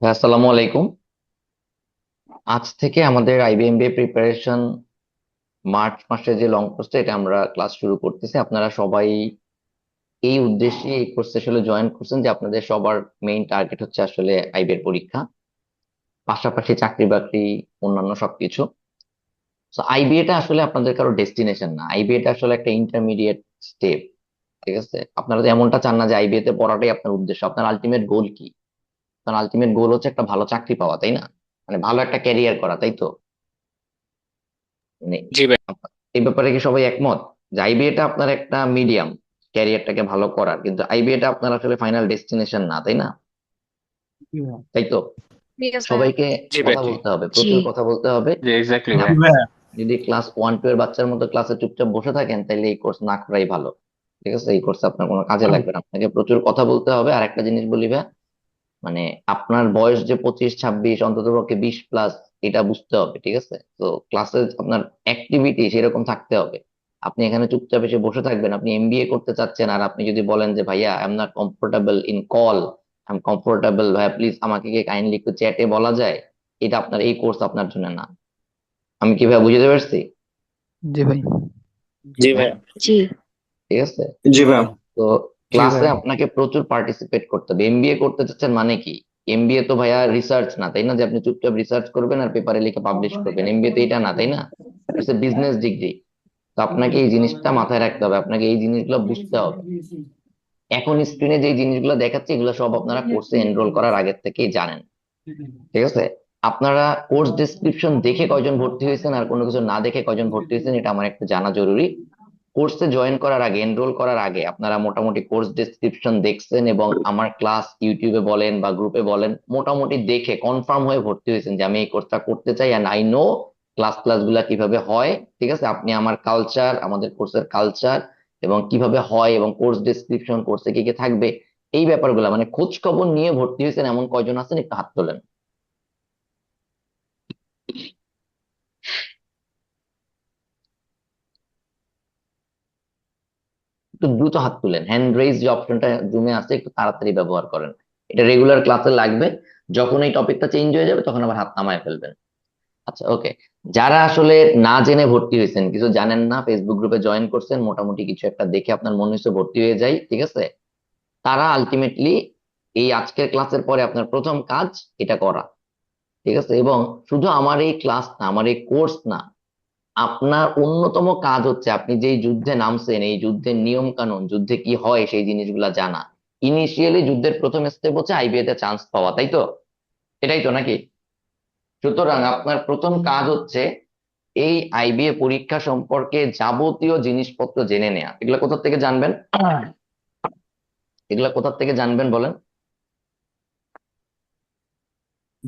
হ্যাঁ, আসসালামু আলাইকুম। আজ থেকে আমাদের আইবিএমবিএ প্রিপারেশন মার্চ মাসে যে লং কোর্সটা এটা আমরা ক্লাস শুরু করতেছি। আপনারা সবাই এই উদ্দেশ্যে এই কোর্সে আসলে জয়েন করছেন যে আপনাদের সবার মেইন টার্গেট হচ্ছে আসলে আইবিএর পরীক্ষা, পাশাপাশি চাকরি বাকরি, অন্যান্য সবকিছু। তো আইবিএটা আসলে আপনাদের কারো ডেস্টিনেশন না, আইবিএটা আসলে একটা ইন্টারমিডিয়েট স্টেপ। ঠিক আছে, আপনারা তো এমনটা চান না যে আইবিএ তে পড়াটাই আপনার উদ্দেশ্য। আপনার আলটিমেট গোল কি? আপনার আলটিমেট গোল হচ্ছে একটা ভালো চাকরি পাওয়া, তাই না? মানে ভালো একটা ক্যারিয়ার করা, তাই তো? মানে জি ভাই। এই ব্যাপারে কি সবাই একমত যে আইবিএটা আপনার একটা মিডিয়াম ক্যারিয়ারটাকে ভালো করার, কিন্তু আইবিএটা আপনার আসলে ফাইনাল ডেস্টিনেশন না, তাই না? জি ভাইয়া। তাই তো? Yes, ভাইয়া। সবাইকে জি ভাই। কথা জি বলতে হবে, জি। প্রচুর কথা বলতে হবে। জি, এক্স্যাক্টলি ভাই। জি আপনি ভাইয়া। যদি ক্লাস 1-2 এর বাচ্চার মতো ক্লাসে চুপচাপ বসে থাকেন তাহলে এই কোর্স না করাই ভালো। ঠিক আছে, এই কোর্স আপনার কোনো কাজে লাগবে না, আপনাকে প্রচুর কথা বলতে হবে। আর একটা জিনিস বলি ভাই, মানে আপনার বয়স যে 25-26, অন্তত পক্ষে 20+, এটা বুঝতে হবে। ঠিক আছে, তো ক্লাসে আপনার অ্যাক্টিভিটি সেরকম থাকতে হবে। আপনি এখানে চুপচাপ এসে বসে থাকবেন, আপনি এমবিএ করতে চাচ্ছেন, আর আপনি যদি বলেন যে ভাইয়া I am not comfortable in call, I am comfortable, ভাইয়া প্লিজ আমাকে কি কাইন্ডলি একটু চ্যাটে বলা যায়, এটা আপনার এই কোর্স আপনার জন্য না। আমি কি ভাইয়া বুঝতে পারছি? জি ভাই। জি হ্যাঁ, ভাই। জি। ঠিক আছে। জি ভাই। তো জি ক্লাসে ভাইয়া। আপনাকে প্রচুর পার্টিসিপেট করতে হবে। এমবিএ করতে চাচ্ছেন মানে কি? এমবিএ তো ভাইয়া রিসার্চ না, তাই না? যে আপনি চুপচাপ রিসার্চ করবেন আর পেপারে লিখে পাবলিশ করবেন, এমবিএ তো এটা না, তাই না? It's a business degree. তো আপনাকে এই জিনিসটা মাথায় রাখতে হবে, আপনাকে এই জিনিসগুলো বুঝতে হবে। এখন স্ক্রিনে যে জিনিসগুলো দেখাচ্ছে এগুলো সব আপনারা কোর্সে এনরোল করার আগের থেকেই জানেন। ঠিক আছে, আপনারা কোর্স ডেসক্রিপশন দেখে কয়জন ভর্তি হয়েছেন আর কোনো কিছু না দেখে কয়জন ভর্তি হয়েছেন এটা আমার একটু জানা জরুরি। কোর্সে জয়েন করার আগে, এনরোল করার আগে আপনারা মোটামুটি কোর্স ডেসক্রিপশন দেখছেন এবং আমার ক্লাস ইউটিউবে বলেন বা গ্রুপে বলেন মোটামুটি দেখে কনফার্ম হয়ে ভর্তি হয়েছেন যে আমি এই কোর্সটা করতে চাই এন্ড আই নো ক্লাস গুলা কিভাবে হয়। ঠিক আছে, আপনি আমার কালচার, আমাদের কোর্সের কালচার এবং কিভাবে হয় এবং কোর্স ডেসক্রিপশন, কোর্সে কি কি থাকবে, এই ব্যাপারগুলো মানে খোঁজ খবর নিয়ে ভর্তি হয়েছেন এমন কয়জন আছেন একটু হাত তোলেন। একটু দ্রুত হাত তুলেন, হ্যান্ড রেইজ যে অপশনটা জুমে আছে একটু তাড়াতাড়ি ব্যবহার করেন। এটা রেগুলার ক্লাসে লাগবে, যখন এই টপিকটা চেঞ্জ হয়ে যাবে তখন আবার হাত নামায় ফেলবেন। আচ্ছা, ওকে। যারা আসলে না জেনে ভর্তি হয়েছেন, কিছু জানেন না, ফেসবুক গ্রুপে জয়েন করছেন, মোটামুটি কিছু একটা দেখে আপনার মনে হচ্ছে ভর্তি হয়ে যায়, ঠিক আছে, তারা আলটিমেটলি এই আজকের ক্লাসের পরে আপনার প্রথম কাজ এটা করা। ঠিক আছে, এবং শুধু আমার এই ক্লাস না, আমার এই কোর্স না, আপনার অন্যতম কাজ হচ্ছে আপনি যেই যুদ্ধে নামছেন এই যুদ্ধের নিয়ম কানুন, যুদ্ধে কি হয় সেই জিনিসগুলা জানা। ইনিশিয়ালি যুদ্ধের প্রথম স্টেপ হচ্ছে আইবিএ তে চান্স পাওয়া, তাই তো? এটাই তো নাকি? সুতরাং আপনার প্রথম কাজ হচ্ছে এই আইবিএ পরীক্ষা সম্পর্কে যাবতীয় জিনিসপত্র জেনে নেওয়া। এগুলা কোথা থেকে জানবেন? এগুলা কোথা থেকে জানবেন বলেন?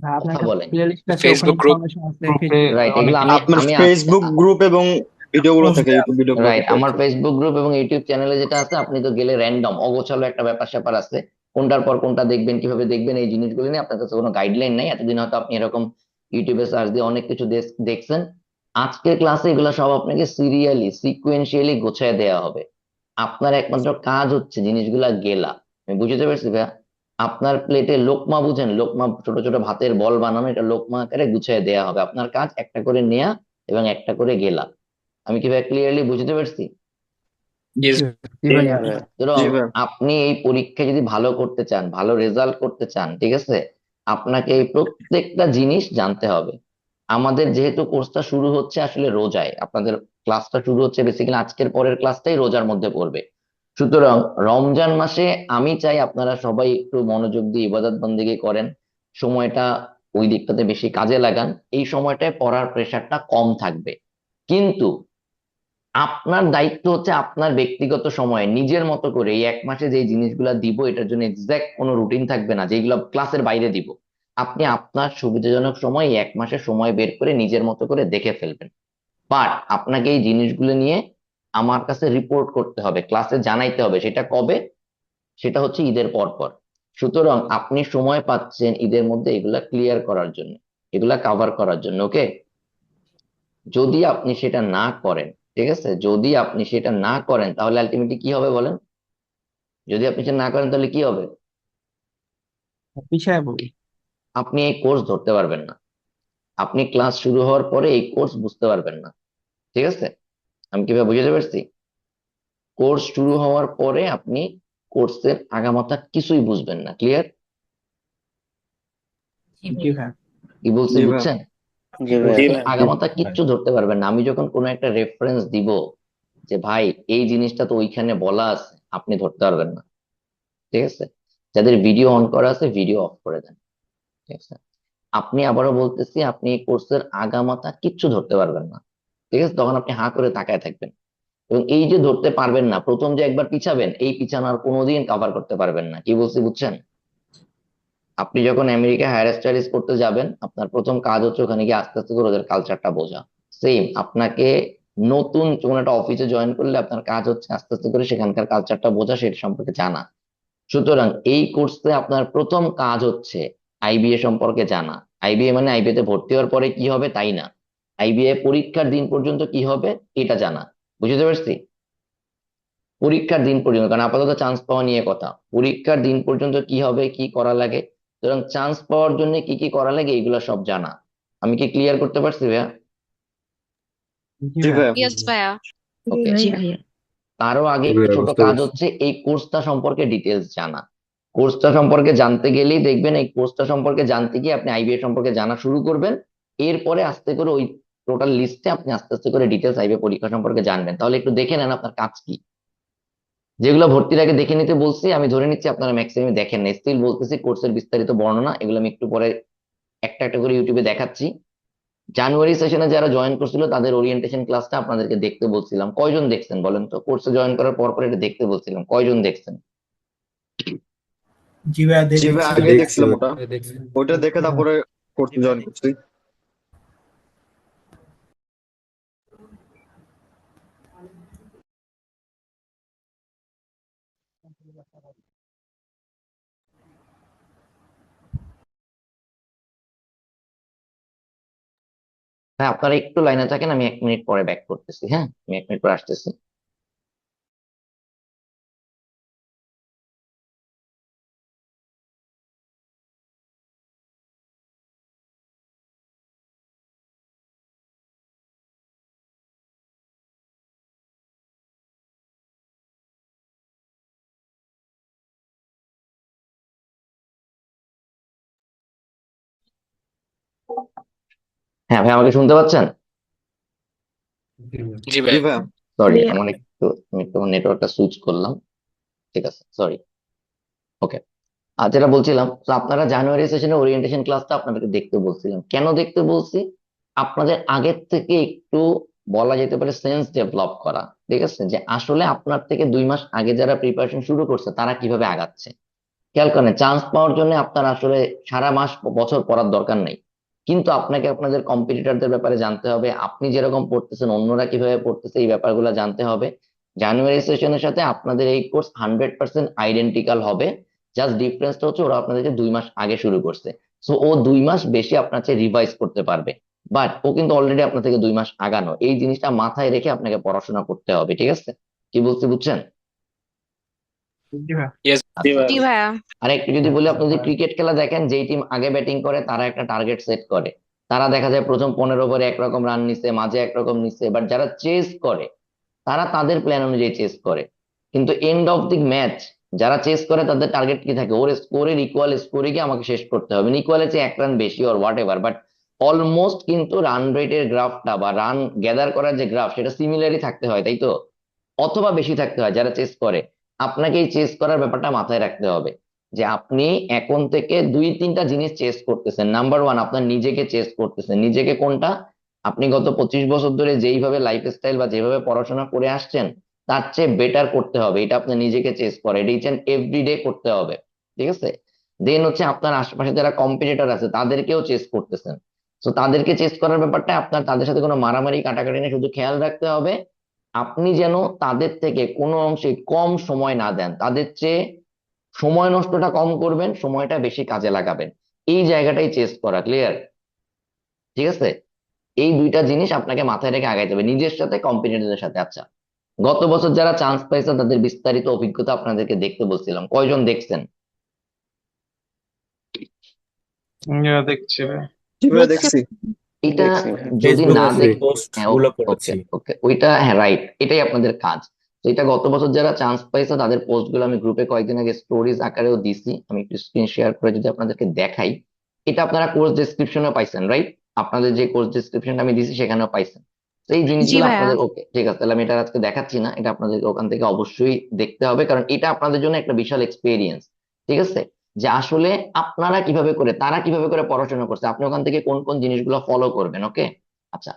ভাই আপনার কথা একটা বলেন। প্লে লিস্ট আছে, ওখানে ফেসবুক ইনফরমেশন আছে, গ্রুপে ফেসবুক রাইট, অনেক এগুলো কিছু। আমি আপনার আমি ফেসবুক গ্রুপ এবং ভিডিওগুলো থাকে, ইউটিউব ভিডিওগুলো রাইট, থাকে আর আমার কি। ফেসবুক গ্রুপ এবং ইউটিউব চ্যানেলে যেটা আছে, আপনি তো গেলে র্যান্ডম অগোছালো একটা ব্যাপার স্যাপার আছে, কোনটার পর কোনটা দেখবেন, কিভাবে দেখবেন, এই জিনিসগুলো নিয়ে আপনার কাছে কোনো গাইডলাইন নাই। এতদিন হয়তো আপনি এরকম ইউটিউবে সার্চ দিয়ে অনেক কিছু দেখছেন। আজকের ক্লাসে এগুলো সব আপনাকে সিরিয়ালি সিকুয়েন্সিয়ালি গোছায় দেওয়া হবে। আপনার একমাত্র কাজ হচ্ছে জিনিসগুলা গেলা। আমি বুঝতে পারছি ভাইয়া? আপনার প্লেটে লোকমা, বুঝেন লোকমা, ছোট ছোট ভাতের বল বানানো, এটা লোকমা আকারে গুছিয়ে দেওয়া হবে। আপনার কাজ একটা করে নেয়া এবং একটা করে গেলা। আমি কি ভাই ক্লিয়ারলি বুঝতে পারছি? জি জি জি জি ভাইয়া। ভাই। সুতরাং জি ভাই। আপনি এই পরীক্ষায় যদি ভালো করতে চান, ভালো রেজাল্ট করতে চান, ঠিক আছে, আপনাকে এই প্রত্যেকটা জিনিস জানতে হবে। আমাদের যেহেতু কোর্সটা শুরু হচ্ছে আসলে রোজায়, আপনাদের ক্লাসটা শুরু হচ্ছে বেসিক্যালি আজকের পরের ক্লাসটাই রোজার মধ্যে পড়বে। সুতরাং রমজান মাসে আমি চাই আপনারা সবাই একটু মনোযোগ দিয়ে ইবাদত বন্দেগী করেন, সময়টা ওই দিকটাতে বেশি কাজে লাগান। এই সময়টায় পড়ার প্রেশারটা কম থাকবে, কিন্তু আপনার দায়িত্ব হচ্ছে আপনার ব্যক্তিগত সময়ে নিজের মতো করে এই 1 মাসে যে জিনিসগুলা দিব এটার জন্য এক্সাক্ট কোনো রুটিন থাকবে না যেগুলো ক্লাসের বাইরে দিব। আপনি আপনার সুবিধাজনক সময় এই 1 মাসে সময় বের করে নিজের মতো করে দেখে ফেলবেন। বাট আপনাকে এই জিনিসগুলো নিয়ে আমার কাছে রিপোর্ট করতে হবে, ক্লাসে জানাইতে হবে। সেটা কবে? সেটা হচ্ছে ঈদের পর পর। সুতরাং আপনি সময় পাচ্ছেন ঈদের মধ্যে এগুলা ক্লিয়ার করার জন্য, এগুলা কভার করার জন্য, ওকে? যদি আপনি সেটা না করেন, ঠিক আছে, যদি আপনি সেটা না করেন তাহলে আলটিমেটলি কি হবে বলেন? যদি আপনি সেটা না করেন তাহলে কি হবে? পিছায় পড়ি। আপনি এই কোর্স ধরতে পারবেন না। আপনি ক্লাস শুরু হওয়ার পরে এই কোর্স বুঝতে পারবেন না। ঠিক আছে? আমি কিভাবে বুঝাতে পারছি? কোর্স শুরু হওয়ার পরে আপনি কোর্সের আগামাথা কিছুই বুঝবেন না। ক্লিয়ার? জি ভাইয়া কি বলছি জি ভাইয়া। বুঝছেন? জি ভাইয়া। কোর্সের আগামাথা কিচ্ছু ধরতে পারবেন না। আমি যখন কোনো একটা রেফারেন্স দিব যে ভাই এই জিনিসটা তো ওইখানে বলা আছে, আপনি ধরতে পারবেন না। ঠিক আছে? যাদের ভিডিও অন করা আছে ভিডিও অফ করে দেন। ঠিক আছে? আপনি আবারও বলতেছি, আপনি এই কোর্সের আগামাথা কিচ্ছু ধরতে পারবেন না। ঠিক আছে? তখন আপনি হাঁ করে তাকায় থাকবেন। এবং এই যে ধরতে পারবেন না, প্রথম যে একবার পিছাবেন, এই পিছানো আর কোনোদিন কভার করতে পারবেন না। কি বলছি বুঝছেন? আপনি যখন আমেরিকা হায়ার স্টাডিজ করতে যাবেন, আপনার প্রথম কাজ হচ্ছে ওখানে গিয়ে আস্তে আস্তে করে ওদের কালচারটা বোঝা। সেম আপনাকে নতুন কোনো একটা অফিসে জয়েন করলে আপনার কাজ হচ্ছে আস্তে আস্তে করে সেখানকার কালচারটা বোঝা, সেটা সম্পর্কে জানা। সুতরাং এই কোর্সে আপনার প্রথম কাজ হচ্ছে আইবিএ সম্পর্কে জানা। আইবিএ মানে আইবিএ তে ভর্তি হওয়ার পরে কি হবে তাই না, আইবিএ পরীক্ষার দিন পর্যন্ত কি হবে এটা জানা। বুঝতে পারছি? পরীক্ষার দিন পর্যন্ত, কারণ আপাতত চান্স পাওয়া নিয়ে কথা, পরীক্ষার দিন পর্যন্ত কি হবে, কি করা লাগে, সুতরাং চান্স পাওয়ার জন্য কি কি করা লাগে এইগুলো সব জানা। আমি কি ক্লিয়ার করতে পারছি ভাইয়া? জি জি ভাইয়া ভাইয়া। ইয়েস ভাইয়া। ওকে। জি ভাইয়া। তারও আগে জি একটু ভাইয়া, ছোট বুঝতে কাজ পারছি। হচ্ছে এই কোর্সটা সম্পর্কে ডিটেলস জানা। কোর্সটা সম্পর্কে জানতে গেলেই দেখবেন এই কোর্সটা সম্পর্কে জানতে গিয়ে আপনি আইবিএ সম্পর্কে জানা শুরু করবেন। এরপরে আস্তে করে ওই টোটাল লিস্টে আপনি আস্তে আস্তে করে ডিটেলস আইবিএ পরীক্ষা সম্পর্কে জানবেন। তাহলে একটু দেখে নেন আপনার কাজ কি। যেগুলো ভর্তির আগে দেখে নিতে বলছি আমি ধরে নিচ্ছি আপনারা ম্যাক্সিমাম দেখেন না, স্টিল বলতেছি কোর্সের বিস্তারিত বর্ণনা এগুলো আমি একটু পরে একটা একটা করে ইউটিউবে দেখাচ্ছি। জানুয়ারি সেশনে যারা জয়েন করছিল তাদের ওরিয়েন্টেশন ক্লাসটা আপনাদেরকে দেখতে বলছিলাম, কয়জন দেখছেন বলেন তো? কোর্সে জয়েন করার পর পর এটা দেখতে বলছিলাম, কয়জন দেখছেন? জি ভাইয়া জি ভাইয়া, দেখছি। আগে দেখছি দেখছিলাম ওটা। ভাই, দেখছি। ওইটা দেখে তারপরে কোর্সে জয়েন করছি। হ্যাঁ, আপনারা একটু লাইনে থাকেন, আমি 1 মিনিট পরে ব্যাক করতেছি। হ্যাঁ, আমি 1 মিনিট পরে আসতেছি। হ্যাঁ ভাই, আমাকে শুনতে পাচ্ছেন? জি ভাই। জি জি ভাইয়া। ভাইয়া। সরি, আমি একটু নেটওয়ার্কটা সুইচ করলাম। ঠিক আছে, সরি। ওকে। আর যেটা বলছিলাম, তো আপনারা জানুয়ারি সেশনে ওরিয়েন্টেশন ক্লাসটা আপনাদেরকে দেখতে বলছিলাম, কেন দেখতে বলছি? আপনাদের আগের থেকে একটু বলা যেতে পারে সেন্স ডেভেলপ করা। ঠিক আছে? যে আসলে আপনার থেকে 2 মাস আগে যারা প্রিপারেশন শুরু করছে তারা কিভাবে আগাচ্ছে। খেয়াল করেন, চান্স পাওয়ার জন্য আপনার আসলে সারা মাস বছর পড়ার দরকার নেই, কিন্তু আপনাকে আপনাদের কম্পিটিটরদের ব্যাপারে জানতে হবে, আপনি যেরকম পড়তেছেন অন্যরা কিভাবে পড়তেছে এই ব্যাপারগুলো জানতে হবে। জানুয়ারি সেশনের সাথে আপনাদের এই কোর্স 100% আইডেন্টিক্যাল হবে। জাস্ট ডিফারেন্সটা হচ্ছে ওরা আপনাদেরকে 2 মাস আগে শুরু করছে, সো ও 2 মাস বেশি আপনার চেয়ে রিভাইজ করতে পারবে। বাট ও কিন্তু অলরেডি আপনার থেকে 2 মাস আগানো, এই জিনিসটা মাথায় রেখে আপনাকে পড়াশোনা করতে হবে। ঠিক আছে? কি বলছি বুঝছেন? জি ভাইয়া ইয়েস। জি আচ্ছা। জি ভাইয়া। ভাইয়া। আর একটু যদি বলি, আপনি যদি ক্রিকেট খেলা দেখেন, যেই টিম আগে ব্যাটিং করে তারা একটা টার্গেট সেট করে। তারা দেখা যায় প্রথম 15 ওভারে একরকম রান নিচ্ছে, মাঝে একরকম নিচ্ছে, বাট যারা চেস করে তারা তাদের প্ল্যান অনুযায়ী চেস করে। কিন্তু এন্ড অফ দি ম্যাচ যারা চেস করে তাদের টার্গেট কি থাকে, ওর স্কোরের ইকুয়াল স্কোরে গিয়ে আমাকে শেষ করতে হবে, ইকুয়ালের চেয়ে 1 রান বেশি or what ever, but almost কিন্তু রান রেটের গ্রাফটা বা রান গ্যাদার করার যে গ্রাফ সেটা সিমিলারই থাকতে হয়, তাই তো? অথবা বেশি থাকতে হয় যারা চেস করে। আপনাকে এই চেস করার ব্যাপারটা মাথায় রাখতে হবে যে আপনি এখন থেকে 2-3টা জিনিস চেস করতেছেন। নাম্বার ওয়ান, আপনার নিজেকে চেস করতেছেন। নিজেকে কোনটা? আপনি গত 25 বছর ধরে যেইভাবে লাইফস্টাইল বা যেভাবে পড়াশোনা করে আসছেন তার চেয়ে বেটার করতে হবে, এটা আপনার নিজেকে চেস করে, এটা ইচ এন্ড এভরিডে করতে হবে। ঠিক আছে? দেন হচ্ছে আপনার আশেপাশে যারা কম্পিটিটর আছে তাদেরকেও চেস করতেছেন, তো তাদেরকে চেস করার ব্যাপারটা আপনার তাদের সাথে কোনো মারামারি কাটাকাটি নেই, শুধু খেয়াল রাখতে হবে আপনি যেন তাদের থেকে কোনো অংশে কম সময় না দেন, তাদের চেয়ে সময় নষ্টটা কম করবেন, সময়টা বেশি কাজে লাগাবেন। এই জায়গাটাই চেস করা। ক্লিয়ার? ঠিক আছে? এই 2টা জিনিস আপনাকে মাথায় রেখে আগাইতে হবে নিজের সাথে কম্পিটিটরদের সাথে। আচ্ছা, গত বছর যারা চান্স পাইছে তাদের বিস্তারিত অভিজ্ঞতা আপনাদেরকে দেখতে বলছিলাম, কয়জন দেখছেন? দেখছি ভাই। জি ভাইয়া দেখছি। দেখছি। এটা দেখছি। যদি ফেসবুক না দেখ পোস্ট হ্যাঁ গুলো ওকে পড়েছি। ওকে ওইটা হ্যাঁ রাইট, এটাই আপনাদের কাজ। তো এটা গত বছর যারা চান্স পাইছে তাদের পোস্ট গুলো আমি গ্রুপে কয়েকদিন আগে স্টোরিজ আকারেও দিছি, আমি একটু স্ক্রিন শেয়ার করে যদি আপনাদেরকে দেখাই। এটা আপনারা কোর্স ডেসক্রিপশনে পাইছেন রাইট? আপনাদের যে কোর্স ডেসক্রিপশনটা আমি দিছি সেখানেও পাইছেন। তো এই জি জিনিসগুলো ভাইয়া। আপনাদের ওকে ঠিক আছে, তাহলে আমি এটা আজকে দেখাচ্ছি না, এটা আপনাদের ওখান থেকে অবশ্যই দেখতে হবে, কারণ এটা আপনাদের জন্য একটা বিশাল এক্সপিরিয়েন্স। ঠিক আছে, যে আসলে আপনারা কিভাবে করে, তারা কিভাবে করে পড়াশোনা করছে, আপনি ওখান থেকে কোন কোন জিনিসগুলো ফলো করবেন। ওকে, আচ্ছা।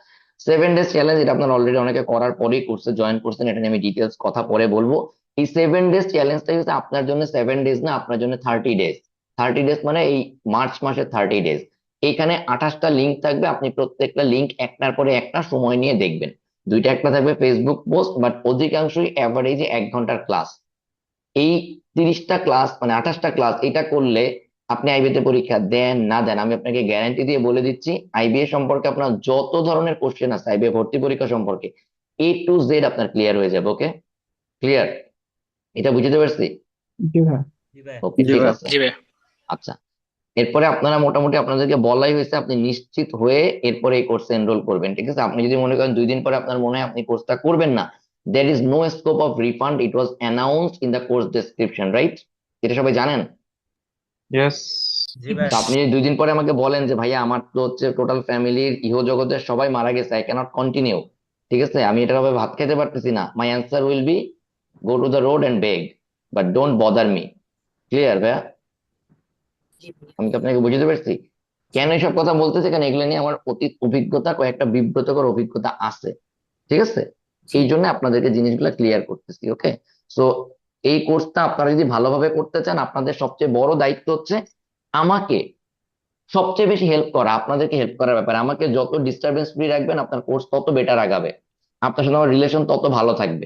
7 ডেজ চ্যালেঞ্জ এটা আপনার অলরেডি অনেকে করার পরেই কোর্সে জয়েন করছেন, এটা নিয়ে আমি ডিটেলস কথা পরে বলবো। এই 7 ডেজ চ্যালেঞ্জটাই হচ্ছে আপনার জন্য 7 ডেজ না, আপনার জন্য 30 ডেজ। 30 ডেজ মানে এই মার্চ মাসের 30 ডেজ। এইখানে 28টা লিঙ্ক থাকবে, আপনি প্রত্যেকটা লিঙ্ক একটার পরে একটা সময় নিয়ে দেখবেন। দুইটা একটা থাকবে ফেসবুক পোস্ট, বাট অধিকাংশই অ্যাভারেজে 1 ঘন্টার ক্লাস। এই 30টা ক্লাস মানে 28টা ক্লাস এটা করলে আপনি আইবিএ পরীক্ষা দেন না দেন, আমি আপনাকে গ্যারান্টি দিয়ে বলে দিচ্ছি, আইবিএ সম্পর্কে আপনার যত ধরনের কোশ্চেন আছে আইবিএ ভর্তি পরীক্ষা সম্পর্কে A to Z আপনার ক্লিয়ার হয়ে যাবে। ওকে, ক্লিয়ার? এটা বুঝতে পারছি? জি ভাই। জি ভাই। ওকে, জি ঠিক ভাইয়া। আছে। জি ভাই। আচ্ছা, এরপরে আপনারা মোটামুটি আপনাদেরকে বলাই হয়েছে আপনি নিশ্চিত হয়ে এরপরে এই কোর্সে এনরোল করবেন। ঠিক আছে, আপনি যদি মনে করেন 2 দিন পরে আপনার মনে হয় আপনি কোর্সটা করবেন না, there is no scope of refund, it was announced in the course description, right? এটা সবাই জানেন। ইয়েস। জি ভাই। তো আপনি যদি 2 দিন পরে আমাকে বলেন যে ভাইয়া আমার তো হচ্ছে টোটাল ফ্যামিলির ইহ জগতের সবাই মারা গেছে, আই ক্যানট কন্টিনিউ, ঠিক আছে, আমি এটা ভাবে ভাত খেতে পারতেছি না, my answer will be go to the road and beg, but don't bother me. Clear ভাইয়া? আমি তো আপনাকে বুঝতে পারছি কেন এসব কথা বলতেছে, কারণ এগুলো নিয়ে আমার অতীত অভিজ্ঞতা, কয়েকটা বিব্রতকর অভিজ্ঞতা আছে। ঠিক আছে, এই জন্য আপনাদেরকে জিনিসগুলো ক্লিয়ার করতেছি। ওকে, সো এই কোর্সটা আপনারা যদি ভালোভাবে করতে চান, আপনাদের সবচেয়ে বড় দায়িত্ব হচ্ছে আমাকে সবচেয়ে বেশি হেল্প করা, আপনাদেরকে হেল্প করার ব্যাপারে। আমাকে যত ডিস্টারবেন্স ফ্রি রাখবেন আপনার কোর্স তত বেটার আগাবে, আপনার সাথে আমার রিলেশন তত ভালো থাকবে।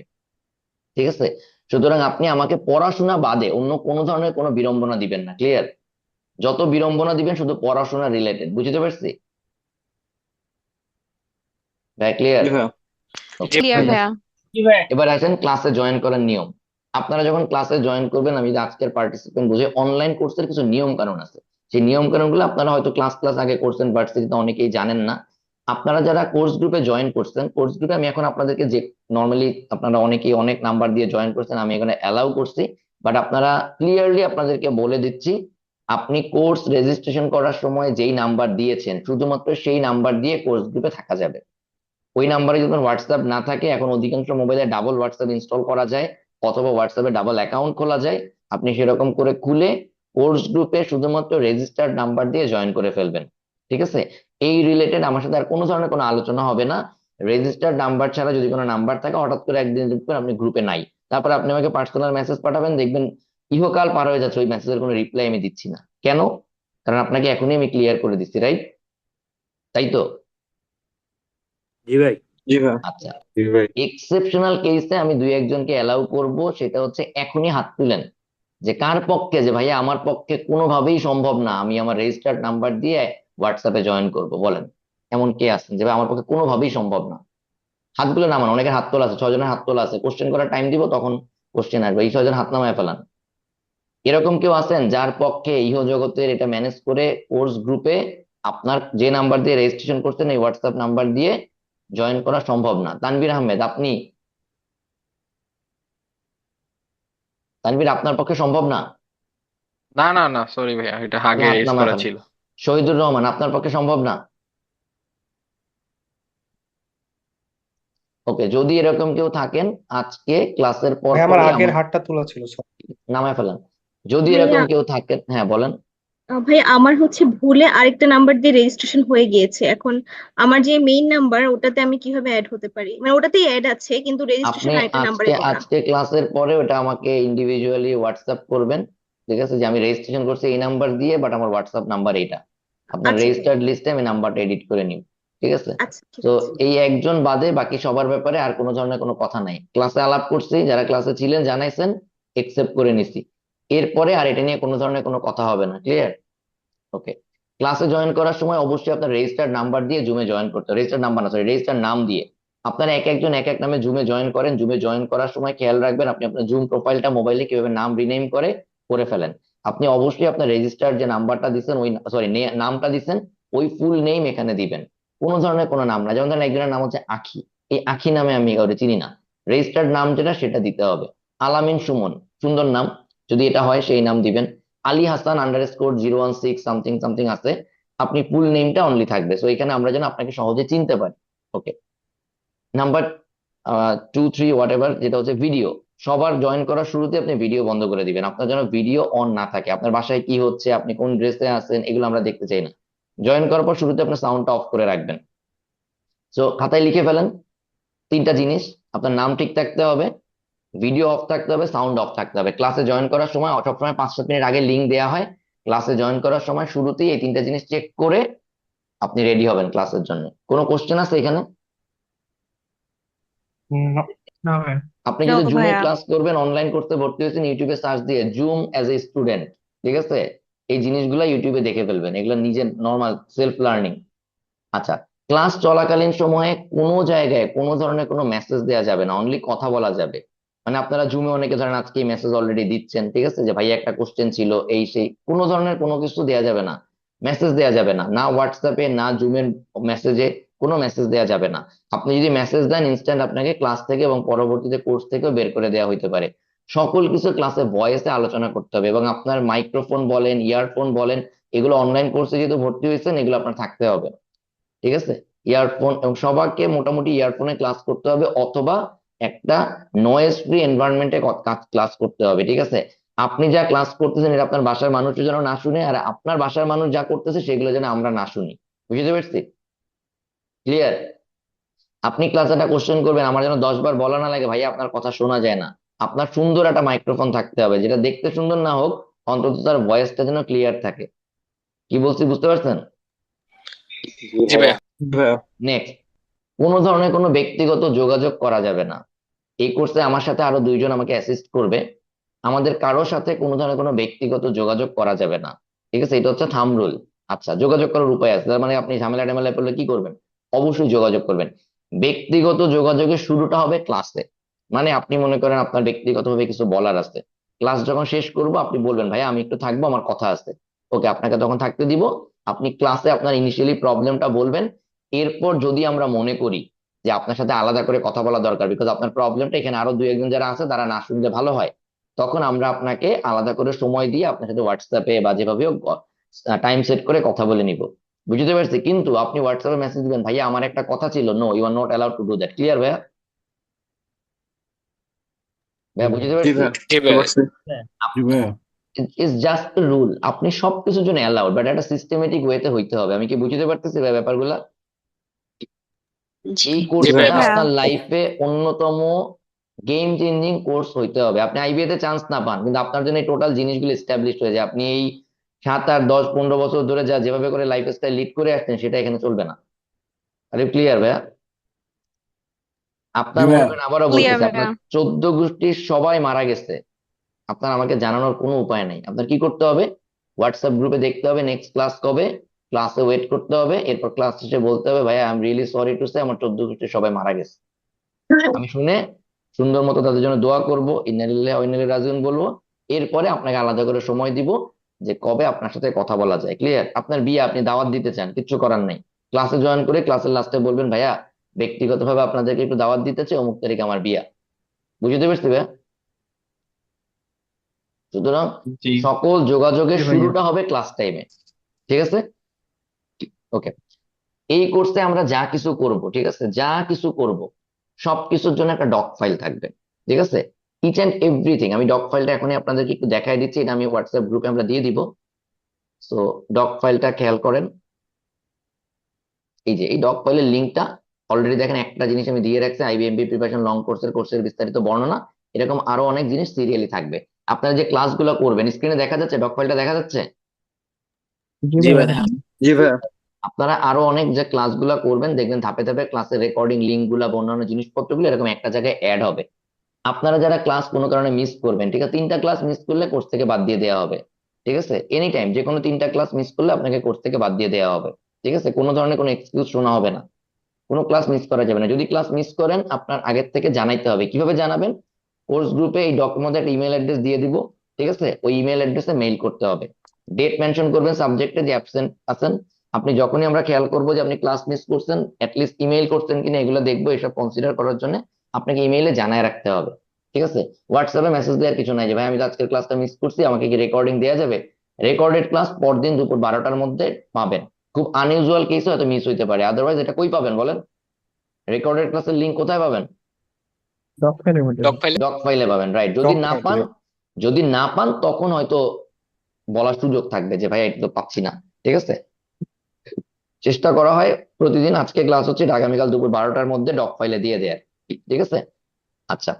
ঠিক আছে, সুতরাং আপনি আমাকে পড়াশোনা বাদে অন্য কোনো ধরনের কোনো বিড়ম্বনা দিবেন না। ক্লিয়ার? যত বিড়ম্বনা দিবেন শুধু পড়াশোনা রিলেটেড, বুঝতে পারছি ভাই? ক্লিয়ার? জি ভাইয়া। ওকে, ক্লিয়ার ঠিক ভাইয়া। আছে। জি ভাই। এবার আসেন ক্লাসে জয়েন করার নিয়ম। আপনারা যখন ক্লাসে জয়েন করবেন, আমি যদি আজকের পার্টিসিপেন্ট বুঝে, অনলাইন কোর্সের কিছু নিয়ম কানুন আছে। সেই নিয়ম কানুন গুলো আপনারা হয়তো ক্লাস ক্লাস আগে করছেন, ভার্সিটিতে অনেকেই জানেন না। আপনারা যারা কোর্স গ্রুপে জয়েন করছেন, কোর্স গ্রুপে আমি এখন আপনাদেরকে যে নর্মালি আপনারা অনেকেই অনেক নাম্বার দিয়ে জয়েন করছেন, আমি এখানে অ্যালাউ করছি, বাট আপনারা ক্লিয়ারলি আপনাদেরকে বলে দিচ্ছি, আপনি কোর্স রেজিস্ট্রেশন করার সময় যেই নাম্বার দিয়েছেন শুধুমাত্র সেই নাম্বার দিয়ে কোর্স গ্রুপে থাকা যাবে। ওই নাম্বারে যদি হোয়াটসঅ্যাপ না থাকে, এখন অধিকাংশ মোবাইলে ডাবল হোয়াটসঅ্যাপ ইনস্টল করা যায়, অথবা হোয়াটসঅ্যাপে ডাবল অ্যাকাউন্ট খোলা যায়, আপনি সেরকম করে খুলে কোর্স গ্রুপে শুধুমাত্র রেজিস্টার্ড নাম্বার দিয়ে জয়েন করে ফেলবেন। ঠিক আছে, এই রিলেটেড আমার সাথে আর কোনো ধরনের কোনো আলোচনা হবে না। রেজিস্টার্ড নাম্বার ছাড়া যদি কোনো নাম্বার থাকে, হঠাৎ করে একদিন দেখবেন আপনি গ্রুপে নাই, তারপর আপনি আমাকে পার্সোনাল মেসেজ পাঠাবেন, দেখবেন ইহকাল পার হয়ে যাচ্ছে ওই মেসেজের কোনো রিপ্লাই আমি দিচ্ছি না। কেন? কারণ আপনাকে এখনই আমি ক্লিয়ার করে দিচ্ছি, রাইট? তাই তো? জি ভাই। জি ভাইয়া। আচ্ছা, জি ভাই। এক্সেপশনাল কেসে আমি 2-1 জনকে অ্যালাউ করব, সেটা হচ্ছে এখনই হাত তুলেন যে কার পক্ষে, যে ভাইয়া আমার পক্ষে কোনোভাবেই সম্ভব না, আমি আমার রেজিস্টার্ড নাম্বার দিয়ে হোয়াটসঅ্যাপে জয়েন করব, বলেন এমন কে আছেন যে ভাই আমার পক্ষে কোনোভাবেই সম্ভব না? হাতগুলো নামান, অনেকের হাত তোলা আছে, 6 জনের হাত তোলা আছে, কোশ্চেন করার টাইম দিব তখন কোশ্চেন আসবে, এই 6 জন হাত নামায় ফেলান। এরকম কেউ আছেন যার পক্ষে ইহ জগতের এটা ম্যানেজ করে কোর্স গ্রুপে আপনার যে নাম্বার দিয়ে রেজিস্ট্রেশন করছেন এই হোয়াটসঅ্যাপ নাম্বার দিয়ে জয়েন করা সম্ভব না? তানভীর আহমেদ, আপনি? তানভীর, আপনার পক্ষে সম্ভব না? না না না, সরি ভাইয়া, এটা তাহলে আগে হাত রেজ নামায় করা ফেলেন। ছিল। শহীদুর রহমান, আপনার পক্ষে সম্ভব না? ওকে, যদি এরকম কেউ থাকেন আজকে ক্লাসের পর ভাই আমার পরই আগের হাতটা তোলা ছিল সব। নামায় ফেলেন। যদি ভাইয়া এরকম কেউ থাকেন, হ্যাঁ বলেন। ভাইয়া আমার হচ্ছে ভুলে আরেকটা নাম্বার দিয়ে রেজিস্ট্রেশন হয়ে গিয়েছে। এখন আমার যে মেইন নাম্বার ওটাতে আমি কিভাবে অ্যাড হতে পারি? মানে ওটাতেই অ্যাড আছে কিন্তু আপনি রেজিস্ট্রেশন আরেকটা নাম্বারে আজকে করা। আজকে ক্লাসের পরে ওটা আমাকে ইন্ডিভিজুয়ালি হোয়াটসঅ্যাপ করবেন। ঠিক আছে, যে আমি রেজিস্ট্রেশন করছি এই নাম্বার দিয়ে, বাট আমার হোয়াটসঅ্যাপ নাম্বার এইটা, আপনার আচ্ছা ভাইয়া। রেজিস্টার্ড লিস্টে আমি নাম্বারটা এডিট করে নিব। ঠিক আছে, আচ্ছা ঠিক তো আছে। এই একজন বাদে বাকি সবার ব্যাপারে আর কোনো ধরনের কোনো কথা নাই, ক্লাসে আলাপ করছি, যারা ক্লাসে ছিলেন জানাইছেন, একসেপ্ট করে নিছি। এরপরে আর এটা নিয়ে কোনো ধরনের কোনো কথা হবে না। ক্লিয়ার? ওকে, ক্লাসে জয়েন করার সময় অবশ্যই আপনার রেজিস্টার্ড নাম্বার দিয়ে জুমে জয়েন করতে হবে, রেজিস্টার্ড নাম্বার না সরি রেজিস্টার্ড নাম দিয়ে। আপনারা এক একজন এক এক নামে জুমে জয়েন করেন, জুমে জয়েন করার সময় খেয়াল রাখবেন আপনি আপনার জুম প্রোফাইলটা মোবাইলে কিভাবে নাম রিনেম করে ফেলেন। আপনি অবশ্যই আপনার রেজিস্টার যে নাম্বারটা দিচ্ছেন ওই সরি নামটা দিচ্ছেন ওই ফুল নেম এখানে দিবেন। কোনো ধরনের কোনো নাম না, যেমন ধরেন একজনের নাম হচ্ছে আখি, এই আখি নামে আমি কাউকে চিনি না, রেজিস্টার্ড নাম যেটা সেটা দিতে হবে। আলামিন সুমন, সুন্দর নাম, যদি এটা হয় সেই নাম দিবেন। Ali Hasan underscore 016 something something আছে, আপনি ফুল নেমটা অনলি থাকবে, সো এখানে আমরা যেন আপনাকে সহজে চিনতে পারি। ওকে, নাম্বার 2 3 হোয়াট এভার, যেটা হচ্ছে ভিডিও। সবার জয়েন করার শুরুতে আপনি ভিডিও বন্ধ করে দিবেন, আপনার যেন ভিডিও অন না থাকে। আপনার বাসায় কি হচ্ছে, আপনি কোন ড্রেসে আছেন, এগুলো আমরা দেখতে চাই না। জয়েন করার পর শুরুতে আপনার সাউন্ডটা অফ করে রাখবেন। সো খাতায় লিখে ফেলেন তিনটা জিনিস: আপনার নাম ঠিক থাকতে হবে, ভিডিও অফ থাকতে হবে, সাউন্ড অফ থাকতে হবে। ক্লাসে জয়েন করার সময় সবসময় 5-7 মিনিট আগে লিঙ্ক দেওয়া হয়, ক্লাসে জয়েন করার সময় শুরুতেই এই তিনটা জিনিস চেক করে আপনি রেডি হবেন ক্লাসের জন্য। কোনো কোশ্চেন আছে এখানে? No. না ভাই। আপনি নো যদি জুমে ভাইয়া। ক্লাস করবেন, অনলাইন করতে ভর্তি হয়েছেন, ইউটিউবে সার্চ দিয়ে জুম অ্যাজ এ স্টুডেন্ট, ঠিক আছে, এই জিনিসগুলো ইউটিউবে দেখে ফেলবেন, এগুলো নিজের নর্মাল সেলফ লার্নিং। আচ্ছা, ক্লাস চলাকালীন সময়ে কোনো জায়গায় কোনো ধরনের কোনো মেসেজ দেওয়া যাবে না, অনলি কথা বলা যাবে। মানে আপনারা জুমে অনেকে ধরেন আজকে মেসেজ অলরেডি দিচ্ছেন, ঠিক আছে, যে ভাই একটা কোশ্চেন ছিল এই সেই, কোনো ধরনের কোনো কিছু দেওয়া যাবে না, মেসেজ দেওয়া যাবে না, না হোয়াটসঅ্যাপে না জুমের মেসেজে, কোনো মেসেজ দেওয়া যাবে না। আপনি যদি মেসেজ দেন ইনস্ট্যান্ট আপনাকে ক্লাস থেকে এবং পরবর্তীতে কোর্স থেকেও বের করে দেওয়া হইতে পারে। সকল কিছু ক্লাসে ভয়েসে আলোচনা করতে হবে, এবং আপনার মাইক্রোফোন বলেন ইয়ারফোন বলেন, এগুলো অনলাইন কোর্সে যেহেতু ভর্তি হয়েছেন এগুলো আপনার থাকতে হবে, ঠিক আছে। ইয়ারফোন, এবং সবাইকে মোটামুটি ইয়ারফোনে ক্লাস করতে হবে, অথবা একটা নয়েজ ফ্রি এনভায়রনমেন্টে ক্লাস করতে হবে, ঠিক আছে। আপনি যা ক্লাস করতেছেন এটা আপনার বাসার মানুষ যেন না শুনে, আর আপনার বাসার মানুষ যা করতেছে সেগুলো যেন আমরা না শুনি। বুঝতে পারছি? ক্লিয়ার? আপনি ক্লাসে একটা কোশ্চেন করবেন, আমার যেন 10 বার বলা না লাগে ভাইয়া আপনার কথা শোনা যায় না। আপনার সুন্দর একটা মাইক্রোফোন থাকতে হবে, যেটা দেখতে সুন্দর না হোক, অন্তত তার ভয়েসটা যেন ক্লিয়ার থাকে। কি বলছি বুঝতে পারছেন? জি ভাইয়া। ভাইয়া নেক্সট, কোনো ধরনের কোনো ব্যক্তিগত যোগাযোগ করা যাবে না। এই কোর্সে আমার সাথে আরো 2 জন আমাকে অ্যাসিস্ট করবে, আমাদের কারোর সাথে কোনো ধরনের কোনো ব্যক্তিগত যোগাযোগ করা যাবে না, ঠিক আছে, এটা হচ্ছে থাম্ব রুল। আচ্ছা, যোগাযোগ করার উপায় আছে, তার মানে আপনি ঝামেলা টামেলা পড়লে কি করবেন? অবশ্যই যোগাযোগ করবেন। ব্যক্তিগত যোগাযোগের শুরুটা হবে ক্লাসে, মানে আপনি মনে করেন আপনার ব্যক্তিগতভাবে কিছু বলার আছে, ক্লাস যখন শেষ করব আপনি বলবেন ভাইয়া আমি একটু থাকবো, আমার কথা আছে, ওকে, আপনাকে তখন থাকতে দিব। আপনি ক্লাসে আপনার ইনিশিয়ালি প্রবলেমটা বলবেন, এরপর যদি আমরা মনে করি যে আপনার সাথে আলাদা করে কথা বলা দরকার, বিকজ আপনার প্রবলেমটা এখানে আরো 2-1 জন যারা আছে তারা না শুনলে ভালো হয়, তখন আমরা আপনাকে আলাদা করে সময় দিয়ে আপনার সাথে হোয়াটসঅ্যাপে বা যেভাবে টাইম সেট করে কথা বলে নিব। বুঝতে পারছি? কিন্তু আপনি হোয়াটসঅ্যাপে মেসেজ দিবেন ভাইয়া আমার একটা কথা ছিল, no you are not allowed to do that. Clear ভাইয়া? ভাইয়া বুঝতে জি পারছি? ভাইয়া জি বুঝতে ভাইয়া। পারছি। জি ভাইয়া। ইজ জাস্ট রুল, আপনি সবকিছুর জন্য অ্যালাউড, বাট একটা সিস্টেমেটিক ওয়েতে হইতে হবে। আমি কি বুঝতে পারতেছি ভাই ব্যাপারগুলা? এই জি কোর্সটা ভাইয়া। হ্যাঁ। আপনার লাইফে অন্যতম গেম চেঞ্জিং কোর্স হইতে হবে। আপনি আইবিএ তে চান্স না পান, কিন্তু আপনার জন্য এই টোটাল জিনিসগুলো এস্টাবলিশ হয়ে যায়। আপনি এই 7 8 10 15 বছর ধরে যা যেভাবে করে লাইফ স্টাইল লিড করে আসছেন সেটা এখানে চলবে না। আরে ক্লিয়ার ভাইয়া? জি আপনার মনে ভাইয়া। করেন, আবারও ক্লিয়ার বলতেছি, আপনার ভাইয়া। 14 গোষ্ঠীর সবাই মারা গেছে, আপনার আমাকে জানানোর কোনো উপায় নাই। আপনার কি করতে হবে? হোয়াটসঅ্যাপ গ্রুপে দেখতে হবে নেক্সট ক্লাস কবে, ক্লাসে ওয়েট করতে হবে, এরপর ক্লাস শেষে বলতে হবে ভাইয়া I am really sorry to say আমার 14 গোষ্ঠীর সবাই মারা গেছে। আমি শুনে সুন্দর মতো তাদের জন্য দোয়া করব, ইন্নালিল্লাহি ওয়া ইন্না ইলাইহি রাজিউন বলবো। এরপরে আপনাকে আলাদা করে সময় দিব যে কবে আপনার সাথে কথা বলা যায়। ক্লিয়ার? আপনার বিয়ে, আপনি দাওয়াত দিতে চান, কিচ্ছু করার নাই, ক্লাসে জয়েন করে ক্লাসের লাস্টে বলবেন ভাইয়া ব্যক্তিগতভাবে আপনাদেরকে একটু দাওয়াত দিতে চাই, অমুক তারিখে আমার বিয়া। বুঝতে পারছি ভাইয়া? সুতরাং জি। সকল যোগাযোগের জি ভাইয়া। শুরুটা হবে ক্লাস টাইমে, ঠিক আছে। ওকে, এই কোর্সে আমরা যা কিছু করব, ঠিক আছে, যা কিছু করব সবকিছুর জন্য একটা ডক ফাইল থাকবে, ঠিক আছে। ইচ অ্যান্ড এভরিথিং, আমি ডক ফাইলটা এখনই আপনাদেরকে একটু দেখাই দিচ্ছি, এটা আমি হোয়াটসঅ্যাপ গ্রুপে আমরা দিয়ে দিব। সো ডক ফাইলটা খেয়াল করেন, এই যে এই ডক ফাইলের লিঙ্কটা অলরেডি দেখেন, একটা জিনিস আমি দিয়ে রাখছি, আইবিএমপি প্রিপারেশন লং কোর্সের বিস্তারিত বর্ণনা, এরকম আরো অনেক জিনিস সিরিয়ালি থাকবে। আপনারা যে ক্লাসগুলো করবেন স্ক্রিনে দেখা যাচ্ছে, ডক ফাইলটা দেখা যাচ্ছে? জি জি ভাইয়া। ভাইয়া। জি ভাইয়া। আপনারা আরো অনেক যে ক্লাসগুলো করবেন দেখবেন ধাপে ধাপে ক্লাসের রেকর্ডিং লিঙ্ক গুলা বা অন্যান্য জিনিসপত্রগুলো এরকম একটা জায়গায় অ্যাড হবে। আপনারা যারা ক্লাস কোনো কারণে মিস করবেন, ঠিক আছে, 3টা ক্লাস মিস করলে কোর্স থেকে বাদ দিয়ে দেওয়া হবে, ঠিক আছে। এনি টাইম যে কোনো 3টা ক্লাস মিস করলে আপনাকে কোর্স থেকে বাদ দিয়ে দেওয়া হবে, ঠিক আছে। কোনো ধরনের কোনো এক্সকিউজ শোনা হবে না, কোনো ক্লাস মিস করা যাবে না। যদি ক্লাস মিস করেন আপনার আগের থেকে জানাইতে হবে। কিভাবে জানাবেন? কোর্স গ্রুপে এই ডকুমেন্টের একটা ইমেল অ্যাড্রেস দিয়ে দিব, ঠিক আছে, ওই ইমেল অ্যাড্রেসে মেইল করতে হবে। ডেট মেনশন করবেন সাবজেক্টে যে অ্যাবসেন্ট আছেন। আপনি যখনই আমরা খেয়াল করবো যে আপনি ক্লাস মিস করছেন, অ্যাটলিস্ট ইমেল করছেন কিনা এগুলো দেখবো, এসব কনসিডার করার জন্য আপনাকে ইমেইলে জানায় রাখতে হবে। ঠিক আছে, হোয়াটসঅ্যাপে মেসেজ দেওয়ার কিছু নাই যে ভাই আমি তো আজকের ক্লাসটা মিস করছি, আমাকে কি রেকর্ডিং দেওয়া যাবে। রেকর্ডেড ক্লাস পরদিন দুপুর 12টার মধ্যে পাবেন। খুব আনইউজুয়াল কেসও হয়তো মিস হইতে পারে, আদারওয়াইজ এটা কই পাবেন বলেন? রেকর্ডেড ক্লাসের লিঙ্ক কোথায় পাবেন? ডক ফাইলের মধ্যে ডক ফাইলে। ডক ফাইলে পাবেন, রাইট। যদি না পান তখন হয়তো বলার সুযোগ থাকবে যে ভাই এটা তো পাচ্ছি না। ঠিক আছে, চেষ্টা করা হয় প্রতিদিন, আজকে ক্লাস হচ্ছে এটা আগামীকাল দুপুর 12টার মধ্যে ডক ফাইলে দিয়ে দেয়ার। ঠিক আছে, আচ্ছা।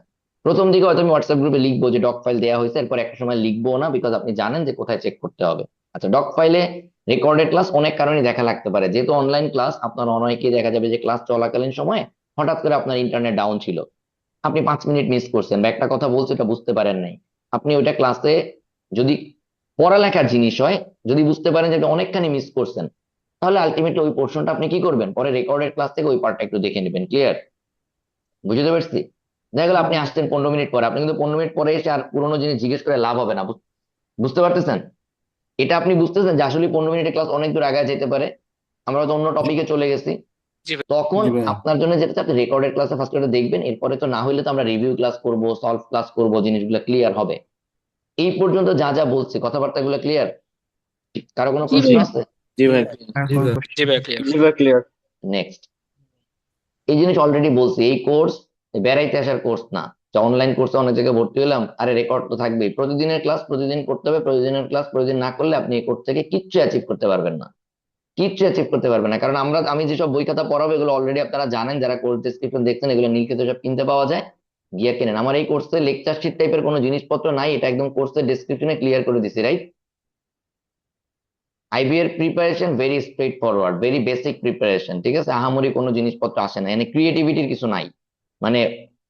প্রথম দিকে হয়তো আমি হোয়াটসঅ্যাপ গ্রুপে লিখবো যে ডক ফাইল দেওয়া হয়েছে, এরপর একটা সময় লিখবো না, বিকজ আপনি জানেন যে কোথায় চেক করতে হবে। আচ্ছা, ডক ফাইলে রেকর্ডেড ক্লাস অনেক কারণে দেখা লাগতে পারে, যেহেতু অনলাইন ক্লাস আপনার অনেকেই দেখা যাবে যে ক্লাস চলাকালীন সময় হঠাৎ করে আপনার ইন্টারনেট ডাউন ছিল, আপনি 5 মিনিট মিস করছেন বা একটা কথা বলছে এটা বুঝতে পারেন নাই। আপনি ওইটা ক্লাসে, যদি পড়ালেখার জিনিস হয়, যদি বুঝতে পারেন যে এটা অনেকখানি মিস করছেন, তাহলে আলটিমেটলি ওই পোর্শনটা আপনি কি করবেন, পরে রেকর্ডেড ক্লাস থেকে ওই পার্টটা একটু দেখে নেবেন। ক্লিয়ার? বুঝতে পারছি? দেখা গেল আপনি আসছেন 15 মিনিট পরে, আপনি কিন্তু 15 মিনিট পরে এসে আর পুরোনো জিনিস জিজ্ঞেস করে লাভ হবে না। বুঝতে পারতেছেন? এটা আপনি বুঝতেছেন যে আসলে 15 মিনিটের ক্লাস অনেক দূর আগায় যেতে পারে, আমরা তো অন্য টপিকে চলে গেছি। জি ভাই। তখন জি ভাই। আপনার জন্য যেটা আপনি রেকর্ডেড ক্লাসে ফার্স্ট এটা দেখবেন, এরপরে তো না হইলে তো আমরা রিভিউ ক্লাস করব, সলভ ক্লাস করব, জিনিসগুলো ক্লিয়ার হবে। এই পর্যন্ত যা যা বলছি কথাবার্তাগুলো ক্লিয়ার? কারো কোনো জি প্রশ্ন ভাইয়া। আছে? জি ভাই। আর জি কোনো ভাই। জি question? ভাই, ক্লিয়ার। জি ভাই, ক্লিয়ার। নেক্সট, এই জিনিস অলরেডি বলছি, এই কোর্স বেড়াইতে আসার কোর্স না। অনলাইন কোর্সে অনেক জায়গায় ভর্তি হলাম, আরে রেকর্ড তো থাকবেই, প্রতিদিনের ক্লাস প্রতিদিন করতে হবে, প্রতিদিনের ক্লাস প্রতিদিন না করলে আপনি এই কোর্স থেকে কিচ্ছু অ্যাচিভ করতে পারবেন না, কিচ্ছু অ্যাচিভ করতে পারবেন না। কারণ আমি যেসব বই খাতা পড়াবো এগুলো অলরেডি আপনারা জানেন, যারা কোর্স ডেসক্রিপশন দেখছেন, এগুলো নীলক্ষেতে সব কিনতে পাওয়া যায়, গিয়ে কেনেন। আমার এই কোর্সে লেকচার শিট টাইপের কোনো জিনিসপত্র নাই, এটা একদম কোর্সের ডেসক্রিপশনে ক্লিয়ার করে দিছি, রাইট? আইবি এর preparation very straight forward, very basic preparation. ঠিক আছে, আহামরি কোনো জিনিসপত্র আসে না, এখানে ক্রিয়েটিভিটির কিছু নাই। মানে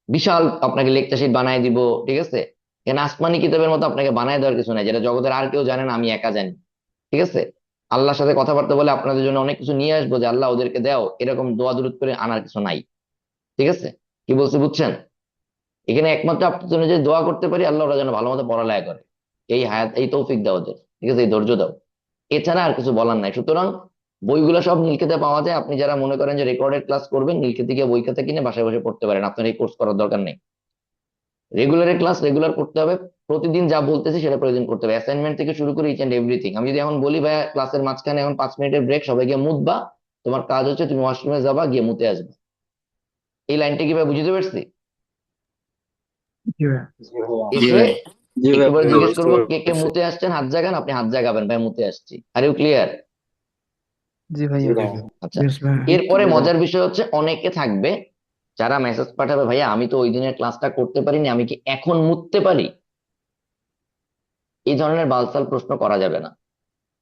বিশাল আপনাকে লেকচার শিট বানায় দিব, ঠিক আছে, এখানে আসমানি কিতাবের মতো আপনাকে বানায় দেওয়ার কিছু নাই, যেটা জগতের আর কেউ জানে না, আমি একা জানি। ঠিক আছে, আল্লাহর সাথে কথাবার্তা বলে আপনাদের জন্য অনেক কিছু নিয়ে আসবো যে আল্লাহ ওদেরকে দাও, এরকম দোয়া দুরুদ করে আনার কিছু নাই। ঠিক আছে, কি বলছি বুঝছেন? এখানে একমাত্র আপনার জন্য যে দোয়া করতে পারি, আল্লাহ ওরা যেন ভালো মতো পড়ালেখা করে, এই হায়াত, এই তৌফিক দাও ওদের। ঠিক আছে, এই ধৈর্য দাও, এছাড়া আর কিছু বলার নাই। সুতরাং বইগুলো সব নীলক্ষেতে পাওয়া যায়, আপনি যারা মনে করেন যে রেকর্ডেড ক্লাস করবেন, নীলক্ষেতে গিয়ে বই খাতা কিনে বাসায় বসে পড়তে পারেন, আপনার এই কোর্স করার দরকার নেই। রেগুলারের ক্লাস রেগুলার করতে হবে, প্রতিদিন যা বলতেছি সেটা প্রতিদিন করতে হবে, অ্যাসাইনমেন্ট থেকে শুরু করে ইচ এন্ড এভরিথিং। আমি যদি এখন বলি ভাইয়া ক্লাসের মাঝখানে এখন 5 মিনিটের ব্রেক, সবাই গিয়ে মুতবা, তোমার কাজ হচ্ছে তুমি ওয়াশরুমে যাবা, গিয়ে মুতে আসবে। এই লাইনটা কি ভাই বুঝতে পারছি? জি ভাইয়া। জি এসে ভাই। জি ভাই, একটু পরে জিজ্ঞেস বুঝতে করবো কে কে পারছি। মুতে আসছেন, হাত জাগান, আপনি হাত জাগাবেন, ভাই মুতে আসছি। Are you clear? জি ভাইয়া। আচ্ছা, বেশ ভাইয়া। এরপরে মজার বিষয় হচ্ছে অনেকে থাকবে যারা মেসেজ পাঠাবে, ভাইয়া আমি তো ওই দিনের ক্লাসটা করতে পারিনি, আমি কি এখন মুততে পারি? এই ধরনের বালসাল প্রশ্ন করা যাবে না।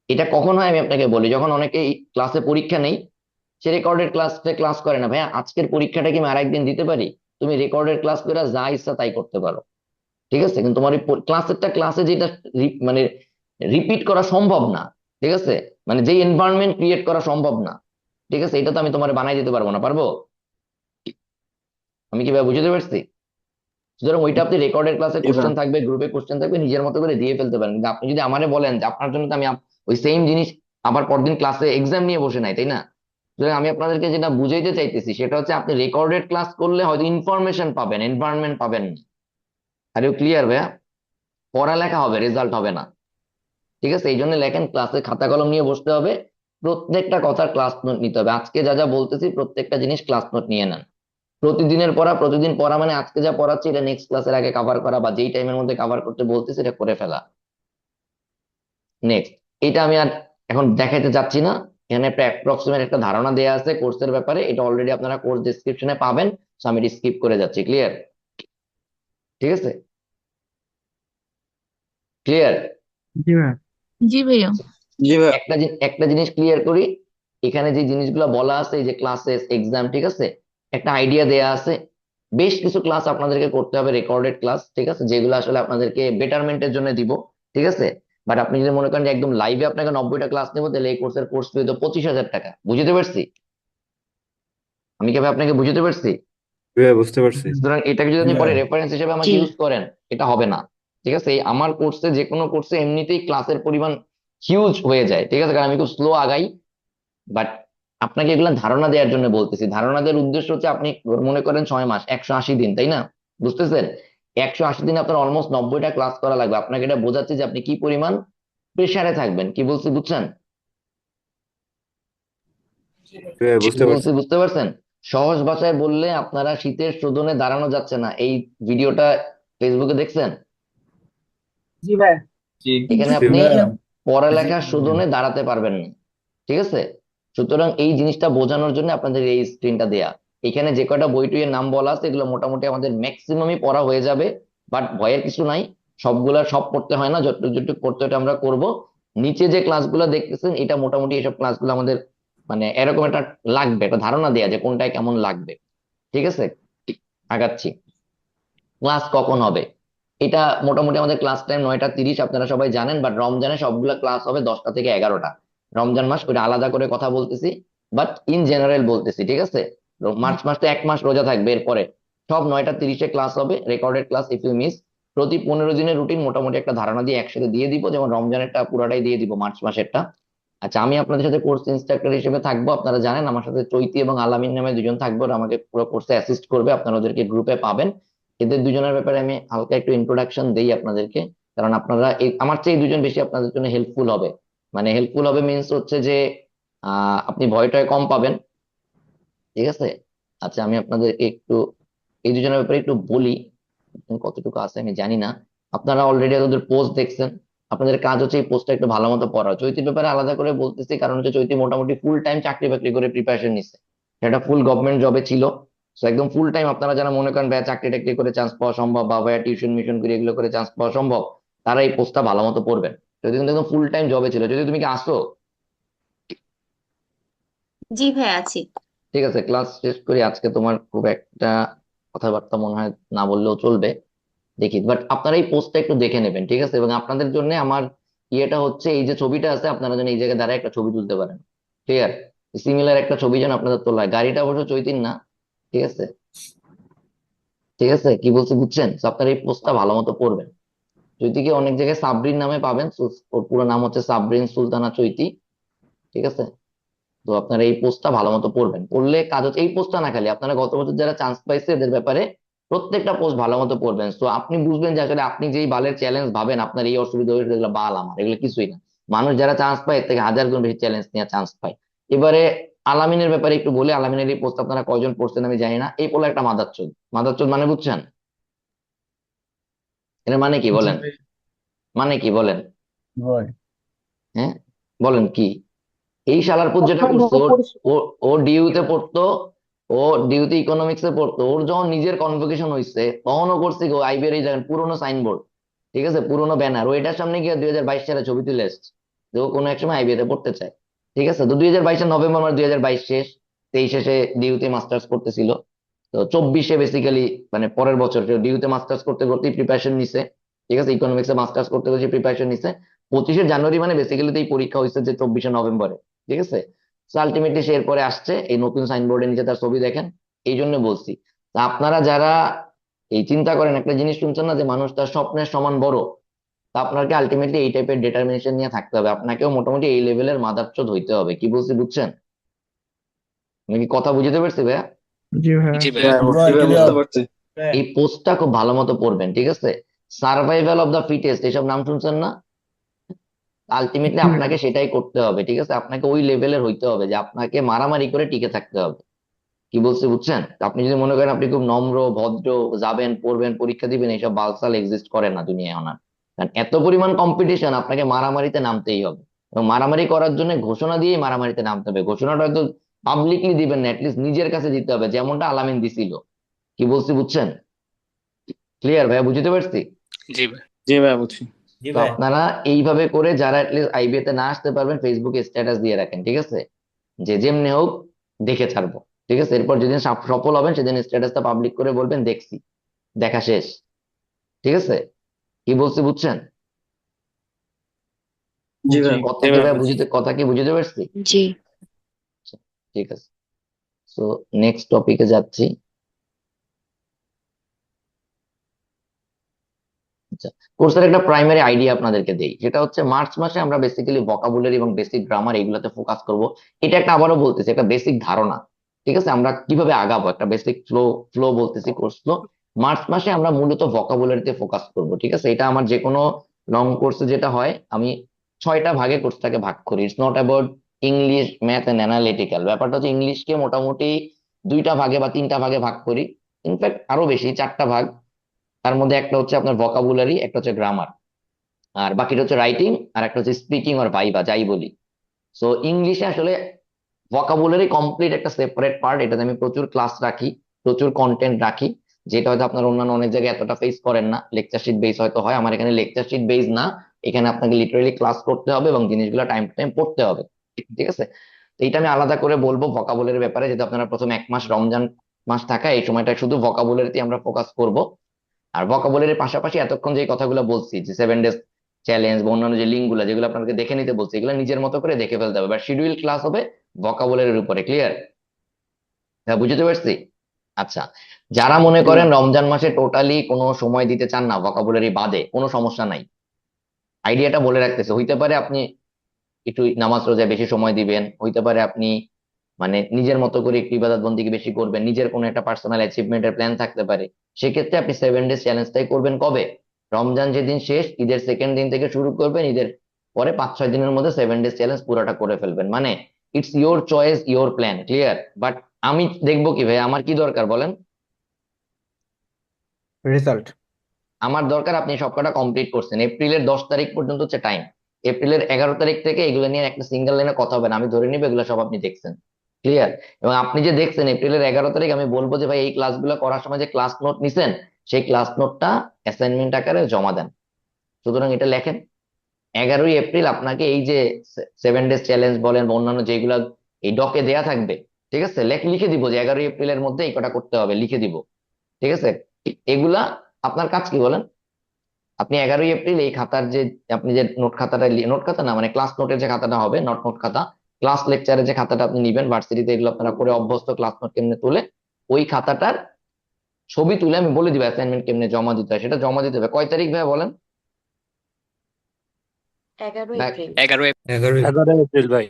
এটা কখন হয় আমি আপনাকে বলি, যখন অনেকে ক্লাসে পরীক্ষা নেই, সে রেকর্ডেড ক্লাস করে না, ভাইয়া আজকের পরীক্ষাটা কি আমি আরেকদিন দিতে পারি? তুমি রেকর্ডেড ক্লাস করে যা ইচ্ছা তাই করতে পারো, ঠিক আছে, কিন্তু তোমার ক্লাসেরটা ক্লাসে যেটা মানে রিপিট করা সম্ভব না, ঠিক আছে, মানে যে এনভায়রনমেন্ট ক্রিয়েট করা সম্ভব না, ঠিক আছে, এটা তো আমি তোমার বানাই দিতে পারবো না, পারবো? আমি কি ভাই বুঝতে পারছি? সুতরাং ওইটা আপনি রেকর্ডেড ক্লাসে জি ভাই। কোশ্চেন থাকবে, গ্রুপে কোশ্চেন থাকবে, নিজের মতো করে দিয়ে ফেলতে পারেন। কিন্তু আপনি যদি আমারে বলেন যে আপনার জন্য তো আমি ওই সেম জিনিস আবার পরদিন ক্লাসে এক্সাম নিয়ে বসে নাই, তাই না? সুতরাং আমি আপনাদেরকে যেটা বুঝাইতে চাইতেছি সেটা হচ্ছে আপনি রেকর্ডেড ক্লাস করলে হয়তো ইনফরমেশন পাবেন, এনভায়রনমেন্ট পাবেন না। আর ইউ ক্লিয়ার ভাইয়া? পড়ালেখা হবে, রেজাল্ট হবে না। ঠিক আছে, এই জন্য লেখেন ক্লাসে খাতা কলম নিয়ে বসতে হবে, প্রত্যেকটা কথার ক্লাস নোট নিতে হবে। আজকে যা যা বলতেছি প্রত্যেকটা জিনিস ক্লাস নোট নিয়ে নেন। প্রতিদিনের পড়া প্রতিদিন পড়া, মানে আজকে যা পড়াচ্ছি এটা নেক্সট ক্লাসের আগে কভার করা, বা যেই টাইমের মধ্যে কভার করতে বলতেছি এটা করে ফেলা। নেক্সট, এটা আমি আর এখন দেখাইতে যাচ্ছি না, এখানে একটা অ্যাপ্রক্সিমেট একটা ধারণা দেওয়া আছে কোর্সের ব্যাপারে, এটা অলরেডি আপনারা কোর্স ডেসক্রিপশনে পাবেন, সো আমি স্কিপ করে যাচ্ছি। ক্লিয়ার? ঠিক আছে, ক্লিয়ার? জি ভাইয়া। জি ভাইয়া। জি ভাই। একটা জিনিস ক্লিয়ার করি, এখানে যে জিনিসগুলো বলা আছে, এই যে ক্লাসেস এক্সাম, ঠিক আছে, একটা আইডিয়া দেয়া আছে। বেশ কিছু ক্লাস আপনাদেরকে করতে হবে, রেকর্ডেড ক্লাস, ঠিক আছে, যেগুলো আসলে আপনাদেরকে বেটারমেন্টের জন্য দিব, ঠিক আছে। বাট আপনি যদি মনে করেন যে একদম লাইভে আপনাকে 90টা ক্লাস নেবো, তাহলে এই কোর্সের কোর্স ফি তো 25,000 টাকা। বুঝতে পারছি? আমি কি ভাই আপনাকে বুঝতে পারছি? জি ভাই, বুঝতে পারছি। সুতরাং এটাকে যদি আপনি জি পরে ভাই। রেফারেন্স হিসেবে আমাকে জি। ইউজ করেন, এটা হবে না। ঠিক আছে? এই আমার কোর্সে, যে কোনো কোর্সে এমনিতেই ক্লাসের পরিমাণ হিউজ হয়ে যায়, ঠিক আছে, কারণ আমি খুব স্লো আগাই। বাট আপনাকে এগুলো ধারণা দেওয়ার জন্য বলতেছি। ধারণা দেওয়ার উদ্দেশ্য হচ্ছে, আপনি মনে করেন 6 মাস, 180 দিন, তাই না? বুঝতেছেন? 180 দিনে আপনার অলমোস্ট 90টা ক্লাস করা লাগবে। আপনাকে এটা বোঝাচ্ছি যে আপনি কি পরিমাণ প্রেসারে থাকবেন। কি বলছি বুঝছেন? জি ভাই, কি বুঝতে বলছি পারছি। বুঝতে পারছেন? সহজ ভাষায় বললে, আপনারা শীতের শোধনে দাঁড়ানো যাচ্ছে না। এই ভিডিওটা ফেসবুকে দেখছেন? জি ভাই। জি এখানে জি আপনি ভাই। পড়ালেখার শোধনে দাঁড়াতে পারবেন না, ঠিক আছে? সুতরাং এই জিনিসটা বোঝানোর জন্য আপনাদের এই স্ক্রিনটা দেয়া। এখানে যে কয়টা বই টইয়ের নাম বলা আছে, এগুলো মোটামুটি আমাদের ম্যাক্সিমামই পড়া হয়ে যাবে। বাট ভয়ের কিছু নাই, সবগুলা সব পড়তে হয় না, যতটুকু যতটুকু পড়তে হয় ওটা আমরা করব। নিচে যে ক্লাসগুলো দেখতেছেন, এটা মোটামুটি এসব ক্লাসগুলো আমাদের মানে এরকম একটা লাগবে, একটা ধারণা দেয়া যে কোনটায় কেমন লাগবে, ঠিক আছে? আগাচ্ছি। ক্লাস কখন হবে? এটা মোটামুটি আমাদের ক্লাস টাইম 9টা 30, আপনারা সবাই জানেন। বাট রমজানে সবগুলা ক্লাস হবে 10টা থেকে 11টা। রমজান মাস ওটা আলাদা করে কথা বলতেছি, বাট ইন জেনারেল বলতেছি, ঠিক আছে? মার্চ মাস তো 1 মাস রোজা থাকবে, এরপরে সব 9টা 30-এ ক্লাস হবে, recorded class if you miss. প্রতি 15 দিনের রুটিন মোটামুটি একটা ধারণা দিয়ে একসাথে দিয়ে দিব, যেমন রমজানেরটা পুরাটাই দিয়ে দিব, মার্চ মাসেরটা। আচ্ছা, আমি আপনাদের সাথে কোর্স ইনস্ট্রাক্টর হিসেবে থাকবো। আপনারা জানেন আমার সাথে চৈতি এবং আলামিন নামে দুজন থাকবে, ওরা আমাকে পুরো কোর্সে অ্যাসিস্ট করবে। আপনারা ওদেরকে গ্রুপে পাবেন। এদের দুজনের ব্যাপারে আমি হালকা একটু ইন্ট্রোডাকশন দেই আপনাদেরকে, কারণ আপনারা আমার চেয়ে এই দুজন বেশি আপনাদের জন্য হেল্পফুল হবে। মানে হেল্পফুল হবে মিন্স হচ্ছে যে আপনি ভয়টায় কম পাবেন, ঠিক আছে? আচ্ছা, আমি আপনাদেরকে একটু এই দুজনের ব্যাপারে একটু বলি। কতটুকু আছে আমি জানি না। আপনারা অলরেডি ওদের পোস্ট দেখছেন। আপনাদের কাজ হচ্ছে এই পোস্টটা একটু ভালো মতো পড়া। চৈতির ব্যাপারে আলাদা করে বলতেছি, কারণ হচ্ছে চৈতি মোটামুটি ফুল টাইম চাকরি বাকরি করে প্রিপারেশন নিচ্ছে। সেটা ফুল গভর্নমেন্ট জবে ছিল। তো একদম ফুল টাইম, আপনারা যারা মনে করেন ভাইয়া চাকরি টাকরি করে চান্স পাওয়া সম্ভব, বা ভাইয়া টিউশন মিশন করে এগুলো করে চান্স পাওয়া সম্ভব, তারা এই পোস্টটা ভালো মতো পড়বেন। যদি কিন্তু একদম ফুল টাইম জবে ছিল। যদি তুমি কি আসো? জি ভাই, আছি। ঠিক আছে, ক্লাস শেষ করি। আজকে তোমার খুব একটা কথাবার্তা মনে হয় না বললেও চলবে, দেখি। বাট আপনারা এই পোস্টটা একটু দেখে নেবেন, ঠিক আছে? এবং আপনাদের জন্য আমার ইয়েটা হচ্ছে, এই যে ছবিটা আছে, আপনারা যেন এই জায়গায় দাঁড়ায় একটা ছবি তুলতে পারেন। ক্লিয়ার? সিমিলার একটা ছবি যেন আপনাদের তোলা হয়। গাড়িটা অবশ্য চৈতিন না, ঠিক আছে? ঠিক আছে, কি বলছি বুঝছেন? তো আপনারা এই পোস্টটা ভালো মতো পড়বেন। চৈতিকে অনেক জায়গায় সাবরিন নামে পাবেন, ওর পুরো নাম হচ্ছে সাবরিন সুলতানা চৈতি, ঠিক আছে? তো আপনারা এই পোস্টটা ভালো মতো পড়বেন। পড়লে কাজ হচ্ছে, এই পোস্টটা না, খালি আপনারা গত বছর যারা চান্স পাইছে এদের ব্যাপারে প্রত্যেকটা পোস্ট ভালো মতো পড়বেন। তো আপনি বুঝবেন যে আসলে আপনি যেই বালের চ্যালেঞ্জ ভাবেন আপনার এই অসুবিধা হয়েছে, এগুলো বাল আমার, এগুলো কিছুই না। মানুষ যারা চান্স পায় এর থেকে 1000 গুণ বেশি চ্যালেঞ্জ নিয়ে চান্স পায়। এবারে আলামিনের ব্যাপারে একটু বলি। আলামিনের এই পোস্ট আপনারা কয়জন পড়ছেন আমি জানি না। এই পোলা একটা মাদারচোদ। মাদারচোদ মানে বুঝছেন? এর মানে কি জি বলেন? ভাই। মানে কি বলেন? হয়। হ্যাঁ, বলেন কি? এই শালারপুর যেটা আপনার করছে, ভাবে ও ও ডিইউতে পড়তো। ও ডিইউতে ইকোনমিক্সে পড়তো। ওর যখন নিজের কনভোকেশন হয়েছে, তখন ও করছে কি, ও আইবির এই দেখেন পুরোনো সাইনবোর্ড, ঠিক আছে, পুরোনো ব্যানার, ও এটার সামনে গিয়ে 2022 সালে ছবি তুলে এসছে যে ও কোনো এক সময় আইবিএ পড়তে চায়। ঠিক আছে, তো 2022-এর নভেম্বর মাস, 2022 শেষ, 23-এ সে ডিইউতে মাস্টার্স করতেছিল। তো 24-এ বেসিক্যালি মানে পরের বছর ডিইউতে মাস্টার্স করতে করতে প্রিপারেশন নিছে, ঠিক আছে, ইকোনমিক্সে মাস্টার্স করতে করতে প্রিপারেশন নিছে। 25শে জানুয়ারি মানে বেসিক্যালি এই পরীক্ষা হয়েছে যে 24শে নভেম্বরে, ঠিক আছে? তো আলটিমেটলি সে এরপরে আসছে, এই নতুন সাইনবোর্ডের নিচে তার ছবি দেখেন। এই জন্য বলছি, তা আপনারা যারা এই চিন্তা করেন, একটা জিনিস শুনছেন না যে মানুষ তার স্বপ্নের সমান বড়, তা আপনাকে আলটিমেটলি এই টাইপের ডিটারমিনেশন নিয়ে থাকতে হবে। আপনাকেও মোটামুটি এই লেভেলের মাদারচোদ হইতে হবে। কি বলছি বুঝছেন? আমি কি কথা বুঝতে পারছি ভাইয়া? জি ভাইয়া। জি ভাইয়া। হ্যাঁ ভাই, এবার ক্লিয়ার। বুঝতে পারছি। এই পোস্টটা খুব ভালো মতো পড়বেন, ঠিক আছে? সার্ভাইভাল অফ দা ফিটেস্ট, এসব নাম শুনছেন না? আলটিমেটলি জি ভাইয়া। আপনাকে সেটাই করতে হবে, ঠিক আছে? আপনাকে ওই লেভেলের হইতে হবে যে আপনাকে মারামারি করে টিকে থাকতে হবে। কি বলছি বুঝছেন? আপনি যদি মনে করেন আপনি খুব নম্র ভদ্র, যাবেন পড়বেন পরীক্ষা দিবেন, এইসব বালসাল এক্সিস্ট করে না দুনিয়ায় এখন আর। কারণ এত পরিমাণ কম্পিটিশন, আপনাকে মারামারিতে নামতেই হবে। এবং মারামারি করার জন্য ঘোষণা দিয়েই মারামারিতে নামতে হবে। ঘোষণাটা হয়তো পাবলিকলি দিবেন না, অ্যাটলিস্ট নিজের কাছে দিতে হবে, যেমনটা আলামিন দিছিল। কি বলছি বুঝছেন? ক্লিয়ার ভাইয়া? বুঝতে পারছি? জি ভাই। জি ভাই, বুঝছি। জি তো ভাই। আপনারা এইভাবে করে যারা অ্যাটলিস্ট আইবিএ তে না আসতে পারবেন, ফেসবুকে স্ট্যাটাস দিয়ে রাখেন, ঠিক আছে, যে যেমনি হোক দেখে ছাড়বো, ঠিক আছে? এরপর যেদিন সফল হবেন সেদিন স্ট্যাটাসটা পাবলিক করে বলবেন দেখছি, দেখা শেষ, ঠিক আছে? কি বলছি বুঝছেন? জি ভাই। কথা জি কি ভাই, ভাই বুঝছি। কথা কি বুঝতে পারছি? জি। আচ্ছা, ঠিক আছে। সো নেক্সট টপিকে যাচ্ছি। আচ্ছা, কোর্সের একটা প্রাইমারি আইডিয়া আপনাদেরকে দেই, যেটা হচ্ছে মার্চ মাসে আমরা বেসিক্যালি ভোকাবুলারি এবং বেসিক গ্রামার এইগুলোতে ফোকাস করব। এটা একটা আবারও বলতেছি একটা বেসিক ধারণা, ঠিক আছে? আমরা কিভাবে আগাবো একটা বেসিক ফ্লো ফ্লো বলতেছি, কোর্স ফ্লো। মার্চ মাসে আমরা মূলত ভোকাবুলারিতে ফোকাস করব, ঠিক আছে? এটা আমার যে কোনো লং কোর্সে যেটা হয়, আমি 6টা ভাগে কোর্সটাকে ভাগ করি। It's not about English, math and analytical. ব্যাপারটা হচ্ছে ইংলিশকে মোটামুটি 2টা ভাগে বা 3টা ভাগে ভাগ করি, ইনফ্যাক্ট আরো বেশি, 4টা ভাগ। তার মধ্যে একটা হচ্ছে আপনার ভোকাবুলারি, একটা হচ্ছে গ্রামার, আর বাকিটা হচ্ছে রাইটিং, আর একটা হচ্ছে স্পিকিং আর ভাইবা যাই বলি। সো ইংলিশে আসলে ভোকাবুলারি কমপ্লিট একটা সেপারেট পার্ট, এটাতে আমি প্রচুর ক্লাস রাখি, প্রচুর কন্টেন্ট রাখি, যেটা হয়তো আপনার অন্যান্য অনেক জায়গায় এতটা ফেস করেন না। লেকচার শিট বেস হয়তো হয়, আমার এখানে লেকচার শিট বেস না, এখানে আপনাকে লিটারালি ক্লাস করতে হবে এবং জিনিসগুলো টাইম টু টাইম পড়তে হবে, ঠিক আছে? তো এটা আমি আলাদা করে বলবো ভোকাবুলারির ব্যাপারে, যেহেতু আপনারা প্রথম 1 মাস রমজান মাস থাকা, এই সময়টা শুধু ভোকাবুলারিতে আমরা ফোকাস করব। আর ভোকাবুলারির পাশাপাশি এতক্ষণ যে কথাগুলো বলছি, যে 7 ডেজ চ্যালেঞ্জ বা অন্যান্য যে লিঙ্ক গুলো যেগুলো আপনাকে দেখে নিতে বলছি, এগুলো নিজের মতো করে দেখে ফেলতে হবে। বাট শিডিউল ক্লাস হবে ভোকাবুলারির উপরে, ক্লিয়ার? হ্যাঁ, বুঝতে পারছি। আচ্ছা, যারা মনে করেন রমজান মাসে টোটালি কোনো সময় দিতে চান না ভোকাবুলারি বাদে, কোনো সমস্যা নাই। আইডিয়াটা বলে রাখতেছে, হইতে পারে আপনি একটু নামাজ রোজায় বেশি সময় দিবেন, হইতে পারে আপনি মানে নিজের মতো করে একটু ইবাদত বন্দিকে বেশি করবেন, নিজের কোনো একটা পার্সোনাল অ্যাচিভমেন্টের প্ল্যান থাকতে পারে। সেক্ষেত্রে আপনি 7 ডেজ চ্যালেঞ্জটাই করবেন কবে? রমজান যেদিন শেষ, ঈদের সেকেন্ড দিন থেকে শুরু করবেন, ঈদের পরে 5-6 দিনের মধ্যে 7 ডেজ চ্যালেঞ্জ পুরোটা করে ফেলবেন। মানে it's your choice, your plan, clear? But আমি দেখবো কি ভাই, আমার কি দরকার বলেন? রেজাল্ট। আমার দরকার আপনি সবকটা কমপ্লিট করছেন। এপ্রিলের 10 তারিখ পর্যন্ত হচ্ছে টাইম। এপ্রিলের 11 তারিখ থেকে এগুলো নিয়ে একটা সিঙ্গেল লাইনে কথা হবে না, আমি ধরে নিবো এগুলো সব আপনি দেখছেন, ক্লিয়ার? এবং আপনি যে দেখছেন এপ্রিলের 11 তারিখ, আমি বলবো যে ভাই এই ক্লাসগুলো করার সময় যে ক্লাস নোট নিছেন, সেই ক্লাস নোটটা অ্যাসাইনমেন্ট আকারে জমা দেন। সুতরাং এটা লেখেন, 11ই এপ্রিল আপনাকে এই যে 7 ডেজ চ্যালেঞ্জ বলেন বা অন্যান্য যেগুলো এই ডকে দেয়া থাকবে, ঠিক আছে, লিখে দিব যে 11ই এপ্রিলের মধ্যে এই কটা করতে হবে, লিখে দিব, ঠিক আছে? এগুলা আপনার কাজ কি বলেন? আপনি 11ই এপ্রিল এই খাতার যে আপনি যে নোট খাতাটা, নোট খাতা না মানে ক্লাস নোটের যে খাতাটা হবে, নট নোট খাতা, ক্লাস লেকচারের যে খাতাটা আপনি নিবেন, ভার্সিটিতে এগুলো আপনারা করে অভ্যস্ত, ক্লাস নোট কেমনে তুলে, ওই খাতাটার ছবি তুলে আমি বলে দিব অ্যাসাইনমেন্ট কেমনে জমা দিতে হয়, সেটা জমা দিতে হবে কয় তারিখ ভাই বলেন? 11 11 এপ্রিল ভাই।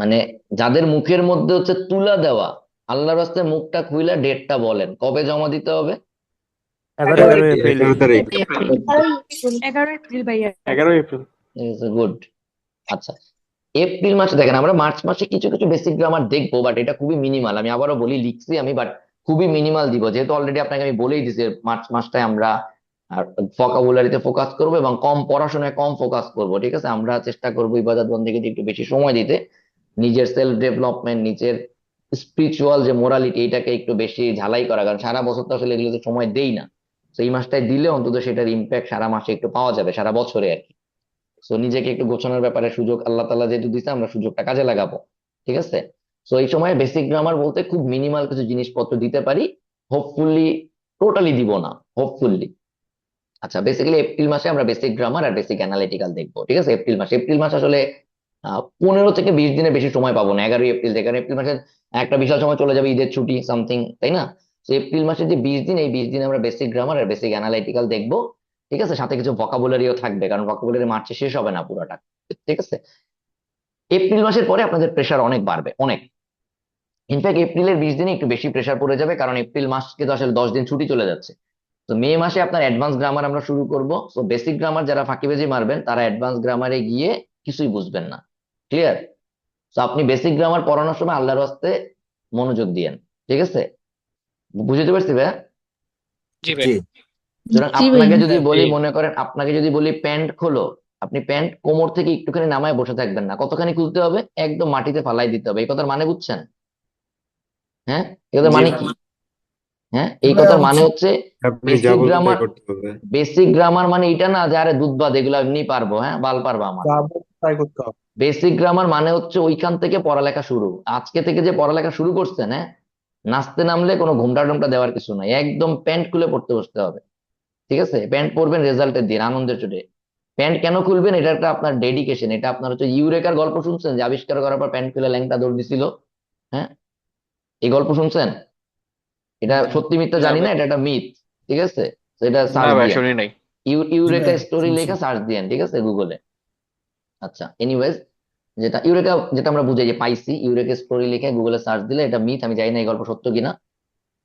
মানে যাদের মুখের মধ্যে হচ্ছে তুলা দেওয়া, আল্লাহর রাস্তায় মুখটা খুইলা ডেটটা বলেন, কবে জমা দিতে হবে? 11 এপ্রিল। 11 তারিখ। 11 এপ্রিল ভাইয়া। 11 এপ্রিল। গুড। আচ্ছা, এপ্রিল মাসে দেখেন, আমরা মার্চ মাসে কিছু কিছু বেসিক গ্রামার দেখবো, বাট এটা খুবই মিনিমাল। আমি আবারও বলি, লিখছি আমি, বাট খুবই মিনিমাল দিব, যেহেতু অলরেডি আপনাকে আমি বলেই দিছি মার্চ মাসটায় আমরা ভোকাবুলারিতে ফোকাস করবো এবং কম পড়াশোনায় কম ফোকাস করব, ঠিক আছে? আমরা চেষ্টা করবো ইবাদত বন্দেগীতে একটু বেশি সময় দিতে, নিজের সেলফ ডেভেলপমেন্ট, নিজের স্পিরিচুয়াল যে মোরালিটি, এটাকে একটু বেশি ঝালাই করা, কারণ সারা বছর তো আসলে এগুলোতে সময় দেই না। তো এই মাসটায় দিলে অন্তত সেটার ইম্প্যাক্ট সারা মাসে একটু পাওয়া যাবে, সারা বছরে আর কি। সো নিজেকে একটু গোছানোর ব্যাপারে সুযোগ আল্লাহ তাআলা যেহেতু দিচ্ছে, আমরা সুযোগটা কাজে লাগাবো, ঠিক আছে? সো এই সময় বেসিক গ্রামার বলতে খুব মিনিমাল কিছু জিনিসপত্র দিতে পারি, হোপফুলি টোটালি দিব না, হোপফুলি। আচ্ছা, বেসিক্যালি এপ্রিল মাসে আমরা বেসিক গ্রামার আর বেসিক অ্যানালিটিক্যাল দেখবো, ঠিক আছে? এপ্রিল মাস আসলে 15 থেকে 20 দিনের বেশি সময় পাবো না। 11ই এপ্রিল থেকে, কারণ এপ্রিল মাসে একটা বিশাল সময় চলে যাবে, ঈদের ছুটি সামথিং, তাই না? তো এপ্রিল মাসে যে 20 দিন, এই 20 দিন আমরা বেসিক গ্রামার আর বেসিক অ্যানালিটিক্যাল দেখবো, ঠিক আছে? সাথে কিছু ভোকাবুলারিও থাকবে, কারণ ভোকাবুলারি মার্চে শেষ হবে না পুরোটা, ঠিক আছে? এপ্রিল মাসের পরে আপনাদের প্রেশার অনেক বাড়বে, অনেক। ইনফ্যাক্ট এপ্রিলের 20 দিনে একটু বেশি প্রেশার পড়ে যাবে, কারণ এপ্রিল মাসকে তো আসলে 10 দিন ছুটি চলে যাচ্ছে। তো মে মাসে আপনার অ্যাডভান্স গ্রামার আমরা শুরু করব। তো বেসিক গ্রামার যারা ফাঁকিবাজি মারবেন, তারা অ্যাডভান্স গ্রামারে গিয়ে কিছুই বুঝবেন না, ক্লিয়ার? তো আপনি বেসিক গ্রামার পড়ানোর সময় আল্লাহর রাস্তে মনোযোগ দিয়েন, ঠিক আছে? বুঝতে পারছি ভাই? জি ভাই। সুতরাং জি আপনাকে ভাইয়া। যদি বলি, মনে করেন আপনাকে যদি বলি প্যান্ট খোলো, আপনি প্যান্ট কোমর থেকে একটুখানি নামায় বসে থাকবেন না, কতখানি খুলতে হবে? একদম মাটিতে ফালাই দিতে হবে। এই কথার মানে বুঝছেন? হ্যাঁ, এই কথার মানে কি? হ্যাঁ, এই কথার মানে হচ্ছে আপনি যা বেসিক বলবেন তাই গ্রামার, করতে হবে। বেসিক গ্রামার মানে এটা না যে আরে দুধ বাদ এগুলো এমনি পারবো, হ্যাঁ বাল পারবো আমার। যা বলবো তাই করতে হবে। বেসিক গ্রামার মানে হচ্ছে ওইখান থেকে পড়ালেখা শুরু। আজকে থেকে যে পড়ালেখা শুরু করছেন, হ্যাঁ, নাচতে নামলে কোনো ঘুমটা টুমটা দেওয়ার কিছু নাই, একদম প্যান্ট খুলে পড়তে বসতে হবে, ঠিক আছে? প্যান্ট পরবেন রেজাল্টের দিন, আনন্দের চোটে। প্যান্ট কেন খুলবেন? এটা একটা আপনার ডেডিকেশন, এটা আপনার হচ্ছে ইউরেকার গল্প শুনছেন, যে আবিষ্কার করার পর প্যান্ট খুলে ল্যাংটা দৌড় দিছিল, হ্যাঁ, এই গল্প শুনছেন? এটা সত্যি মিথ্যা না জানি না, ভাই, এটা একটা মিথ, ঠিক আছে? তো এটা না ভাই সার্বিয়ান, শুনি নাই। ইউরেকা স্টোরি লেখা সার্চ দিয়েন, ঠিক আছে, গুগলে। আচ্ছা, এনিওয়েজ, যেটা আমরা বুঝাই যে পাইছি, ইউরেকা স্টোরি লিখে গুগলে সার্চ দিলে এটা মিথ, আমি জানি না এই গল্প সত্য কিনা।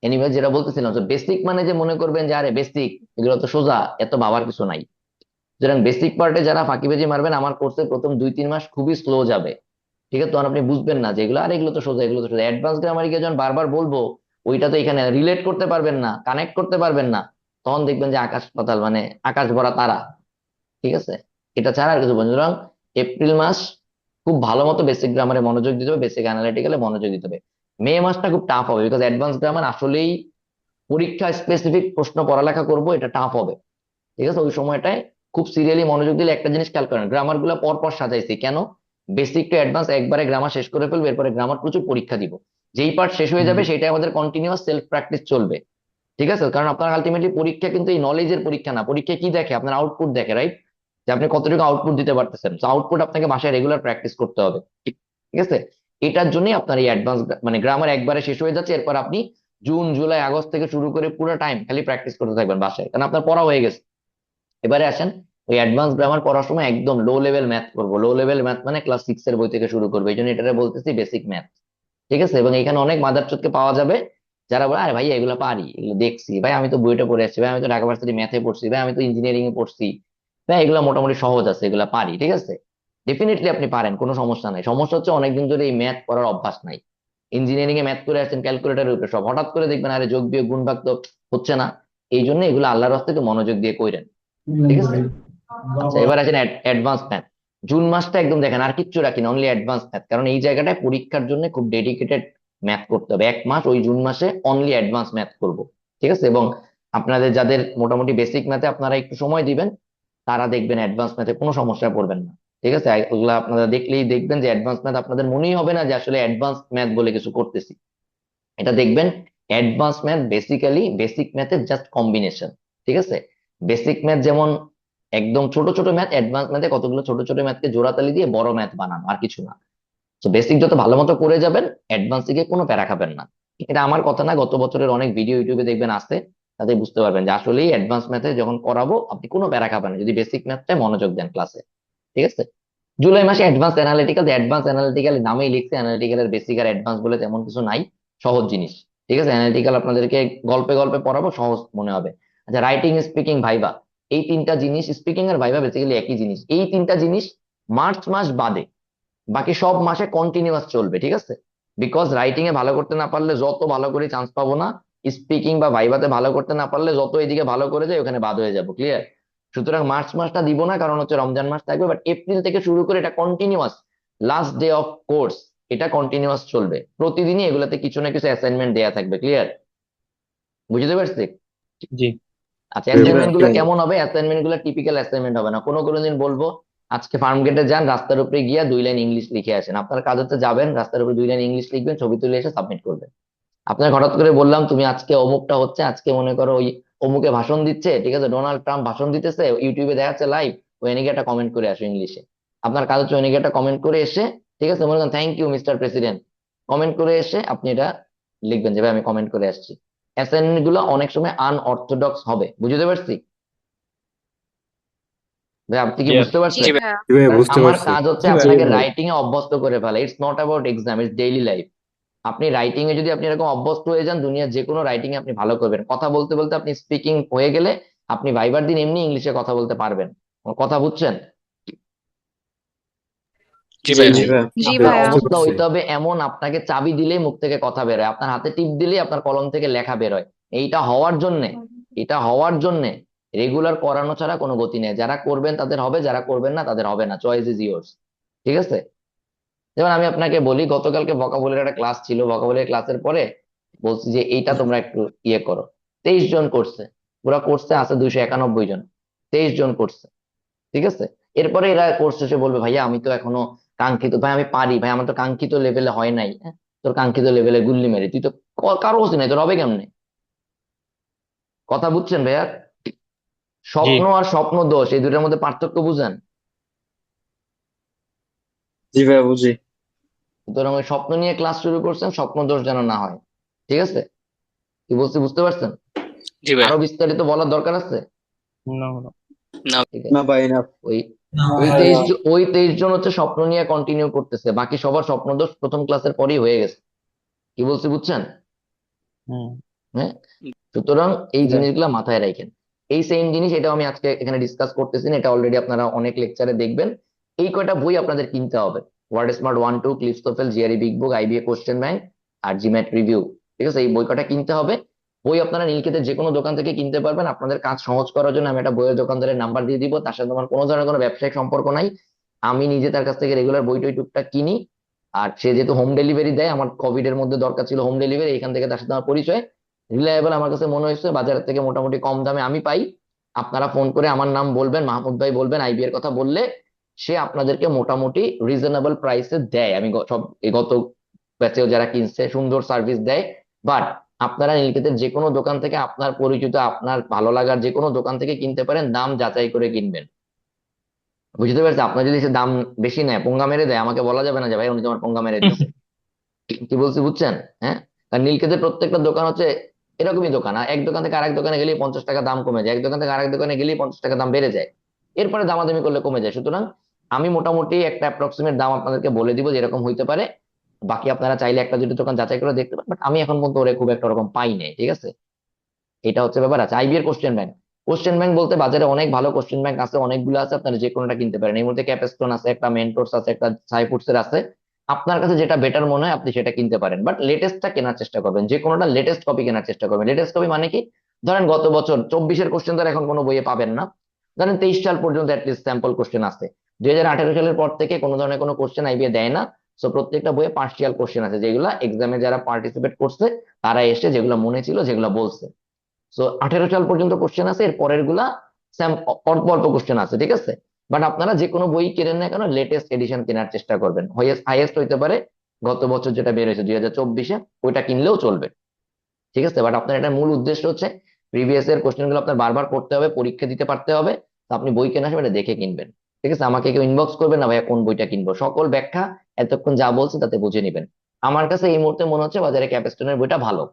এনিওয়েজ, যেটা বলতেছিলাম, যে বেসিক মানে যে মনে করবেন যে আরে বেসিক এগুলো তো সোজা, এত ভাবার কিছু নাই। সুতরাং বেসিক পার্টে যারা ফাঁকিবাজি মারবেন, আমার কোর্সে প্রথম 2-3 মাস খুবই স্লো যাবে, ঠিক আছে? তখন আপনি বুঝবেন না যে এগুলো আর এগুলো তো সোজা, এগুলো তো সোজা। অ্যাডভান্স গ্রামারিকে যখন বারবার বলবো, ওইটা তো এখানে রিলেট করতে পারবেন না, কানেক্ট করতে পারবেন না, তখন দেখবেন যে আকাশ পাতাল, মানে আকাশ ভরা তারা, ঠিক আছে? এটা ছাড়া আর কিছু বলুন। সুতরাং এপ্রিল মাস খুব ভালো মতো বেসিক গ্রামারে মনোযোগ দিতে হবে, বেসিক অ্যানালিটিক্যালে মনোযোগ দিতে হবে। মে মাসটা খুব টাফ হবে, বিকজ অ্যাডভান্স গ্রামার আসলেই পরীক্ষা স্পেসিফিক প্রশ্ন পড়ালেখা করবো, এটা টাফ হবে, ঠিক আছে? ওই সময়টায় খুব সিরিয়ালি মনোযোগ দিলে একটা জিনিস খেয়াল করেন, গ্রামার গুলো পর পর সাজাইছি কেন? বেসিক টু অ্যাডভান্স একবারে গ্রামার শেষ করে ফেলবো, এরপরে গ্রামার প্রচুর পরীক্ষা দিব। যেই পার্ট শেষ হয়ে যাবে সেটাই আমাদের কন্টিনিউয়াস সেলফ প্র্যাকটিস চলবে, ঠিক আছে? কারণ আপনার আলটিমেটলি পরীক্ষা কিন্তু এই নলেজের পরীক্ষা না, পরীক্ষা কি দেখে? আপনার আউটপুট দেখে, রাইট? যে আপনি কতটুকু আউটপুট দিতে পারতেছেন। আউটপুট আপনাকে বাসায় রেগুলার প্র্যাকটিস করতে হবে, ঠিক আছে? এটার জন্যই আপনার এই অ্যাডভান্স মানে গ্রামার একবারে শেষ হয়ে যাচ্ছে, এরপর আপনি জুন জুলাই আগস্ট থেকে শুরু করে পুরো টাইম খালি প্র্যাকটিস করতে থাকবেন বাসায়, কারণ আপনার পড়া হয়ে গেছে। এবারে আসেন, ওই অ্যাডভান্স গ্রামার পড়ার সময় একদম লো লেভেল ম্যাথ করবো। লো লেভেল ম্যাথ মানে ক্লাস 6 এর বই থেকে শুরু করবো, এই জন্য এটা বলতেছি বেসিক ম্যাথ, ঠিক আছে? এবং এখানে অনেক মাদারচোদকে পাওয়া যাবে যারা বলে আরে ভাই এগুলো পারি, এগুলো দেখছি ভাই, আমি তো বইটা পড়ে আসছি ভাই, আমি তো ঢাকা ভার্সিটি ম্যাথে পড়ছি ভাই, আমি তো ইঞ্জিনিয়ারিং এ পড়ছি ভাই, এগুলো মোটামুটি সহজ আছে, এগুলো পারি, ঠিক আছে? ডেফিনেটলি আপনি পারেন, কোনো সমস্যা নাই। সমস্যা হচ্ছে অনেকদিন ধরে এই ম্যাথ করার অভ্যাস নাই। ইঞ্জিনিয়ারিং এ ম্যাথ করে আসছেন ক্যালকুলেটারের উপরে সব, হঠাৎ করে দেখবেন আরে যোগ বিয়োগ গুণ ভাগ তো হচ্ছে না। এই জন্য এগুলো আল্লাহর রাস্তাকে মনোযোগ দিয়ে কইরেন, ঠিক আছে? আচ্ছা, এবার আসেন অ্যাডভান্স ম্যাথ। জুন মাসটা একদম দেখেন আর কিচ্ছু রাখেন, অনলি অ্যাডভান্স ম্যাথ, কারণ এই জায়গাটায় পরীক্ষার জন্য খুব ডেডিকেটেড ম্যাথ করতে হবে। 1 মাস ওই জুন মাসে অনলি অ্যাডভান্স ম্যাথ করব, ঠিক আছে? এবং আপনাদের যাদের মোটামুটি বেসিক ম্যাথে আপনারা একটু সময় দিবেন, তারা দেখবেন অ্যাডভান্স ম্যাথে কোনো সমস্যায় পড়বেন না, ঠিক আছে? ওগুলা আপনারা দেখলেই দেখবেন যে অ্যাডভান্স ম্যাথ আপনাদের মনেই হবে না যে আসলে অ্যাডভান্স ম্যাথ বলে কিছু করতেছি। এটা দেখবেন অ্যাডভান্স ম্যাথ বেসিক্যালি বেসিক ম্যাথের জাস্ট কম্বিনেশন, ঠিক আছে? বেসিক ম্যাথ যেমন একদম ছোট ছোট ম্যাথ, অ্যাডভান্স ম্যাথে কতগুলো ছোট ছোট ম্যাথকে জোড়াতালি দিয়ে বড় ম্যাথ বানানো, আর কিছু না। তো বেসিক যত ভালো মতো করে যাবেন, অ্যাডভান্স থেকে কোনো প্যারা খাবেন না। এটা আমার কথা না, গত বছরের অনেক ভিডিও ইউটিউবে দেখবেন আছে, তাতে বুঝতে পারবেন যে আসলেই অ্যাডভান্স ম্যাথে যখন করাবো আপনি কোনো প্যারা খাবেন না যদি বেসিক ম্যাথটায় মনোযোগ দেন ক্লাসে, ঠিক আছে? জুলাই মাসে অ্যাডভান্স অ্যানালিটিক্যাল নামেই লিখছে, অ্যানালিটিক্যালের বেসিক আর অ্যাডভান্স বলে তেমন কিছু নাই, সহজ জিনিস, ঠিক আছে? অ্যানালিটিক্যাল আপনাদেরকে গল্পে গল্পে পড়াবো, সহজ মনে হবে। আচ্ছা, রাইটিং, স্পিকিং, ভাইবা, এই 3টা জিনিস, স্পিকিং আর ভাইবা বেসিক্যালি একই জিনিস, এই 3টা জিনিস মার্চ মাস বাদে বাকি সব মাসে কন্টিনিউয়াস চলবে, ঠিক আছে? বিকজ রাইটিং এ ভালো করতে না পারলে যত ভালো করে চান্স পাবো না, স্পিকিং বা ভাইভাতে ভালো করতে না পারলে যত এদিকে ভালো করে যায় ওখানে বাদ হয়ে যাবো, ক্লিয়ার? সুতরাং মার্চ মাসটা দিব না, কারণ হচ্ছে রমজান মাস থাকবে, বাট এপ্রিল থেকে শুরু করে এটা continuous, last day of course, এটা কন্টিনিউয়াস চলবে। প্রতিদিনই এগুলাতে কিছু না কিছু অ্যাসাইনমেন্ট দেয়া থাকবে, ক্লিয়ার? বুঝতে পারছি? জি। আচ্ছা, অ্যাসাইনমেন্ট গুলো কেমন হবে? অ্যাসাইনমেন্ট গুলো টিপিক্যাল অ্যাসাইনমেন্ট হবে না, কোনো কোনো দিন বলবো আজকে ফার্ম গেটে যান, রাস্তার উপরে গিয়া 2 লাইন ইংলিশ লিখে আসেন। আপনার কাজ হচ্ছে যাবেন, রাস্তার উপরে 2 লাইন ইংলিশ লিখবেন, ছবি তুলে এসে সাবমিট করবেন। আপনার হঠাৎ করে বললাম তুমি আজকে অমুকটা হচ্ছে, আজকে মনে করো ওই অমুকে ভাষণ দিচ্ছে, ঠিক আছে, ডোনাল্ড ট্রাম্প ভাষণ দিতেছে, ইউটিউবে দেখাচ্ছে লাইভ, ওই এনিকে একটা কমেন্ট করে আসো ইংলিশে। আপনার কাজ হচ্ছে ওইনিকে একটা কমেন্ট করে এসে, ঠিক আছে, মনে করেন thank you mister president, comment করে এসে আপনি এটা লিখবেন যে ভাই আমি কমেন্ট করে আসছি। অ্যাসাইনমেন্ট গুলো অনেক সময় আনঅর্থোডক্স হবে, বুঝতে পারছি? ভাই আপনি কি বুঝতে জি পারছেন? ভাইয়া। জি ভাই, বুঝতে আমার পারছি। কাজ হচ্ছে জি ভাই। আপনাকে রাইটিং এ অভ্যস্ত করে ফেলা, it's not about exam, it's daily life. আপনি রাইটিং এ যদি আপনি এরকম অভ্যস্ত হয়ে যান, দুনিয়ার যে কোনো রাইটিং এ আপনি ভালো করবেন। কথা বলতে বলতে আপনি স্পিকিং হয়ে গেলে আপনি ভাইবার দিন এমনি ইংলিশে কথা বলতে পারবেন। আমার কথা বুঝছেন? জি ভাইয়া। জি ভাই। জি আপনার ভাইয়া। অবস্থা হইতে হবে এমন, আপনাকে চাবি দিলেই মুখ থেকে কথা বেরোয়, আপনার হাতে টিপ দিলেই আপনার কলম থেকে লেখা বেরোয়। এইটা হওয়ার জন্যে এটা হওয়ার জন্যে রেগুলার করানো ছাড়া কোনো গতি নেই। যারা করবেন তাদের হবে, যারা করবেন না তাদের হবে না, চয়েস ইজ ইয়োর্স, ঠিক আছে? যেমন আমি আপনাকে বলি, গতকালকে ভোকাবুলারি একটা ক্লাস ছিল, ভোকাবুলারি ক্লাসের পরে বলছি যে এইটা তোমরা একটু ইয়ে করো, 23 জন করছে, পুরা কোর্সে আছে 291 জন, 23 জন করছে, ঠিক আছে? এরপরে এরা কোর্স শেষে বলবে ভাইয়া আমি তো এখনো কাঙ্ক্ষিত, ভাই আমি পারি ভাই, আমার তো কাঙ্ক্ষিত লেভেলে হয় নাই। হ্যাঁ, তোর কাঙ্ক্ষিত লেভেলে গুল্লি মেরে তুই তো কারো হচ্ছে নাই, তোর হবে কেমনে? কথা বুঝছেন ভাইয়া? জি। স্বপ্ন আর স্বপ্ন দোষ, এই দুটার মধ্যে পার্থক্য বুঝেন? জি ভাই, বুঝি। সুতরাং ওই স্বপ্ন নিয়ে ক্লাস শুরু করছেন, স্বপ্ন দোষ যেন না হয়, ঠিক আছে? কি বলছি বুঝতে পারছেন? জি ভাইয়া। আরো বিস্তারিত বলার দরকার আছে? না না। না ঠিক আছে, না ভাই না। ওই ওই 23 জন হচ্ছে স্বপ্ন নিয়ে কন্টিনিউ করতেছে, বাকি সবার স্বপ্নদোষ প্রথম ক্লাসের পরেই হয়ে গেছে। কি বলছি বুঝছেন? হুম। হ্যাঁ, সুতরাং এই জি ভাই। জিনিসগুলো মাথায় রাখেন। এই সেম জিনিস, এটাও আমি আজকে এখানে ডিসকাস করতেছি না, এটা অলরেডি আপনারা অনেক লেকচারে দেখবেন। এই কয়টা বই আপনাদের কিনতে হবে: word smart 1 2, cliffs TOEFL, GRE big book, IBA question bank, আর জিম্যাট রিভিউ। ঠিক আছে, এই বই কটা কিনতে হবে। বই আপনারা নীলক্ষেতের যে কোনো দোকান থেকে কিনতে পারবেন। আপনাদের কাজ সহজ করার জন্য আমি একটা বইয়ের দোকানদারের নাম্বার দিয়ে দিব, তার সাথে আমার কোনো ধরনের কোনো ব্যবসায়িক সম্পর্ক নাই। আমি নিজে তার কাছ থেকে রেগুলার বই টই টুকটাক কিনি। আর সে যেহেতু হোম ডেলিভারি দেয়, আমার কোভিড এর মধ্যে দরকার ছিল হোম ডেলিভারি, এখান থেকে তার সাথে আমার পরিচয়। রিলায়েবল আমার কাছে মনে হয়েছে, বাজারের থেকে মোটামুটি কম দামে আমি পাই। আপনারা ফোন করে আমার নাম বলবেন, মাহমুদ ভাই বলবেন, আইবি এর কথা বললে সে আপনাদেরকে মোটামুটি রিজনেবল প্রাইসে দেয়। আমি সব এই গত ব্যাচেও যারা কিনছে সুন্দর সার্ভিস দেয়। বাট আপনারা নীলক্ষেতের যে কোনো দোকান থেকে, আপনার পরিচিত আপনার ভালো লাগার যে কোনো দোকান থেকে কিনতে পারেন, দাম যাচাই করে কিনবেন। বুঝতে পারছেন? আপনার যদি সে দাম বেশি নেয়, পঙ্গা মেরে দেয়, আমাকে বলা যাবে না যে ভাই উনি তোমার পঙ্গা মেরে দিচ্ছে। কি বলছি বুঝছেন? হ্যাঁ, কারণ নীলক্ষেতের প্রত্যেকটা দোকান হচ্ছে এরকমই দোকান। আর এক দোকান থেকে আরেক দোকানে গেলেই 50 টাকা দাম কমে যায়, এক দোকান থেকে আরেক দোকানে গেলেই 50 টাকা দাম বেড়ে যায়। এরপরে দামাদামি করলে কমে যায়। সুতরাং আমি মোটামুটি একটা অ্যাপ্রক্সিমেট দাম আপনাদেরকে বলে দিব যে এরকম হইতে পারে। বাকি আপনারা চাইলে একটা দুটো দোকান যাচাই করে দেখতে পারেন, বাট আমি এখন পর্যন্ত ওরে খুব একটা ওরকম পাই নাই। ঠিক আছে, এটা হচ্ছে ব্যাপার। আছে আইবি এর কোশ্চেন ব্যাংক। কোশ্চেন ব্যাংক বলতে বাজারে অনেক ভালো কোশ্চেন ব্যাংক আছে, অনেকগুলো আছে, আপনারা যে কোনোটা কিনতে পারেন। এই মুহূর্তে ক্যাপস্টোন আছে, একটা মেন্টরস আছে, একটা সাইফুডস এর আছে। আপনার কাছে যেটা বেটার মনে হয় আপনি সেটা কিনতে পারেন, বাট লেটেস্টটা কেনার চেষ্টা করবেন, যে কোনোটা লেটেস্ট কপি কেনার চেষ্টা করবেন। লেটেস্ট কপি মানে কি? ধরেন গত বছর 24-এর কোশ্চেন তো আর এখন কোনো বইয়ে পাবেন না। ধরেন 23 সাল পর্যন্ত অ্যাটলিস্ট স্যাম্পল কোশ্চেন আছে। 2018 সালের পর থেকে কোনো ধরনের কোনো কোশ্চেন আইবিএ দেয় না। সো প্রত্যেকটা বইয়ে পার্সিয়াল কোশ্চেন আছে, যেগুলো এক্সামে যারা পার্টিসিপেট করছে তারা এসে যেগুলো মনে ছিল যেগুলো বলছে। সো 18 সাল পর্যন্ত কোশ্চেন আছে, এর পরের গুলা অল্প অল্প কোশ্চেন আছে। ঠিক আছে, বাট আপনারা যে কোনো বই কেনেন না কেন লেটেস্ট এডিশন কেনার চেষ্টা করবেন। হাইয়েস্ট হইতে পারে গত বছর যেটা বের হয়েছে 2024-এ, ওইটা কিনলেও চলবে। ঠিক আছে, বাট আপনার এটা মূল উদ্দেশ্য হচ্ছে প্রিভিয়াস এর কোশ্চেন গুলো আপনার বারবার পড়তে হবে, পরীক্ষা দিতে পারতে হবে। তো আপনি বই কেনার সময় এটা দেখে কিনবেন। ঠিক আছে, আমাকে কেউ ইনবক্স করবেন না ভাইয়া কোন বইটা কিনবো, সকল ব্যাখ্যা এতক্ষণ যা বলছি তাতে বুঝে নিবেন। আমার কাছে এই মুহূর্তে মনে হচ্ছে বাজারে ক্যাপস্টোনের বইটা ভালো।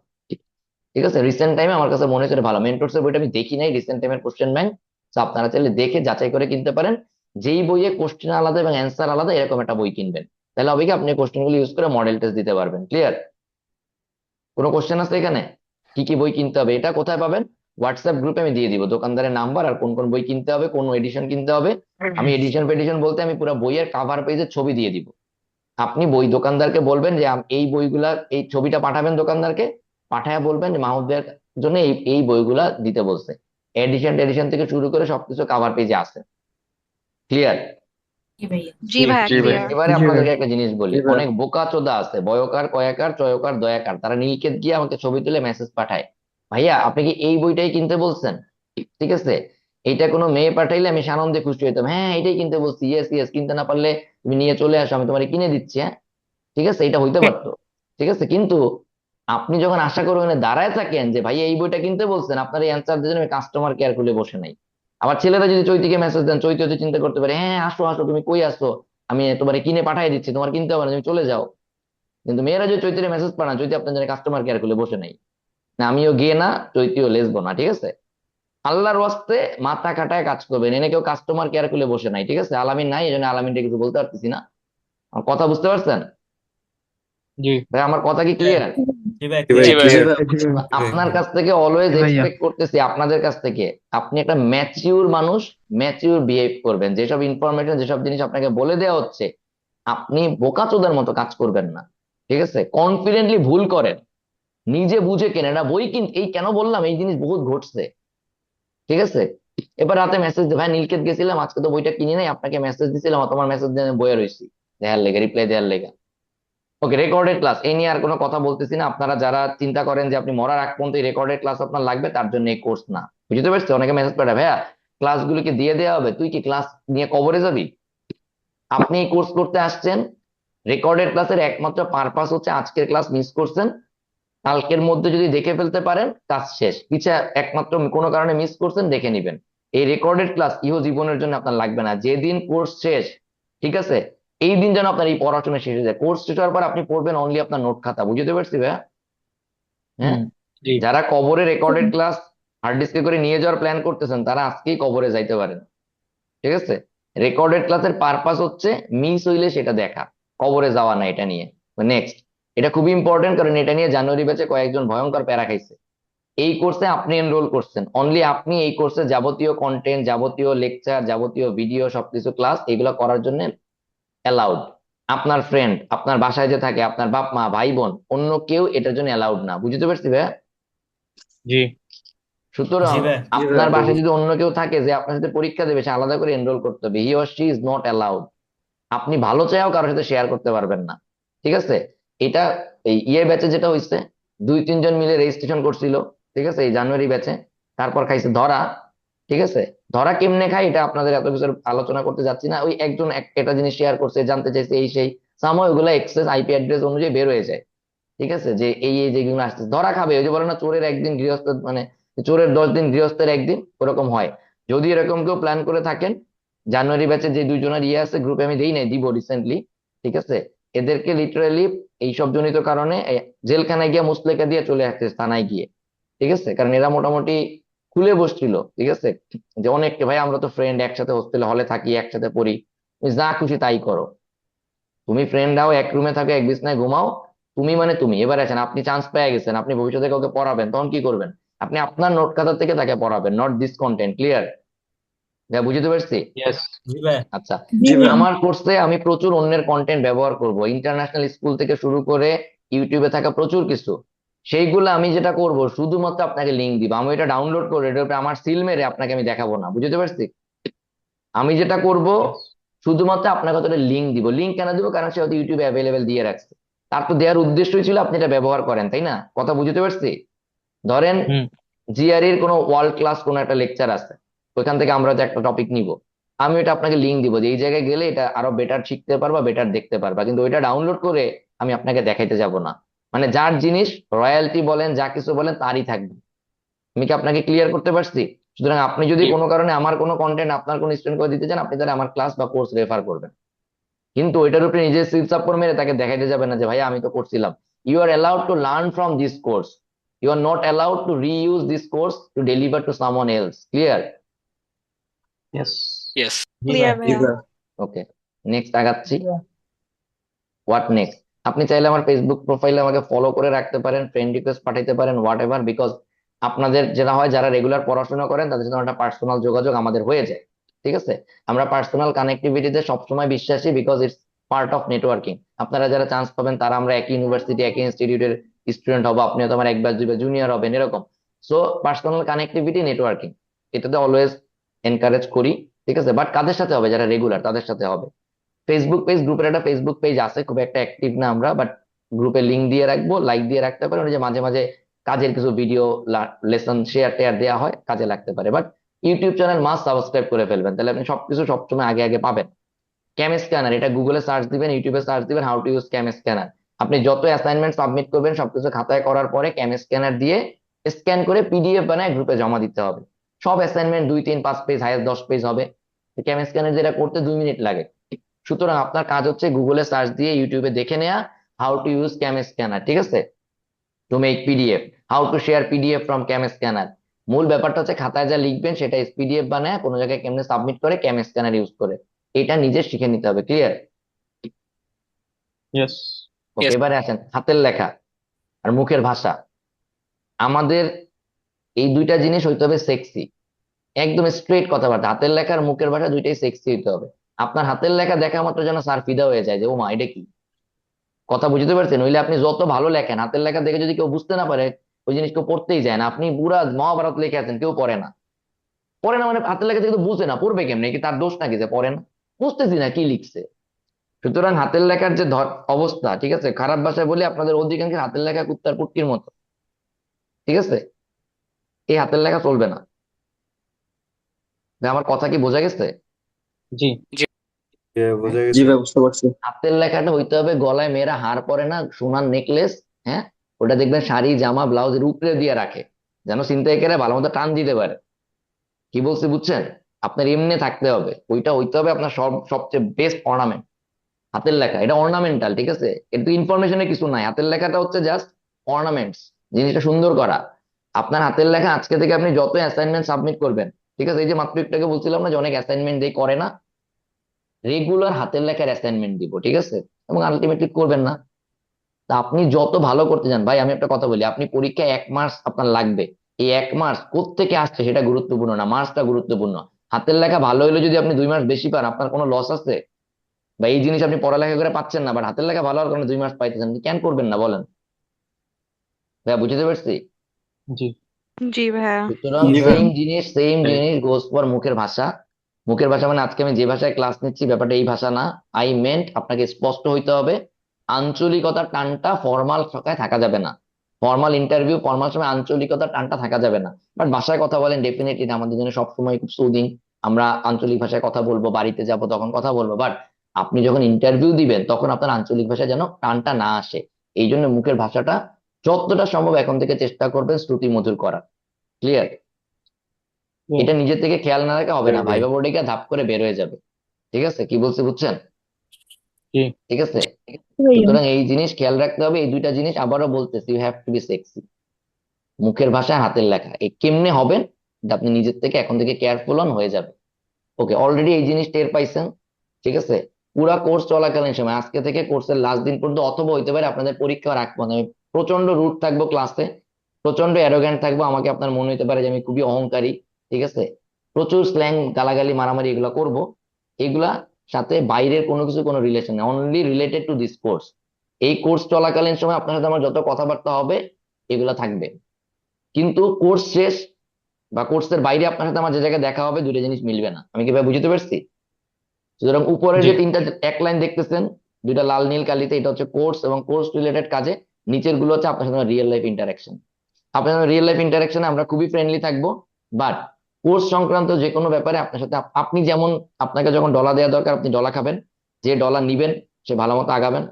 ঠিক আছে, রিসেন্ট টাইমে আমার কাছে মনে হচ্ছে এটা ভালো। মেন্টরস এর বইটা আমি দেখি নাই, রিসেন্ট টাইমের কোশ্চেন ব্যাংক। তো আপনারা চাইলে দেখে যাচাই করে কিনতে পারেন। যেই বইয়ে কোশ্চেন আলাদা এবং অ্যান্সার আলাদা এরকম একটা বই কিনবেন, তাহলে হবে কি আপনি কোশ্চেন গুলো ইউজ করে মডেল টেস্ট দিতে পারবেন। ক্লিয়ার? কোনো কোশ্চেন আছে এখানে? কি কি বই কিনতে হবে এটা কোথায় পাবেন? হোয়াটসঅ্যাপ গ্রুপে আমি দিয়ে দিব দোকানদারের নাম্বার আর কোন কোন বই কিনতে হবে, কোন এডিশন কিনতে হবে। আমি এডিশন ফেডিশন বলতে আমি পুরো বইয়ের কাভার পেজে ছবি দিয়ে দিব। আপনি বই দোকানদারকে বলবেন যে এই বইগুলা, এই ছবিটা পাঠাবেন দোকানদারকে, পাঠায় বলবেন যে মাহমুদের জন্য এই এই বইগুলা দিতে বলছে। এডিশন টেডিশন থেকে শুরু করে সবকিছু কাভার পেজে আছে। ক্লিয়ার? জি ভাইয়া জি ভাই। ক্লিয়ার। এবারে জি আপনাদেরকে ভাইয়া। একটা জিনিস বলি, জি ভাই। অনেক বোকা চোদা আছে, বয়কার কয়াকার চয়কার দয়াকার, তারা নীলক্ষেত গিয়ে আমাকে ছবি তুলে মেসেজ পাঠায়, ভাইয়া আপনি কি এই বইটাই কিনতে বলছেন? ঠিক আছে, এইটা কোনো মেয়ে পাঠাইলে আমি সানন্দে খুশি হইতাম, হ্যাঁ এটাই কিনতে বলছি, ইয়েস ইয়েস, কিনতে না পারলে তুমি নিয়ে চলে আসো, আমি তোমার কিনে দিচ্ছি। হ্যাঁ, ঠিক আছে, এটা হইতে পারতো। ঠিক আছে, কিন্তু আপনি যখন আশা করে ওখানে দাঁড়ায় থাকেন যে ভাই এই বইটা কিনতে বলছেন, আপনার এই অ্যান্সার দিয়ে আমি কাস্টমার কেয়ার খুলে বসে নাই। আবার ছেলেরা যদি চৈতিকে মেসেজ দেন, চৈতি হচ্ছে চিন্তা করতে পারে হ্যাঁ আসো আসো, তুমি কই আসো, আমি তোমার কিনে পাঠিয়ে দিচ্ছি, তোমার কিনতে হবে না, তুমি চলে যাও। কিন্তু মেয়েরা যদি চৈতিরে মেসেজ পাঠান, চৈতি আপনার জন্য কাস্টমার কেয়ার খুলে বসে নাই। না আমিও গিয়ে না, চৈতিও লেসবো না। ঠিক আছে, আল্লাহর ওয়াস্তে মাথা খাটায় কাজ করবেন, এনে কেউ কাস্টমার কেয়ার খুলে বসে নাই। ঠিক আছে, আলামিন নাই, এই জন্য আলামিনটা কিছু বলতে পারতেছি না। আমার কথা বুঝতে পারছেন জি। ভাই? আমার কথা কি ক্লিয়ার? জি ভাই জি ভাই। clear। জি ভাই। জি ভাইয়া। আপনার কাছ থেকে অলওয়েজ জি ভাইয়া। এক্সপেক্ট করতেছি, আপনাদের কাছ থেকে আপনি একটা ম্যাচিউর মানুষ, ম্যাচিউর বিহেভ করবেন। যেসব ইনফরমেশন, যেসব জিনিস আপনাকে বলে দেওয়া হচ্ছে, আপনি বোকাচোদার মতো কাজ করবেন না। ঠিক আছে, কনফিডেন্টলি ভুল করেন, নিজে বুঝে কেন। এটা বই কিন, এই কেন বললাম, এই জিনিস বহুত ঘটছে। ঠিক আছে, এবার রাতে মেসেজ ভাই নীলক্ষেত গেছিলাম, আজকে তো বইটা কিনি নাই, আপনাকে মেসেজ দিছিলাম, তোমার মেসেজ দিয়ে আমি বইয়ে রয়েছি, দেখার লেগে, রিপ্লাই দেওয়ার লেগে। ওকে, রেকর্ডেড ক্লাস এই নিয়ে আর কোনো কথা বলতেছি না। আপনারা যারা চিন্তা করেন যে আপনি মরার আগ পর্যন্ত রেকর্ডেড ক্লাস আপনার লাগবে, তার জন্য এই কোর্স না। বুঝতে পারছো? অনেকে মেসেজ পাঠায় ভাইয়া ক্লাসগুলোকে দিয়ে দেওয়া হবে, তুই কি ক্লাস নিয়ে কবরে যাবি? আপনি এই কোর্স করতে আসছেন, রেকর্ডেড ক্লাসের একমাত্র পারপাস হচ্ছে আজকের ক্লাস মিস করছেন, কালকের মধ্যে যদি দেখে ফেলতে পারেন কাজ শেষ। পিছে একমাত্র কোনো কারণে মিস করছেন, দেখে নিবেন। এই রেকর্ডেড ক্লাস ইহ জীবনের জন্য আপনার লাগবে না। যেদিন কোর্স শেষ, ঠিক আছে, এই দিন যেন আপনার এই পড়াশোনা শেষ হয়ে যায়। কোর্স শেষ হওয়ার পর আপনি পড়বেন অনলি আপনার নোট খাতা। বুঝতে পারছি ভাইয়া? হ্যাঁ, জি। যারা কবরে রেকর্ডেড ক্লাস হার্ড ডিস্কে করে নিয়ে যাওয়ার প্ল্যান করতেছেন, তারা আজকেই কবরে যাইতে পারেন। ঠিক আছে? রেকর্ডেড ক্লাসের পারপাস হচ্ছে মিস হইলে সেটা দেখা, কবরে যাওয়া না এটা নিয়ে। নেক্সট, এটা খুবই ইম্পর্টেন্ট, কারণ এটা নিয়ে জানুয়ারি ব্যাচে কয়েকজন ভয়ঙ্কর প্যারা খাইছে। এই কোর্সে আপনি এনরোল করছেন, অনলি আপনি এই কোর্সে যাবতীয় কন্টেন্ট, যাবতীয় লেকচার, যাবতীয় ভিডিও, সবকিছু ক্লাস এগুলো করার জন্য অ্যালাউড। আপনার ফ্রেন্ড, আপনার বাসায় যে থাকে, আপনার বাপ মা ভাই বোন, অন্য কেউ এটার জন্য অ্যালাউড না। বুঝতে পারছি ভাইয়া? জি সুতরাং জি ভাই আপনার বাসায় যদি অন্য কেউ থাকে যে আপনার সাথে পরীক্ষা দেবে, সে আলাদা করে এনরোল করতে হবে। He or she is not allowed. আপনি ভালো চাইও কারোর সাথে শেয়ার করতে পারবেন না, ঠিক আছে? এটা এই ব্যাচে যেটা হয়েছে, 2-3 জন মিলে রেজিস্ট্রেশন করছিল, ঠিক আছে, এই জানুয়ারি ব্যাচে। তারপর খাইছে ধরা, ঠিক আছে? ধরা কেমনে খায় এটা আপনাদের এত কিছু আলোচনা করতে যাচ্ছি না। ওই একজন একটা জিনিস শেয়ার করছে, জানতে চাইছে এই সেই, সাময় ওগুলো এক্সেস আইপি অ্যাড্রেস অনুযায়ী বের হয়ে যায়, ঠিক আছে, যে এই যেগুলো আসছে ধরা খাবে। ওই যে বলে না, চোরের একদিন গৃহস্থ, মানে চোরের 10 দিন গৃহস্থের একদিন, ওরকম হয়। যদি এরকম কেউ প্ল্যান করে থাকেন, জানুয়ারি ব্যাচে যে 2 জনের আছে গ্রুপে, আমি দেই নাই, দিব রিসেন্টলি, ঠিক আছে, এদেরকে লিটারালি এইসব জনিত কারণে জেলখানায় গিয়ে মুসলেকা দিয়ে চলে আসছে থানায় গিয়ে, ঠিক আছে? কারণ এরা মোটামুটি খুলে বসছিল, ঠিক আছে, যে অনেককে ভাই আমরা তো ফ্রেন্ড, একসাথে হোস্টেলে হলে থাকি, একসাথে পড়ি, তুমি যা খুশি তাই করো, তুমি ফ্রেন্ডরাও এক রুমে থাকো, এক বিছনায় ঘুমাও, তুমি মানে তুমি। এবার আছেন, আপনি চান্স পেয়ে গেছেন, আপনি ভবিষ্যতে কাউকে পড়াবেন, তখন কি করবেন? আপনি আপনার নোট খাতা থেকে তাকে পড়াবেন, নট দিস কন্টেন্ট। ক্লিয়ার? যা বুঝতে পারছি? ইয়েস জি ভাই আচ্ছা, জি ভাইয়া আমার কোর্সে আমি প্রচুর অন্যের কন্টেন্ট ব্যবহার করব, ইন্টারন্যাশনাল স্কুল থেকে শুরু করে ইউটিউবে থাকা প্রচুর কিছু। সেইগুলো আমি যেটা করব, শুধুমাত্র আপনাকে লিঙ্ক দিব। আমি এটা ডাউনলোড করে এটার উপরে আমার সিল মেরে আপনাকে আমি দেখাবো না। বুঝতে পারছি? আমি যেটা করব, ইয়েস শুধুমাত্র আপনাকে কতটা লিঙ্ক দিব। লিঙ্ক কেন দিব? কারণ সে হয়তো ইউটিউবে অ্যাভেলেবেল দিয়ে রাখছে, তার তো দেওয়ার উদ্দেশ্যই ছিল আপনি এটা ব্যবহার করেন, তাই না? কথা বুঝতে পারছি? ধরেন হুম জিআরই এর কোনো ওয়ার্ল্ড ক্লাস কোনো একটা লেকচার আছে, ওইখান থেকে আমরা তো একটা টপিক নিব, আমি এটা আপনাকে লিঙ্ক দিব যে এই জায়গায় গেলে এটা আরো বেটার শিখতে পারবা, বেটার দেখতে পারবা, কিন্তু ওইটা ডাউনলোড করে আমি আপনাকে দেখাইতে যাব না। মানে যার জিনিস, রয়্যালটি বলেন যা কিছু বলেন তারই থাকবে। আমি কি আপনাকে ক্লিয়ার করতে পারছি? সুতরাং আপনি যদি জি কোনো কারণে আমার কোনো কন্টেন্ট আপনার কোনো স্টুডেন্টকে দিতে চান, আপনি তাহলে আমার ক্লাস বা কোর্স রেফার করবেন, কিন্তু ওইটার উপরে নিজের সিল চাপড় মেরে তাকে দেখাইতে যাবে না যে ভাই আমি তো করছিলাম। You are allowed to learn from this course, you are not allowed to reuse this course to deliver to someone else. Clear? Yes yes জি ক্লিয়ার ভাই জি ভাইয়া। ভাই ওকে, নেক্সট আগাচ্ছি। What next? আপনি চাইলে আমার ফেসবুক প্রোফাইলে আমাকে ফলো করে রাখতে পারেন, ফ্রেন্ড রিকোয়েস্ট পাঠাইতে পারেন, হোয়াট এভার, বিকজ আপনাদের যেটা হয়, যারা রেগুলার পড়াশোনা করেন তাদের সাথে একটা পার্সোনাল যোগাযোগ আমাদের হয়ে যায়, ঠিক আছে? আমরা পার্সোনাল কানেক্টিভিটিতে সবসময় বিশ্বাসী, because it's part of networking. আপনারা যারা চান্স পাবেন তারা আমরা একই ইউনিভার্সিটি, একই ইনস্টিটিউটের স্টুডেন্ট হবো, আপনি হয়তো আমার 1 ব্যাচ 2 ব্যাচ জুনিয়র হবেন, এরকম। সো পার্সোনাল কানেক্টিভিটি, নেটওয়ার্কিং, এটাতে অলওয়েজ এনকারেজ করি, ঠিক আছে? বাট কাদের সাথে হবে? যারা রেগুলার তাদের সাথে হবে। ফেসবুক পেজ, গ্রুপের একটা ফেসবুক পেজ আছে, খুব একটা অ্যাক্টিভ না আমরা, বাট গ্রুপে লিঙ্ক দিয়ে রাখবো, লাইক দিয়ে রাখতে পারেন, ওই যে মাঝে মাঝে কাজের কিছু ভিডিও, লেসন শেয়ার টেয়ার দেওয়া হয়, কাজে লাগতে পারে। But YouTube channel must subscribe করে ফেলবেন, তাহলে আপনি সবকিছু সবসময় আগে আগে পাবেন। ক্যাম স্ক্যানার, এটা গুগলে সার্চ দিবেন, ইউটিউবে সার্চ দিবেন, how to use cam scanner. আপনি যত অ্যাসাইনমেন্ট সাবমিট করবেন সবকিছু খাতায় করার পরে ক্যাম স্ক্যানার দিয়ে স্ক্যান করে পিডিএফ বানায় গ্রুপে জমা দিতে হবে। সব অ্যাসাইনমেন্ট 2-3-5 পেজ, হাইয়েস্ট 10 পেজ হবে। ক্যাম স্ক্যানার যেটা করতে 2 মিনিট লাগে। সুতরাং আপনার কাজ হচ্ছে গুগলে সার্চ দিয়ে ইউটিউবে দেখে নেওয়া, how to use cam scanner, ঠিক আছে, to make PDF, how to share PDF from cam scanner. মূল ব্যাপারটা হচ্ছে খাতায় যা লিখবেন সেটা পিডিএফ বানায় কোনো জায়গায় কেমনে সাবমিট করে ক্যাম স্ক্যানার ইউজ করে, এটা নিজে শিখে নিতে হবে। ক্লিয়ার? ইয়েস ওকে, ইয়েস এবারে আসেন হাতের লেখা আর মুখের ভাষা। আমাদের এই দুইটা জিনিস হইতে হবে সেক্সি, একদম স্ট্রেট কথাবার্তা। হাতের লেখা আর মুখের ভাষা দুইটাই সেক্সি হইতে হবে। আপনার হাতের লেখা দেখা মাত্র যেন স্যার ফিদা হয়ে যায়, যে ও মা এটা কি। কথা বুঝতে পারছেন? নইলে আপনি যত ভালো লেখেন, হাতের লেখা দেখে যদি কেউ বুঝতে না পারে, ওই জিনিস কেউ পড়তেই যায় না। আপনি পুরা মহাভারত লিখে আছেন, কেউ পড়ে না। পড়ে না মানে হাতের লেখা দেখে তো বুঝে না, পড়বে কেমনে? কি তার দোষ নাকি যে পড়ে না? বুঝতেছি না কি লিখছে। সুতরাং হাতের লেখার যে অবস্থা, ঠিক আছে, খারাপ ভাষায় বলি আপনাদের অধিকাংশ হাতের লেখা কুত্তার পুটকির মতো, ঠিক আছে? এই হাতের লেখা চলবে না। ভাই, আমার কথা কি বোঝা গেছে? জি জি বোঝা জি গেছে ভাই বুঝতে পারছি। হাতের লেখাটা হইতে হবে, গলায় মেয়েরা হার পরে না, সোনার নেকলেস, হ্যাঁ, ওটা দেখবেন শাড়ি জামা ব্লাউজের উপরে দিয়ে রাখে, যেন ছিনতাইকারীরা ভালো মতো টান দিতে পারে। কি বলছি বুঝছেন? আপনার এমনি থাকতে হবে, ওইটা হইতে হবে আপনার সবচেয়ে বেস্ট অর্নামেন্ট। হাতের লেখা এটা অর্নামেন্টাল, ঠিক আছে? এটা ইনফরমেশনের কিছু নাই, হাতের লেখাটা হচ্ছে জাস্ট অর্নামেন্টস, জিনিসটা সুন্দর করা। আপনার হাতের লেখা আজকে থেকে আপনি যত অ্যাসাইনমেন্ট সাবমিট করবেন, ঠিক আছে? এই যে মাত্র একটু আগে বলছিলাম না যে অনেক অ্যাসাইনমেন্ট দিয়ে করে না, রেগুলার হাতের লেখার অ্যাসাইনমেন্ট দিব, ঠিক আছে? এবং আলটিমেটলি করবেন না। তা আপনি যত ভালো করতে চান ভাই, আমি একটা কথা বলি, আপনি পরীক্ষায় 1 মাস আপনার লাগবে, এই 1 মাস কোত্থেকে আসছে সেটা গুরুত্বপূর্ণ না, মাসটা গুরুত্বপূর্ণ। হাতের লেখা ভালো হলে যদি আপনি 2 মাস বেশি পান, আপনার কোনো লস আছে? বা এই জিনিস আপনি পড়ালেখা করে পাচ্ছেন না, বাট হাতের লেখা ভালো হওয়ার কারণে 2 মাস পাইতেছেন, আপনি কেন করবেন না বলেন? ভাইয়া বুঝতে পারছি। জি जी भैया সুতরাং জি ভাই। সেম জিনিস গোস ফর মুখের ভাষা। মুখের ভাষা মানে আজকে আমি যে ভাষায় ক্লাস নিচ্ছি ব্যাপারটা এই ভাষা না। আই মেন্ট আপনাকে স্পষ্ট হইতে হবে, আঞ্চলিকতার টানটা ফর্মাল ভাষায় থাকা যাবে না। ফর্মাল ইন্টারভিউ ফর্মাল সময় আঞ্চলিকতার টানটা থাকা যাবে না। বাট ভাষায় কথা বলেন ডেফিনেটলি আমাদের জন্য সবসময় খুব সুদিং। আমরা আঞ্চলিক ভাষায় কথা বলবো, বাড়িতে যাব তখন কথা বলবো, বাট আপনি যখন ইন্টারভিউ দিবেন তখন আপনার আঞ্চলিক ভাষায় যেন টানটা না আসে। এই জন্য মুখের ভাষাটা যতটা সম্ভব এখন থেকে চেষ্টা করবেন শ্রুতি মধুর করা। ক্লিয়ার? এটা নিজে থেকে খেয়াল না রাখা হবে না, জি ভাই। ভাইবা বোর্ডে গিয়ে ধাপ করে বের হয়ে যাবে। ঠিক আছে? কি বলছি বুঝছেন? জি ঠিক আছে? জি ভাইয়া। সুতরাং এই জিনিস খেয়াল রাখতে হবে, এই দুইটা জিনিস আবারও বলতেছি, you have to be sexy. মুখের ভাষা হাতের লেখা এই কেমনে হবেন, এটা আপনি নিজের থেকে এখন থেকে কেয়ারফুল অন হয়ে যাবে। ওকে, অলরেডি এই জিনিস টের পাইছেন। ঠিক আছে? পুরা কোর্স চলাকালীন সময় আজকে থেকে কোর্সের লাস্ট দিন পর্যন্ত, অথবা হইতে পারে আপনাদের পরীক্ষা রাখবো না, আমি প্রচন্ড রুড থাকবো ক্লাসে, প্রচন্ড অ্যারোগ্যান্ট থাকবো, আমাকে আপনার মনে হতে পারে যে আমি খুবই অহংকারী। ঠিক আছে? প্রচুর স্ল্যাং গালাগালি মারামারি এগুলা করব। এগুলা সাথে বাইরের কোনো কিছু কোনো রিলেশন নেই, only related to this course. এই কোর্স চলাকালীন সময় আপনার সাথে আমার যত কথাবার্তা হবে এগুলা থাকবে, কিন্তু কোর্স শেষ বা কোর্সের বাইরে আপনার সাথে আমার যে জায়গায় দেখা হবে দুটো জিনিস মিলবে না। আমি কি ভাই বুঝতে পারছি? সুতরাং উপরে জি যে তিনটা এক লাইন দেখতেছেন, দুইটা লাল নীল কালিতে, এটা হচ্ছে কোর্স এবং কোর্স রিলেটেড কাজে। নিচের গুলো হচ্ছে আপনার সাথে রিয়েল লাইফ ইন্টারাকশন। আপনার সাথে রিয়েল লাইফ ইন্টারাকশনে আমরা খুবই ফ্রেন্ডলি থাকবো, বাট কোর্স সংক্রান্ত যে কোনো ব্যাপারে আপনার সাথে আপনি যেমন, আপনাকে যখন ডলা দেওয়া দরকার আপনি ডলা খাবেন, যে ডলা নিবেন সে ভালো মতো আগাবেন।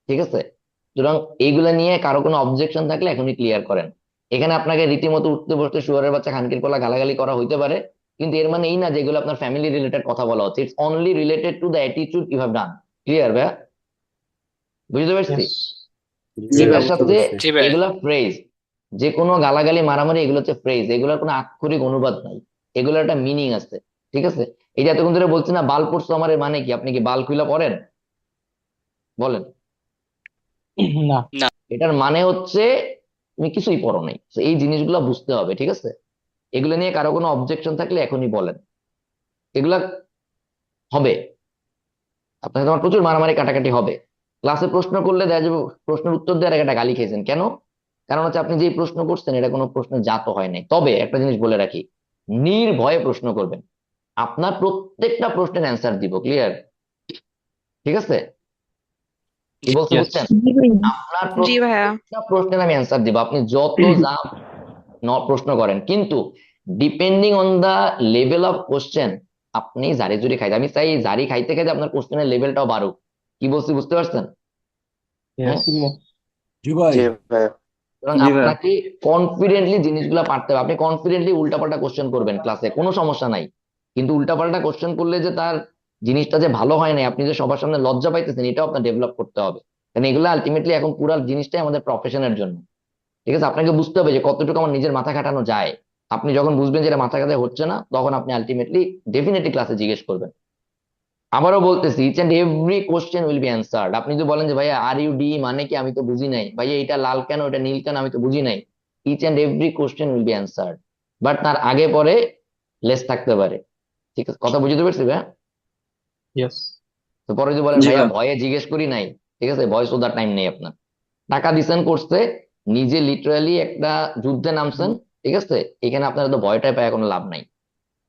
ঠিক আছে? সুতরাং এইগুলা নিয়ে কারো কোনো অবজেকশন থাকলে এখনই ক্লিয়ার করেন। এখানে আপনাকে রীতিমতো উঠতে বসতে শুয়ারের বাচ্চা খানকির পোলা গালাগালি করা হইতে পারে, কিন্তু এর মানে এই না যেগুলো আপনার ফ্যামিলি রিলেটেড কথা বলা হচ্ছে, it's only related to the attitude you have done. Clear ভাইয়া? বুঝতে পারছি? ইয়েস জি ভাই, এটার বুঝতে সাথে পারছি। জি ভাই এগুলা ফ্রেজ, যে কোনো গালাগালি মারামারি এগুলো হচ্ছে ফ্রেজ, এগুলোর কোনো আক্ষরিক অনুবাদ নাই, এগুলোর একটা মিনিং আছে। ঠিক আছে? এই যে এতক্ষণ ধরে বলছি না বাল পড়ছো আমার, এর মানে কি? আপনি কি বাল খুইলা পড়েন? বলেন। না না এটার মানে হচ্ছে তুমি কিছুই পড়ো নাই। তো এই জিনিসগুলো বুঝতে হবে। ঠিক আছে? এগুলো নিয়ে কারো কোনো অবজেকশন থাকলে এখনই বলেন। এগুলা হবে, আপনার সাথে আমার প্রচুর মারামারি কাটাকাটি হবে। ক্লাসে প্রশ্ন করলে দেখা যাবে প্রশ্নের উত্তর দেওয়ার আগে একটা গালি খেয়েছেন কেন? কারণ হচ্ছে আপনি যে প্রশ্ন করছেন এটা কোনো প্রশ্নের জাত হয় নাই। তবে একটা জিনিস বলে রাখি, নির্ভয়ে প্রশ্ন করবেন, আপনার প্রত্যেকটা প্রশ্নের অ্যান্সার দিব। ক্লিয়ার? ঠিক আছে? কি বলছি ইয়েস বুঝছেন? জি ভাইয়া। আপনার जी भैया প্রত্যেকটা প্রশ্নের আমি অ্যান্সার দিব, আপনি যত যা প্রশ্ন করেন, কিন্তু depending on the level of question আপনি জারি জুরি খাইতে, আমি চাই জারি খাইতে খাইতে আপনার কোশ্চেনের লেভেলটাও বাড়ুক। কি বলছি বুঝতে পারছেন? হ্যাঁ? ইয়েস জি ভাই। সুতরাং জি ভাই। আপনাকে কনফিডেন্টলি জিনিসগুলো পারতে হবে। আপনি কনফিডেন্টলি উল্টাপাল্টা কোশ্চেন করবেন ক্লাসে, কোনো সমস্যা নাই, কিন্তু উল্টাপাল্টা কোশ্চেন করলে যে তার জিনিসটা যে ভালো হয় নাই, আপনি যে সবার সামনে লজ্জা পাইতেছেন, এটাও আপনার ডেভেলপ করতে হবে। কারণ এগুলো আলটিমেটলি এখন পুরো জিনিসটাই আমাদের প্রফেশনের জন্য। ঠিক আছে? আপনাকে বুঝতে হবে যে কতটুকু আমার নিজের মাথা খাটানো যায়। আপনি যখন বুঝবেন যে এটা মাথা খাটাতে হচ্ছে না, তখন আপনি আলটিমেটলি ডেফিনেটলি ক্লাসে জিজ্ঞেস করবেন। আবারও বলতেছি, each and every question will be answered. আপনি যদি বলেন যে ভাইয়া আর ইউ ডি মানে কি, আমি তো বুঝি নাই, ভাইয়া এটা লাল কেন এটা নীল কেন আমি তো বুঝি নাই, each and every question will be answered. But তার আগে পরে লেস থাকতে পারে। ঠিক আছে? কথা বুঝতে পারছি ভাইয়া? ইয়েস তো পরে যদি বলেন জি ভাইয়া ভাই। ভয়ে জিজ্ঞেস করি নাই, ঠিক আছে, ভয়েস ওদার টাইম নেই আপনার। টাকা দিচ্ছেন করতে, নিজে লিটারালি একটা যুদ্ধে নামছেন। ঠিক আছে? এখানে আপনার তো ভয়টাই পায় কোনো লাভ নাই।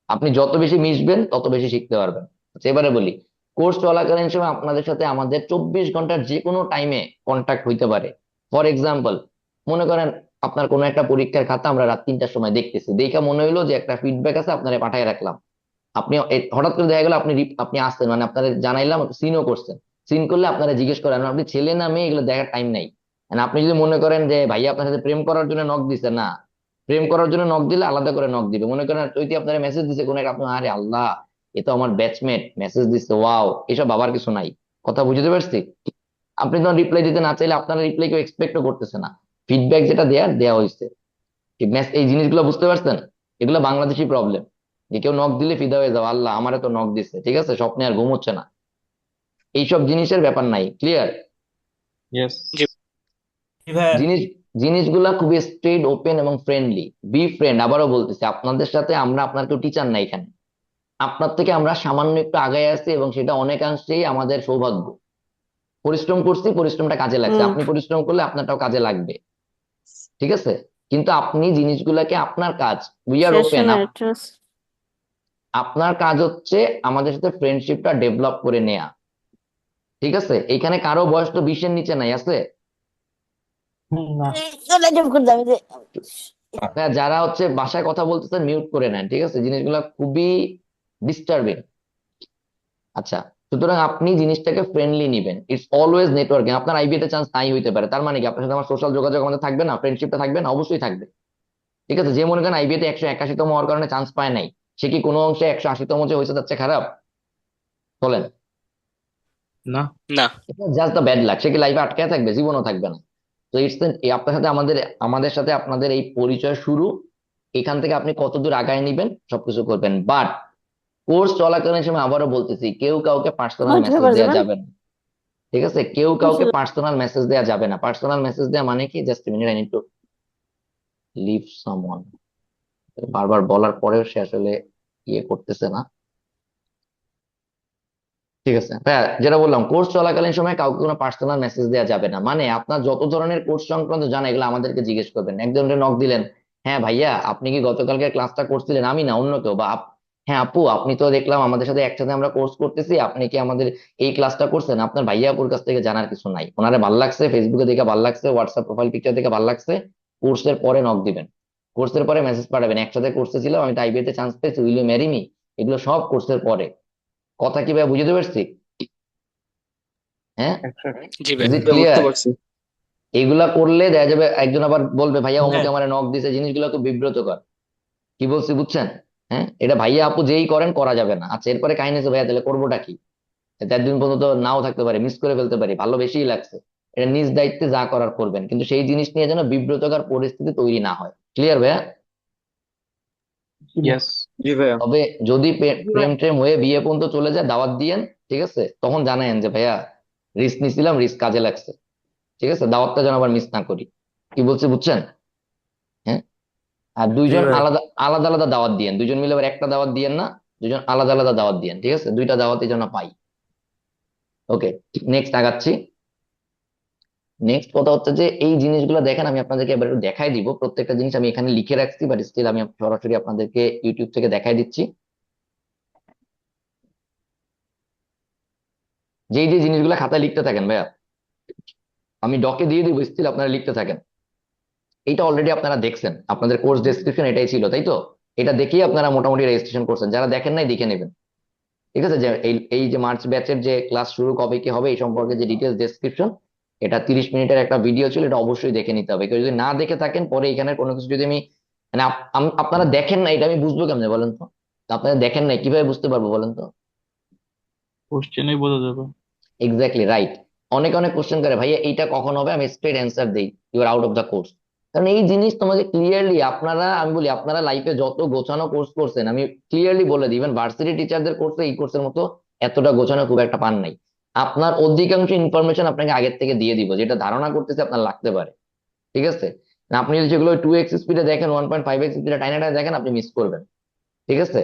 আপনি যত বেশি মিশবেন তত বেশি শিখতে পারবেন। আচ্ছা, এবারে বলি, কোর্স চলাকালীন সময় আপনাদের সাথে আমাদের 24 ঘন্টার যে কোনো টাইমে কন্ট্যাক্ট হইতে পারে। ফর এক্সাম্পল, মনে করেন আপনার কোনো একটা পরীক্ষার খাতা আমরা রাত 3টার সময় দেখতেছি, দেখা মনে হইলো যে একটা ফিডব্যাক আছে, আপনারা পাঠায় রাখলাম। আপনি হঠাৎ করে দেখা গেল আপনি আসছেন, মানে আপনারা জানাইলাম, সিনও করছেন। সিন করলে আপনারা জিজ্ঞেস করেন আপনি ছেলে না মেয়ে, এগুলো দেখার টাইম নাই। And আপনি যদি মনে করেন যে ভাইয়া আপনার সাথে প্রেম করার জন্য নক দিছে, না, প্রেম করার জন্য নক দিলে আলাদা করে নক দিবে। মনে করেন চৈতি আপনার মেসেজ দিছে কোনো একটা, আপনি আরে আল্লাহ এ তো আমার ব্যাচমেট মেসেজ দিচ্ছে, ওয়াও, এসব বাবার কিছু নাই। কথা বুঝতে পারছি? আপনি তখন রিপ্লাই দিতে না চাইলে আপনার রিপ্লাই কেউ এক্সপেক্টও করতেছে না, ফিডব্যাক যেটা দেওয়া হয়েছে। এই জিনিসগুলো বুঝতে পারছেন? এগুলো বাংলাদেশি প্রবলেম। যে কেউ নক দিলে ফিদা হয়ে যাও, আল্লাহ আমারে তো নক দিচ্ছে, ঠিক আছে, স্বপ্নে আর ঘুম হচ্ছে না, এইসব জিনিসের ব্যাপার নাই। ক্লিয়ার? yes, জি জি ভাইয়া। জিনিস জিনিসগুলা খুবই স্ট্রেট, ওপেন এবং ফ্রেন্ডলি। বি ফ্রেন্ড, আবারও বলতেছি, আপনাদের সাথে আমরা আপনার কেউ টিচার নাই এখানে, আপনার থেকে আমরা সামান্য একটু আগায় আছি এবং সেটা অনেকাংশেই আমাদের সৌভাগ্য। পরিশ্রম করছি, পরিশ্রমটা কাজে লাগছে, আপনি পরিশ্রম করলে আপনারটাও কাজে লাগবে, ঠিক আছে? কিন্তু আপনি জিনিসগুলাকে, আপনার কাজ, উই আর ওপেন, আপনার কাজ হচ্ছে আমাদের সাথে ফ্রেন্ডশিপটা ডেভেলপ করে নেয়া, ঠিক আছে? এখানে কারো বয়স তো 20-এর নিচে নাই, আছে? না, হ্যাঁ, যারা হচ্ছে বাসায় কথা বলতেছেন মিউট করে নেন, ঠিক আছে? জিনিসগুলা খুবই ডিস্টার্বিং। আচ্ছা, সুতরাং আপনি জিনিসটাকে ফ্রেন্ডলি নিবেন। It's always networking. আপনার আইবিএ তে চান্স নাই হইতে পারে, তার মানে কি আপনার সাথে আমার সোশ্যাল যোগাযোগ আমাদের থাকবে না, ফ্রেন্ডশিপটা থাকবে না? অবশ্যই থাকবে, ঠিক আছে? যে মনে করেন আইবিএ তে 181তম হওয়ার কারণে চান্স পায় নাই, সে কি কোনো অংশে 180তম যে হয়েছে যাচ্ছে খারাপ? বলেন। না, না জাস্ট দ্য ব্যাড লাক। সে কি লাইফে আটকে থাকবে? জীবনও থাকবে না। তো ইটস আপনার সাথে আমাদের, আমাদের সাথে আপনাদের এই পরিচয় শুরু। এখান থেকে আপনি কতদূর আগায় নিবেন সবকিছু করবেন, বাট কোর্স চলাকালীন সময় আবারও বলতেছি, কেউ কাউকে পার্সোনাল মেসেজ দেওয়া যাবে না, ঠিক আছে? কেউ কাউকে পার্সোনাল মেসেজ দেওয়া যাবে না। পার্সোনাল মেসেজ দেওয়া মানে কি, just minute, I need to leave someone. বারবার বলার পরেও সে আসলে ইয়ে করতেছে না, ঠিক আছে? হ্যাঁ, যেটা বললাম, কোর্স চলাকালীন সময় কাউকে কোনো পার্সোনাল মেসেজ দেওয়া যাবে না। মানে আপনার যত ধরনের কোর্স সংক্রান্ত জানা, এগুলো আমাদেরকে জিজ্ঞেস করবেন। একজনের নক দিলেন, হ্যাঁ ভাইয়া আপনি কি গতকালকে ক্লাসটা করছিলেন? আমি না, অন্য কেউ, বা হ্যাঁ আপু আপনি তো দেখলাম আমাদের সাথে একসাথে আমরা কোর্স করতেছি, আপনি কি আমাদের এই ক্লাসটা করছেন? আপনার ভাইয়া আপুর কাছ থেকে জানার কিছু নাই, ওনারে ভাল লাগছে, ফেসবুকে দেখে ভাল লাগছে, হোয়াটসঅ্যাপ প্রোফাইল পিকচার দেখে ভাল লাগছে, কোর্সের পরে নক দিবেন, কোর্সের পরে মেসেজ পাঠাবেন, একসাথে কোর্সে ছিলাম, আমি আইবিএ তে চান্স পেয়েছি, উইল ইউ ম্যারি মি। এগুলো সব কোর্সের পরে। কথা কি ভাই বুঝতে পারছি? হ্যাঁ, exactly. জি ইজ ভাই ইট ক্লিয়ার? পারছি। এগুলা করলে দেখা যাবে একজন আবার বলবে ভাইয়া অমুকে হ্যাঁ আমার নক দিছে, জিনিসগুলো খুব বিব্রতকর। কি বলছি বুঝছেন? হ্যাঁ, এটা ভাইয়া আপু যেই করেন করা যাবে না। আচ্ছা, এরপরে কাহিনী আছে, ভাইয়া তাহলে করবোটা কি? একদিন পর্যন্ত নাও থাকতে পারে, মিস করে ফেলতে পারি, ভালো বেশিই লাগছে, এটা নিজ দায়িত্বে যা করার করবেন, কিন্তু সেই জিনিস নিয়ে যেন বিব্রতকর পরিস্থিতি তৈরি না হয়। ক্লিয়ার ভাইয়া? yes, জি ভাইয়া। তবে যদি প্রেম ট্রেম হয়ে বিয়ে পর্যন্ত চলে যায়, দাওয়াত দিয়েন, ঠিক আছে? তখন জানায়েন যে ভাইয়া রিস্ক নিছিলাম, রিস্ক কাজে লাগছে, ঠিক আছে? দাওয়াতটা যেন আবার মিস না করি। কি বলছি বুঝছেন? হ্যাঁ, আর জি দুইজন ভাই। আলাদা আলাদা আলাদা দাওয়াত দিয়েন, দুইজন মিলে আবার একটা দাওয়াত দিয়েন না, দুইজন আলাদা আলাদা দাওয়াত দিয়েন, ঠিক আছে? দুইটা দাওয়াতই যেন পাই। ওকে, নেক্সট আগাচ্ছি। নেক্সট কথা হচ্ছে যে এই জিনিসগুলো দেখেন, আমি আপনাদেরকে এবার একটু দেখাই দিব। প্রত্যেকটা জিনিস আমি এখানে লিখে রাখছি, বাট স্টিল আমি সরাসরি আপনাদেরকে ইউটিউব থেকে দেখাই দিচ্ছি। যেই যে জিনিসগুলো খাতায় লিখতে থাকেন ভাইয়া, আমি ডকে দিয়ে দিব, স্টিল আপনারা লিখতে থাকেন। এটা অলরেডি আপনারা দেখছেন, আপনাদের কোর্স ডেসক্রিপশন এটাই ছিল, তাই তো? এটা দেখেই আপনারা মোটামুটি রেজিস্ট্রেশন করছেন। যারা দেখেন নাই, দেখে নেবেন, ঠিক আছে? যে এই এই যে মার্চ ব্যাচের যে ক্লাস শুরু কবে কি হবে এই সম্পর্কে যে ডিটেলস ডেসক্রিপশন, এটা 30 মিনিটের একটা ভিডিও ছিল, এটা অবশ্যই দেখে নিতে হবে। কেউ যদি না দেখে থাকেন, পরে এখানে কোনো কিছু যদি আমি, মানে আপনারা দেখেন না, এটা আমি বুঝবো কেমনে বলেন তো? আপনারা দেখেন নাই, কিভাবে বুঝতে পারবো বলেন তো? কোশ্চেনেই বোঝা যাবে। Exactly right. অনেক অনেক কোশ্চেন করে, ভাইয়া এইটা কখন হবে? আমি স্ট্রেট অ্যান্সার দিই, you are out of the course. কারণ এই জিনিস তোমাকে ক্লিয়ারলি, আপনারা, আমি বলি আপনারা লাইফে যত গোছানো কোর্স করছেন, আমি ক্লিয়ারলি বলে দিই, ইভেন ভার্সিটি টিচারদের কোর্সে, এই কোর্সের মতো এতটা গোছানো খুব একটা পান নাই। আপনার অধিকাংশ ইনফরমেশন আপনাকে আগের থেকে দিয়ে দিব, যেটা ধারণা করতেছে আপনার লাগতে পারে, ঠিক আছে? না, আপনি যদি যেগুলো 2x স্পিডে দেখেন, 1.5x স্পিডে টাইনে টাইনে দেখেন, আপনি মিস করবেন, ঠিক আছে?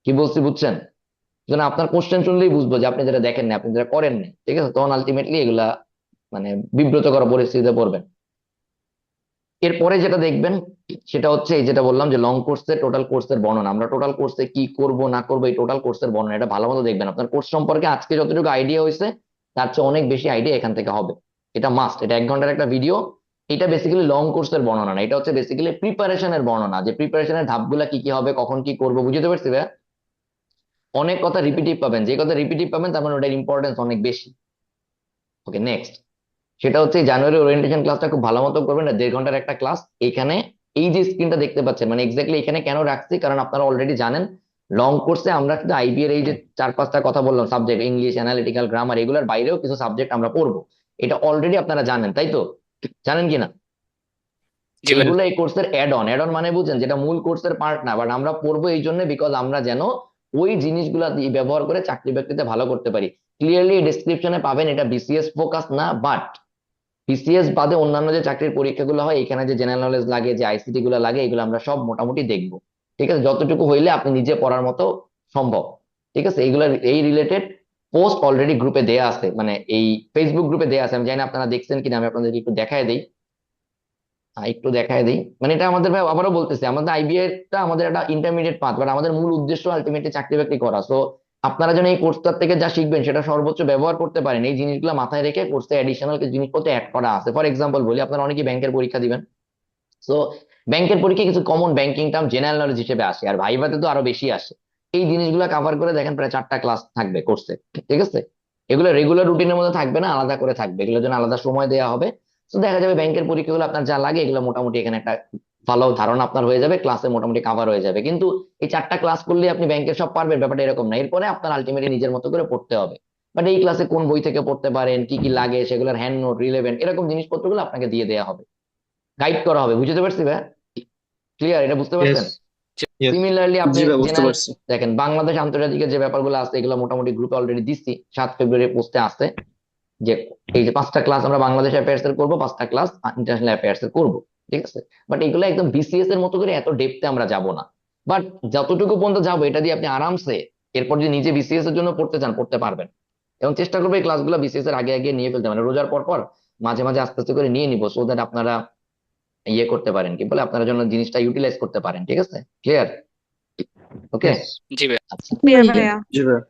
কি বলছি বুঝছেন? যেন আপনার কোশ্চেন শুনলেই বুঝবো যে আপনি যেটা দেখেন না, আপনি যেটা করেন না, ঠিক আছে? তখন আলটিমেটলি এগুলা মানে বিব্রতকর পরিস্থিতিতে পড়বেন। এরপরে যেটা দেখবেন সেটা হচ্ছে এই যেটা বললাম যে লং কোর্সের টোটাল কোর্সের বর্ণনা, আমরা টোটাল কোর্সে কি করব না করবো, এই টোটাল কোর্সের বর্ণনা, এটা ভালো মতো দেখবেন। আপনার কোর্স সম্পর্কে আজকে যতটুকু আইডিয়া হয়েছে, তার চেয়ে অনেক বেশি আইডিয়া এখান থেকে হবে। এটা মাস্ট, এটা 1 ঘন্টার একটা ভিডিও। এটা বেসিক্যালি লং কোর্সের বর্ণনা না, এটা হচ্ছে বেসিক্যালি প্রিপারেশনের বর্ণনা, যে প্রিপারেশনের ধাপগুলা কি কি হবে, কখন কি করবো, বুঝতে পারছি ভাই? অনেক কথা রিপিটিভ পাবেন, যে কথা রিপিটিভ পাবেন তার মানে ওটার ইম্পর্টেন্স অনেক বেশি। ওকে, নেক্সট। সেটা হচ্ছে জানুয়ারি ওরিয়েন্টেশন ক্লাসটা খুব ভালো মতো করবেন, 1.5 ঘন্টার একটা ক্লাস। এখানে এই যে স্ক্রিনটা দেখতে পাচ্ছেন, মানে এক্স্যাক্টলি এখানে কেন রাখছি, কারণ আপনারা অলরেডি জানেন লং কোর্সে আমরা কিন্তু আইবি এর এই যে 4-5টা কথা বললাম সাবজেক্ট, ইংলিশ, অ্যানালিটিক্যাল, গ্রামার, এগুলোর বাইরেও কিছু সাবজেক্ট আমরা পড়বো। এটা অলরেডি আপনারা জানেন, তাই তো? জানেন কিনা? জি ভাইয়া এগুলো এই কোর্সের অ্যাড অন মানে বুঝেন, যেটা মূল কোর্সের পার্ট না, বাট আমরা পড়বো এই জন্য বিকজ আমরা যেন ওই জিনিসগুলা ব্যবহার করে চাকরি বাকরিতে ভালো করতে পারি। ক্লিয়ারলি ডেসক্রিপশনে পাবেন এটা বিসিএস ফোকাস না, বাট বিসিএস বাদে অন্যান্য যে চাকরির পরীক্ষাগুলো হয় এখানে যে জেনারেল নলেজ লাগে, যে আইসিটি গুলো লাগে, এগুলো আমরা সব মোটামুটি দেখবো। ঠিক আছে, যতটুকু হইলে আপনি নিজে পড়ার মতো সম্ভব। ঠিক আছে, এগুলো এই রিলেটেড পোস্ট অলরেডি গ্রুপে দেয়া আছে, মানে এই ফেসবুক গ্রুপে দেয়া আছে। আমি জানি না আপনারা দেখছেন কিনা, আমি আপনাদেরকে একটু দেখায় দিই। একটু দেখায় দিই, মানে এটা আমাদের ভাই আবারও বলতেছি, আমাদের আইবিএ টা আমাদের একটা ইন্টারমিডিয়েট পাথ, বাট আমাদের মূল উদ্দেশ্য আলটিমেটলি চাকরি বাকরি করা। সো আপনারা যেন এই কোর্সটার থেকে যা শিখবেন সেটা সর্বোচ্চ ব্যবহার করতে পারেন, এই জিনিসগুলো মাথায় রেখে কোর্সে অ্যাডিশনাল কিছু জিনিসপত্র অ্যাড করা আছে। ফর এক্সাম্পল বলি, আপনারা অনেকেই ব্যাংকের পরীক্ষা দিবেন। সো ব্যাংকের পরীক্ষায় কিছু common banking term general knowledge হিসেবে আসে, আর ভাইভাতে তো আরো বেশি আসে। এই জিনিসগুলো কভার করে দেখেন প্রায় 4টা ক্লাস থাকবে কোর্সে। ঠিক আছে, এগুলো রেগুলার রুটিনের মধ্যে থাকবে না, আলাদা করে থাকবে, এগুলোর জন্য আলাদা সময় দেওয়া হবে। তো দেখা যাবে ব্যাংকের পরীক্ষাগুলো আপনার যা লাগে এগুলো মোটামুটি এখানে একটা ভালো ধারণা আপনার হয়ে যাবে, ক্লাসে মোটামুটি কাভার হয়ে যাবে। কিন্তু এই 4টা ক্লাস করলে আপনি ব্যাংকের সব পারবেন ব্যাপারটা এরকম না, এরপরে আপনার আলটিমেটলি নিজের মতো করে পড়তে হবে। বাট এই ক্লাসে কোন বই থেকে পড়তে পারেন, কি কি লাগে, সেগুলোর হ্যান্ড নোট, রিলেভেন্ট এরকম জিনিসপত্রগুলো আপনাকে দিয়ে দেওয়া হবে, গাইড করা হবে। বুঝতে পারছি ভাই? ক্লিয়ার? এটা বুঝতে ইয়েস। পারছেন? ইয়েস। সিমিলারলি আপনি জি ভাই, বুঝতে জেনারেল পারছি। দেখেন, বাংলাদেশ আন্তর্জাতিকের যে ব্যাপারগুলো আছে এগুলো মোটামুটি গ্রুপে অলরেডি দিচ্ছি, 7 ফেব্রুয়ারি পোস্টে আছে যে এই যে 5টা ক্লাস আমরা বাংলাদেশ অ্যাফেয়ার্স এর করবো, 5টা ক্লাস ইন্টারন্যাশনাল অ্যাফেয়ার্স এর করবো। ঠিক আছে, বাট এগুলো একদম বিসিএস এর মতো করে এত ডেপথে আমরা যাব না, বাট যতটুকু পর্যন্ত যাবো এটা দিয়ে আপনি আরামসে এরপর যদি নিজে বিসিএস এর জন্য পড়তে চান পড়তে পারবেন। এবং চেষ্টা করবো এই ক্লাসগুলো বিসিএস এর আগে আগে নিয়ে ফেলতে, মানে রোজার পর পর মাঝে মাঝে আস্তে আস্তে করে নিয়ে নিবো, সো দ্যাট আপনারা ইয়ে করতে পারেন, কি বলে, আপনার জন্য জিনিসটা ইউটিলাইজ করতে পারেন। ঠিক আছে, ক্লিয়ার? ওকে, ইয়েস। জি ভাইয়া আচ্ছা। ক্লিয়ার ভাইয়া। জি ভাই।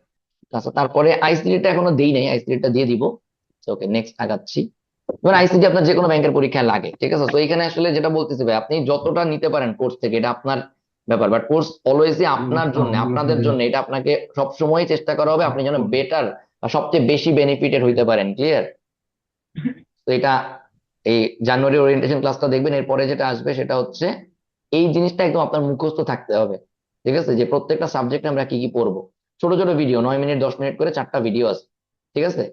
আচ্ছা, তারপরে আইসিডিটা এখনো দেই নাই, আইসিডিটা দিয়ে দিব। ওকে, নেক্সট আগাচ্ছি। এবার আইসিডি আপনার যে কোনো ব্যাংকের পরীক্ষায় লাগে। ঠিক আছে, তো এখানে আসলে যেটা বলতেছি ভাই, আপনি যতটা নিতে পারেন কোর্স থেকে এটা আপনার ব্যাপার, বাট কোর্স অলওয়েজই আপনার জন্য, আপনাদের জন্য, এটা আপনাকে সবসময় চেষ্টা করা হবে আপনি যেন বেটার বা সবচেয়ে বেশি বেনিফিটেড হইতে পারেন। ক্লিয়ার? তো এটা এই জানুয়ারি ওরিয়েন্টেশন ক্লাসটা দেখবেন, এরপরে যেটা আসবে সেটা হচ্ছে এই জিনিসটা একদম আপনার মুখস্থ থাকতে হবে। ঠিক আছে, যে প্রত্যেকটা সাবজেক্টে আমরা কি কি পড়বো, ছোট ছোট ভিডিও, 9 মিনিট 10 মিনিট করে 4টা ভিডিও আছে। ঠিক আছে,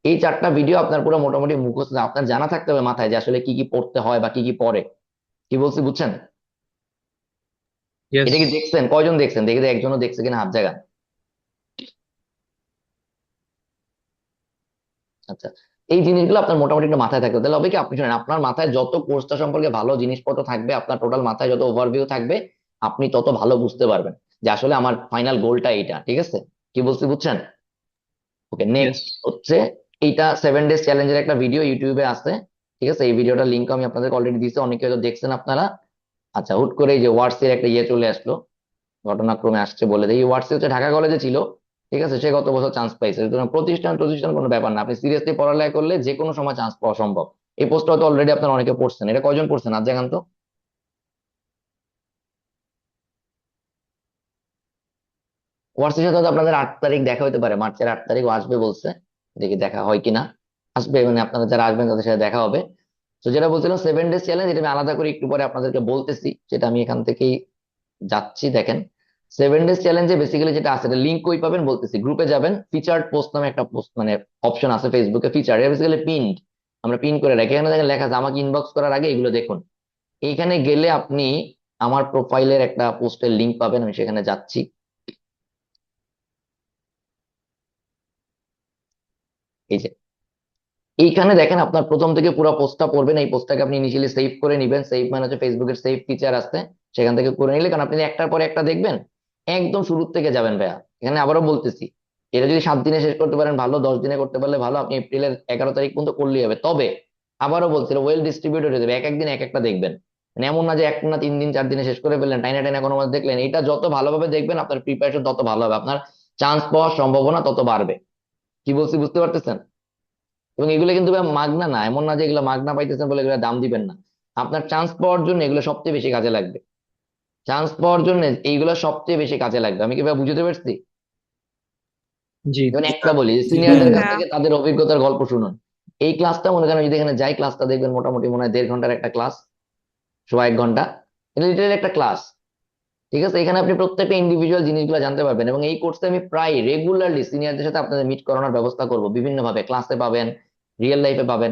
এই 4টা ভিডিও আপনার পুরো মোটামুটি মুখস্থ, আপনার জানা থাকতে হবে মাথায় যে আসলে কি কি পড়তে হয় বা কি কি পড়ে। কি বলছি বুঝছেন? ইয়েস। এটা কি দেখছেন? কয়জন দেখছেন? দেখে দেখে একজনও দেখছে কিনা হাত জায়গা। আচ্ছা, এই জিনিসগুলো আপনার মোটামুটি একটু মাথায় থাকবে, তাহলে হবে কি, আপনি শুনেন আপনার মাথায় যত কোর্সটা সম্পর্কে ভালো জিনিসপত্র থাকবে, আপনার টোটাল মাথায় যত ওভারভিউ থাকবে, আপনি তত ভালো বুঝতে পারবেন যে আসলে আমার ফাইনাল গোলটা এইটা। ঠিক আছে, কি বলছি বুঝছেন? ওকে, ইয়েস। নেক্সট হচ্ছে এইটা 7 ডেজ চ্যালেঞ্জের একটা ভিডিও ইউটিউবে আছে। ঠিক আছে, এই ভিডিওটার লিঙ্ক আমি আপনাদের অলরেডি দিয়েছি, অনেকে হয়তো দেখছেন আপনারা। আচ্ছা, হুট করে এই যে ওয়ার্ডস এর একটা ইয়ে চলে আসলো, ঘটনাক্রমে আসছে বলে দেয়। এই ওয়ার্ডস হচ্ছে ঢাকা কলেজে ছিল। ঠিক আছে, সে গত বছর চান্স পাইছে। সুতরাং প্রতিষ্ঠান প্রতিষ্ঠান কোনো ব্যাপার না, আপনি সিরিয়াসলি পড়ালেখা করলে যে কোনো সময় চান্স পাওয়া সম্ভব। এই পোস্টটা হয়তো অলরেডি আপনারা অনেকে পড়ছেন, এটা কয়জন পড়ছেন আজ জানান তো? ওয়ার্ডসের সাথে হয়তো আপনাদের 8 তারিখ দেখা হতে পারে, মার্চের 8 তারিখ ও আসবে বলছে, দেখি দেখা হয় কিনা। আসবে, মানে আপনারা যারা আসবেন তাদের সাথে দেখা হবে। তো যেটা বলছিলাম 7 ডেজ চ্যালেঞ্জ, এটা আমি আলাদা করে একটু পরে আপনাদেরকে বলতেছি, সেটা আমি এখান থেকেই যাচ্ছি। দেখেন, 7 ডেজ চ্যালেঞ্জে বেসিক্যালি যেটা আছে, লিঙ্ক কই পাবেন বলতেছি, গ্রুপে যাবেন, ফিচার্ড পোস্ট নামে একটা পোস্ট মানে অপশন আছে ফেসবুকে, ফিচার, এটা বেসিক্যালি পিনড, আমরা পিন করে রাখি। এখানে দেখেন লেখা আছে আমাকে ইনবক্স করার আগে এগুলো দেখুন। এইখানে গেলে আপনি আমার প্রোফাইলের একটা পোস্টের লিঙ্ক পাবেন, আমি সেখানে যাচ্ছি। এই যে এইখানে দেখেন, আপনার প্রথম থেকে পুরো পোস্টটা পড়বেন, এই পোস্টটাকে আপনি ইনিশিয়ালি সেভ করে নিবেন, সেভ মানে হচ্ছে ফেসবুকের সেভ ফিচার আছে, সেখান থেকে করে নিলে, কারণ আপনি একটার পর একটা দেখবেন, একদম শুরুর থেকে যাবেন ভাইয়া। এখানে আবারও বলতেছি, এটা যদি 7 দিনে শেষ করতে পারেন ভালো, 10 দিনে করতে পারলে ভালো, আপনি এপ্রিলের 11 তারিখ পর্যন্ত করলেই হবে। তবে আবারও বলছিল ওয়েল ডিস্ট্রিবিউটেড হয়ে যাবে, এক একদিন এক একটা দেখবেন, মানে এমন না যে এক না 3 দিন 4 দিনে শেষ করে ফেললেন, টাইনা টাইনা কোনো মধ্যে দেখলেন। এটা যত ভালোভাবে দেখবেন আপনার প্রিপারেশন তত ভালো হবে, আপনার চান্স পাওয়ার সম্ভাবনা তত বাড়বে। কি বলছি বুঝতে পারতেছেন? এবং এগুলো কিন্তু ভাই মাগনা না, এমন না যে এগুলো মাগনা পাইতেছেন বলে এগুলো দাম দিবেন না। আপনার চান্স পাওয়ার জন্য এগুলো সবচেয়ে বেশি কাজে লাগবে, চান্স পাওয়ার জন্য এইগুলো সবচেয়ে বেশি কাজে লাগবে। আমি কি ভাই বুঝতে পারছি? জি। যেমন একটা বলি, জি সিনিয়রদের কাছ ভাইয়া। থেকে তাদের অভিজ্ঞতার গল্প শুনুন। এই ক্লাসটা মনে করেন যদি এখানে যাই, ক্লাসটা দেখবেন মোটামুটি মনে হয় 1.5 ঘন্টার একটা ক্লাস, 1.5 ঘন্টা, এটা লিটারালি একটা ক্লাস। ঠিক আছে, এখানে আপনি প্রত্যেকটা ইন্ডিভিজুয়াল জিনিসগুলো জানতে পারবেন। এবং এই কোর্সে আমি প্রায় রেগুলারলি সিনিয়রদের সাথে আপনাদের মিট করানোর ব্যবস্থা করব, বিভিন্ন ভাবে, ক্লাসে পাবেন, রিয়েল লাইফে পাবেন।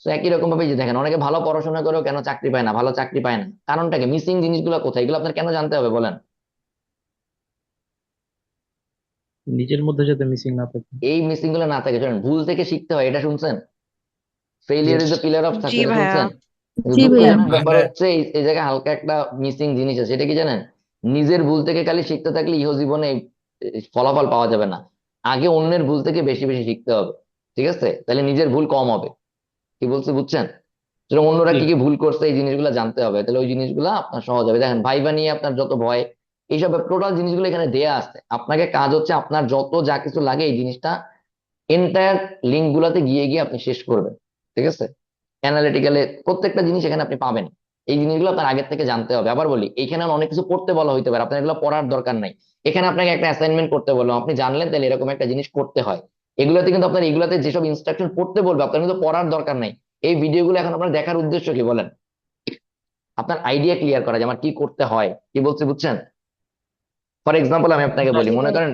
তো একই রকম ভাবে এই যে দেখেন অনেকে ভালো পড়াশোনা করেও কেন চাকরি পায় না, ভালো চাকরি পায় না, কারণটা কি? মিসিং জিনিসগুলো কোথায়, এগুলো আপনার কেন জানতে হবে বলেন? নিজের মধ্যে যাতে মিসিং না থাকে। এই মিসিং গুলো না থাকে, শোনেন, ভুল থেকে শিখতে হয়, এটা শুনছেন? Failure is the pillar of G success, এটা ভাইয়া। শুনছেন? কিন্তু জি ভাইয়া। দুঃখজনক ব্যাপার হচ্ছে এই জায়গায় হালকা একটা মিসিং জিনিস আছে, সেটা কি জানেন? নিজের ভুল থেকে খালি শিখতে থাকলে ইহ জীবনে এই ফলাফল পাওয়া যাবে না। আগে অন্যের ভুল থেকে বেশি বেশি শিখতে হবে, ঠিক আছে? তাহলে নিজের ভুল কম হবে। কি বলছি বুঝছেন? যেরকম অন্যরা জি কি কি ভুল করছে এই জিনিসগুলো জানতে হবে, তাহলে ওই জিনিসগুলো আপনার সহজ হবে। দেখেন ভাইবা নিয়ে আপনার যত ভয়, এইসব টোটাল জিনিসগুলো এখানে দেয়া আছে। আপনাকে কাজ হচ্ছে আপনার যত যা কিছু লাগে এই জিনিসটা এন্টায়ার লিঙ্ক গুলাতে গিয়ে গিয়ে আপনি শেষ করবেন, ঠিক আছে? অ্যানালিটিক্যালে প্রত্যেকটা জিনিস এখানে আপনি পাবেন। এই জিনিসগুলো আপনার আগের থেকে জানতে হবে। আবার বলি, এখানে অনেক কিছু পড়তে বলা হইতে পারে, আপনার এগুলো পড়ার দরকার নাই। এখানে আপনাকে একটা অ্যাসাইনমেন্ট করতে বললাম, আপনি জানলেন তাহলে এরকম একটা জিনিস করতে হয়। এগুলোতে কিন্তু আপনার এগুলাতে যেসব ইনস্ট্রাকশন পড়তে বলবে আপনার কিন্তু পড়ার দরকার নাই। এই ভিডিওগুলো এখন আপনার দেখার উদ্দেশ্য কি বলেন? আপনার আইডিয়া ক্লিয়ার করা যে আমার কি করতে হয়। কি বলছি বুঝছেন? ফর এক্সাম্পল আমি আপনাকে বলি, মনে করেন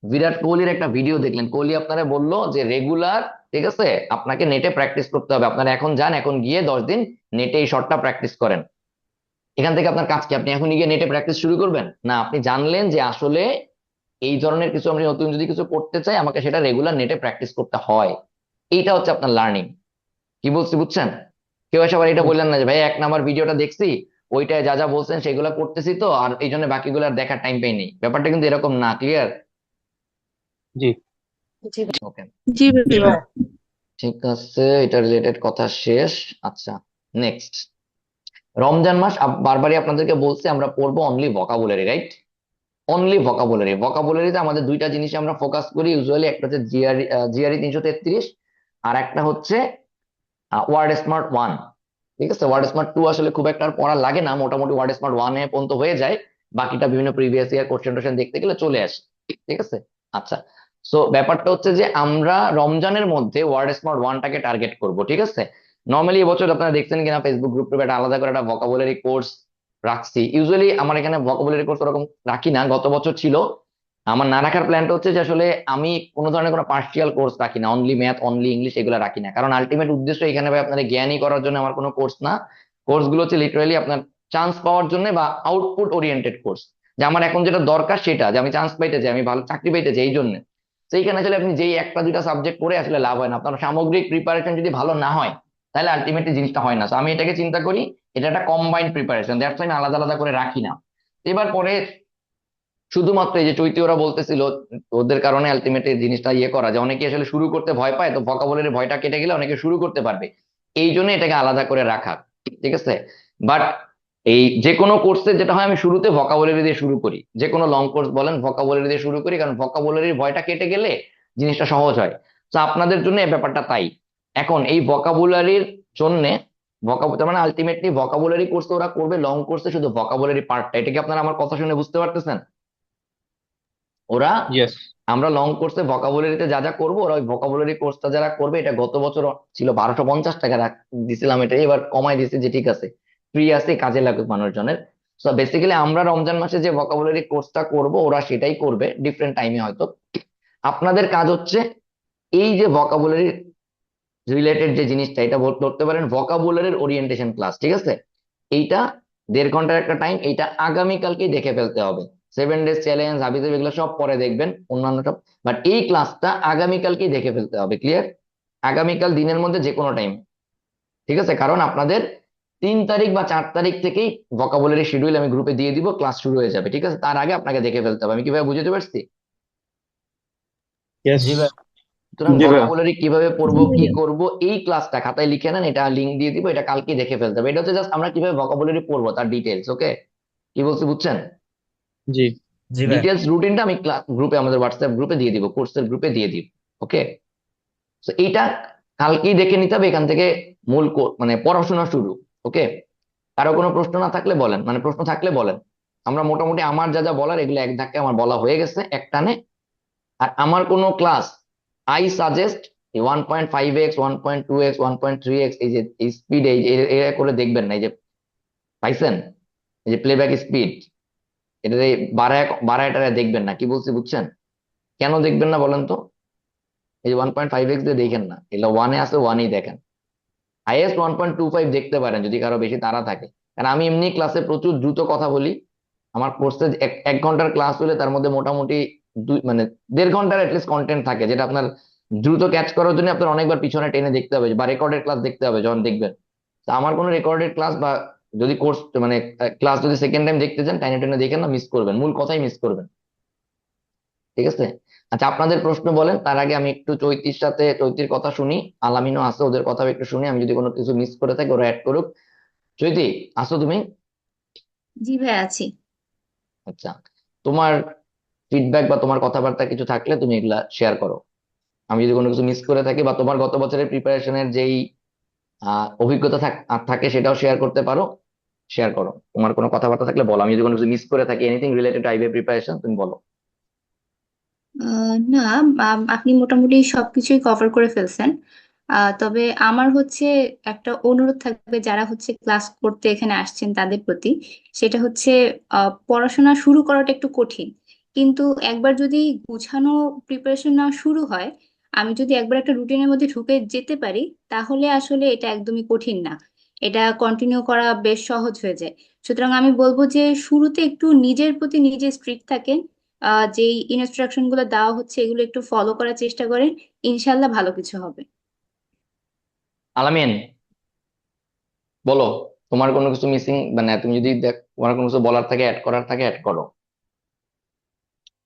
বিরাট কোহলির একটা ভিডিও দেখলেন, কোহলি আপনারা বললো যে রেগুলার, ঠিক আছে, আপনাকে নেটে প্র্যাকটিস করতে হবে। আপনারা এখন যান, এখন গিয়ে 10 দিন নেটে এই শটটা প্র্যাকটিস করেন। এখান থেকে আপনার কাজ কি? আপনি এখন গিয়ে নেটে প্র্যাকটিস শুরু করবেন না? আপনি জানলেন যে আসলে এই ধরনের কিছু আমি নতুন যদি কিছু করতে চাই আমাকে সেটা রেগুলার নেটে প্র্যাকটিস করতে হয়। এইটা হচ্ছে আপনার লার্নিং। কি বলছি বুঝছেন? কেউ এসে আবার এটা বললেন না যে ভাই 1 নাম্বার ভিডিওটা দেখছি, ওইটায় যা যা বলছেন সেগুলো করতেছি তো, আর এই জন্য বাকিগুলো আর দেখার টাইম পাইনি। ব্যাপারটা কিন্তু এরকম না। ক্লিয়ার? জি জি ভাই। ওকে, জি ভাইয়া। ঠিক আছে, এটা রিলেটেড কথা শেষ। আচ্ছা, নেক্সট। রমজান মাস বারবারই আপনাদেরকে বলছি আমরা পড়বো only vocabulary, right? Only vocabulary. ভোকাবুলারিতে আমাদের দুইটা জিনিস আমরা ফোকাস করি ইউজুয়ালি, একটা হচ্ছে জিআরই, জিআরই 333, আর একটা হচ্ছে ওয়ার্ড স্মার্ট 1। ঠিক আছে, ওয়ার্ড স্মার্ট 2 আসলে খুব একটা আর পড়া লাগে না, মোটামুটি ওয়ার্ড স্মার্ট 1 পর্যন্ত হয়ে যায়। বাকিটা বিভিন্ন প্রিভিয়াস ইয়ার কোশ্চেন টোশ্চেন দেখতে গেলে চলে আসে, ঠিক আছে? আচ্ছা, সো ব্যাপারটা হচ্ছে যে আমরা রমজানের মধ্যে ওয়ার্ড স্মার্ট 1টাকে টার্গেট করব, ঠিক আছে? নর্মালি এবছর আপনারা দেখছেন কিনা ফেসবুক গ্রুপে একটা আলাদা করে একটা ভোকাবুলারি কোর্স রাখছি। ইউজুয়ালি আমার এখানে ভোকাবুলারি কোর্স ওরকম রাখি না, গত বছর ছিল। আমার না রাখার প্ল্যানটা হচ্ছে যে আসলে আমি কোনো ধরনের কোনো পার্সিয়াল কোর্স রাখি না, অনলি ম্যাথ অনলি ইংলিশ এগুলো রাখি না, কারণ আলটিমেট উদ্দেশ্য এখানে ভাই আপনাদের জ্ঞানী করার জন্য আমার কোনো কোর্স না। কোর্স গুলো হচ্ছে লিটারালি আপনার চান্স পাওয়ার জন্য বা আউটপুট ওরিয়েন্টেড কোর্স। যে আমার এখন যেটা দরকার সেটা, যে আমি চান্স পাইতে চাই, আমি ভালো চাকরি পাইতে চাই, এই জন্য। সেইখানে আসলে আপনি যেই একটা দুইটা সাবজেক্ট পড়ে আসলে লাভ হয় না, আপনার সামগ্রিক প্রিপারেশন যদি ভালো না হয় তাহলে আলটিমেটলি জিনিসটা হয় না। তো আমি এটাকে চিন্তা করি এটা একটা কম্বাইন্ড প্রিপারেশন, দ্যাটস আমি আলাদা আলাদা করে রাখি না। এবার পরে শুধুমাত্র এই যে চৈতি ওরা বলতেছিল, ওদের কারণে আলটিমেটলি জিনিসটা ইয়ে করা, যে অনেকে আসলে শুরু করতে ভয় পায়, তো ভোকাবুলারি ভয়টা কেটে গেলে অনেকে শুরু করতে পারবে, এই জন্য এটাকে আলাদা করে রাখা, ঠিক আছে? বাট এই যে কোনো কোর্সে যেটা হয়, আমি শুরুতে ভোকাবুলারি দিয়ে শুরু করি, যে কোনো লং কোর্স বলেন ভোকাবুলারি দিয়ে শুরু করি, কারণ ভোকাবুলারির ভয়টা কেটে গেলে জিনিসটা সহজ হয়। তো আপনাদের জন্য এই ব্যাপারটা তাই। এখন এই ভোকাবুলারির জন্য তার মানে আলটিমেটলি ভোকাবুলারি কোর্স ওরা করবে লং কোর্সে শুধু ভোকাবুলারি পার্টটা, এটা কি আপনারা আমার কথা শুনে বুঝতে পারতেছেন? ওরা, ইয়েস আমরা লং কোর্সে ভোকাবুলারিতে যা যা করবো, ওরা ওই ভোকাবুলারি কোর্সটা যারা করবে, এটা গত বছর ছিল 1250 টাকা দিছিলাম, এটা এবার কমাই দিয়েছে যে ঠিক আছে ফ্রি আছে, কাজে লাগুক মানুষজনের। তো বেসিক্যালি আমরা রমজান মাসে যে ভোকাবুলারি কোর্সটা করব ওরা সেটাই করবে ডিফারেন্ট টাইমে হয়তো। আপনাদের কাজ হচ্ছে এই যে ভোকাবুলারি রিলেটেড যে জিনিসটা, এটা ধরতে পারেন ভোকাবুলারির ওরিয়েন্টেশন ক্লাস, ঠিক আছে? এইটা 1.5 ঘন্টার একটা টাইম, এইটা আগামীকালকেই দেখে ফেলতে হবে। 7 ডেজ চ্যালেঞ্জ হাবিজাবি এগুলো সব পরে দেখবেন, অন্যান্য সব, বাট এই ক্লাসটা আগামীকালকেই দেখে ফেলতে হবে। ক্লিয়ার? আগামীকাল দিনের মধ্যে যে কোনো টাইম, ঠিক আছে? কারণ আপনাদের 3 তারিখ বা 4 তারিখ থেকেই ভোকাবুলারি শিডিউল আমি গ্রুপে দিয়ে দিব, ক্লাস শুরু হয়ে যাবে, ঠিক আছে? তার আগে আপনাকে দেখে ফেলতে হবে। আমি কিভাবে বুঝতে পারছি? ইয়েস জি ভাই। সুতরাং জি ভাইয়া ভোকাবুলারি কিভাবে পড়বো জি কি ভাইয়া। করব এই ক্লাসটা খাতায় লিখে নেন, এটা লিংক দিয়ে দিব, এটা কালকে দেখে ফেলতে হবে। এটা হচ্ছে জাস্ট আমরা কিভাবে ভোকাবুলারি পড়বো তার ডিটেলস। ওকে, কি বলছি বুঝছেন? জি জি ভাই। ডিটেলস রুটিনটা আমি গ্রুপে, আমাদের হোয়াটসঅ্যাপ গ্রুপে দিয়ে দিব, কোর্সের গ্রুপে দিয়ে দিব। ওকে, তো এইটা কালকেই দেখে নিতে হবে, এখান থেকে মূল মানে পড়াশোনা শুরু। ওকে, কারো কোনো প্রশ্ন না থাকলে বলেন, মানে প্রশ্ন থাকলে বলেন। আমরা মোটামুটি আমার যা যা বলার এগুলো এক ধাক্কে আমার বলা হয়ে গেছে একটানে। আর আমার কোনো class I suggest 1.5x 1.2x 1.3x এই যে স্পিড এই যে এরা করে দেখবেন না। এই যে পাইছেন, এই যে প্লেব্যাক স্পিড, এটা বাড়ায় বাড়ায় টাড়ায় দেখবেন না। কি বলছি বুঝছেন? কেন দেখবেন না বলেন তো? এই যে 1.5x দিয়ে দেখেন না, এগুলো 1-এ আছে 1-ই দেখেন। হাইয়েস্ট 1.25 দেখতে পারেন যদি কারো বেশি তাড়া থাকে। কারণ আমি এমনি ক্লাসে প্রচুর দ্রুত কথা বলি। আমার কোর্সে এক ঘন্টার ক্লাস হলে তার মধ্যে মোটামুটি মানে 1.5 ঘন্টার অ্যাটলিস্ট কন্টেন্ট থাকে, যেটা আপনার দ্রুত ক্যাচ করার জন্য আপনার অনেকবার পিছনে টেনে দেখতে হবে বা রেকর্ডেড ক্লাস দেখতে হবে যখন দেখবেন। তো আমার কোনো রেকর্ডেড ক্লাস বা যদি কোর্স মানে ক্লাস যদি সেকেন্ড টাইম দেখতে চান, টাইনে টেনে দেখেন না, মিস করবেন, মূল কথাই মিস করবেন। ঠিক আছে। আচ্ছা, আপনাদের প্রশ্ন বলেন, তার আগে আমি একটু চৈতির কথা শুনি। আলামিনও আছে, ওদের কথাও একটু শুনি, আমি যদি কোনো কিছু মিস করে থাকি ওরা অ্যাড করুক। চৈতি, আসো তুমি? জি ভাই আছি। আচ্ছা, তোমার ফিডব্যাক বা তোমার কথাবার্তা কিছু থাকলে তুমি এগুলা শেয়ার করো। আমি যদি কোনো কিছু মিস করে থাকি বা তোমার গত বছরের প্রিপারেশনের যেই অভিজ্ঞতা থাকে সেটাও শেয়ার করতে পারো। শেয়ার করো, তোমার কোনো কথাবার্তা থাকলে বলো। আমি যদি কোনো কিছু মিস করে থাকি, anything related to IBA preparation, তুমি বলো। না, আপনি মোটামুটি সবকিছুই কভার করে ফেলছেন। তবে আমার হচ্ছে একটা অনুরোধ থাকবে যারা হচ্ছে ক্লাস করতে এখানে আসছেন তাদের প্রতি। সেটা হচ্ছে পড়াশোনা শুরু করাটা একটু কঠিন, কিন্তু একবার যদি গুছানো প্রিপারেশন নেওয়া শুরু হয়, আমি যদি একবার একটা রুটিনের মধ্যে ঢুকে যেতে পারি, তাহলে আসলে এটা একদমই কঠিন না। এটা কন্টিনিউ করা বেশ সহজ হয়ে যায়। সুতরাং আমি বলবো যে শুরুতে একটু নিজের প্রতি নিজে স্ট্রিক্ট থাকেন। যেই ইনস্ট্রাকশন গুলো দেওয়া হচ্ছে এগুলো একটু ফলো করার চেষ্টা করেন, ইনশাল্লাহ ভালো কিছু হবে। আলামিন, বলো। তোমার কোনো কিছু মিসিং, মানে তুমি যদি তোমার কোনো কিছু বলার থাকে, অ্যাড করার থাকে, অ্যাড করো।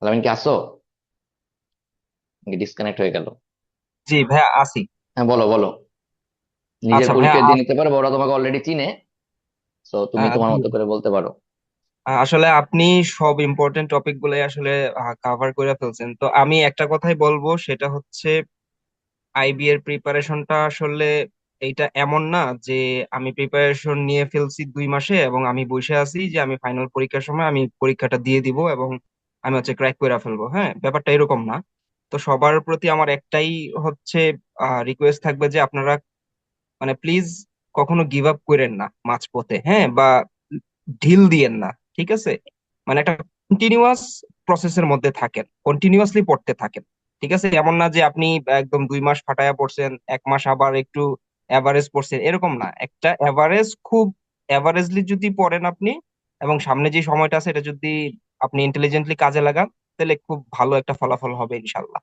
আলামিন কি আসো? ডিসকানেক্ট হয়ে গেল। জি ভাইয়া আসি। হ্যাঁ, বলো বলো। নিজের আচ্ছা ভাইয়া পরিচয় দিয়ে নিতে পারো, বা ওরা তোমাকে অলরেডি চিনে, তো তুমি তোমার জি, মতো করে বলতে পারো। আসলে আপনি সব ইম্পর্টেন্ট টপিক গুলো আসলে কাভার করে ফেলছেন। তো আমি একটা কথাই বলবো, সেটা হচ্ছে আইবি এর প্রিপারেশনটা আসলে এইটা এমন না যে আমি প্রিপারেশন নিয়ে ফেলছি 2 মাসে এবং আমি বসে আছি যে আমি ফাইনাল পরীক্ষার সময় আমি পরীক্ষাটা দিয়ে দিব এবং আমি হচ্ছে ক্র্যাক করে ফেলবো। হ্যাঁ, ব্যাপারটা এরকম না। তো সবার প্রতি আমার একটাই হচ্ছে রিকোয়েস্ট থাকবে যে আপনারা মানে প্লিজ কখনো গিভ আপ করেন না মাঝপথে, হ্যাঁ, বা ঢিল দিয়েন না। ঠিক আছে, মানে একটা কন্টিনিউয়াস প্রসেসের মধ্যে থাকেন, কন্টিনিউয়াসলি পড়তে থাকেন। ঠিক আছে, এমন না যে আপনি একদম 2 মাস ফাটায়া পড়ছেন, 1 মাস আবার একটু এভারেজ পড়ছেন, এরকম না। একটা এভারেজ, খুব এভারেজলি যদি পড়েন আপনি এবং সামনে যে সময়টা আছে এটা যদি আপনি ইন্টেলিজেন্টলি কাজে লাগান, তাহলে খুব ভালো একটা ফলাফল হবে ইনশাল্লাহ।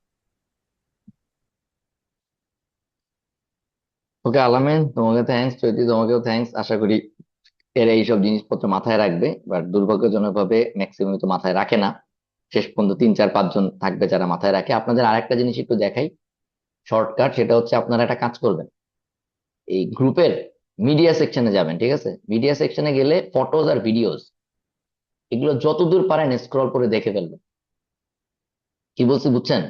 ওকে আলামিন, তোমাকে থ্যাঙ্কস। চৈতি, তোমাকেও থ্যাঙ্কস। আশা করি এরা এইসব জিনিসপত্র মাথায় রাখবে, বাট দুর্ভাগ্যজনক ভাবে ম্যাক্সিমাম তো মাথায় রাখে না। শেষ পর্যন্ত 3 4 5 জন থাকবে যারা মাথায় রাখে। আপনাদের আরেকটা জিনিস একটু দেখাই, শর্টকাট, সেটা হচ্ছে আপনারা একটা কাজ করবেন। এই গ্রুপের মিডিয়া সেকশনে যাবেন, ঠিক আছে? মিডিয়া সেকশনে গেলে ফটোজ আর ভিডিওস, এগুলো যতদূর পারেন স্ক্রল করে দেখে ফেলবেন। কি বলছি বুঝছেন?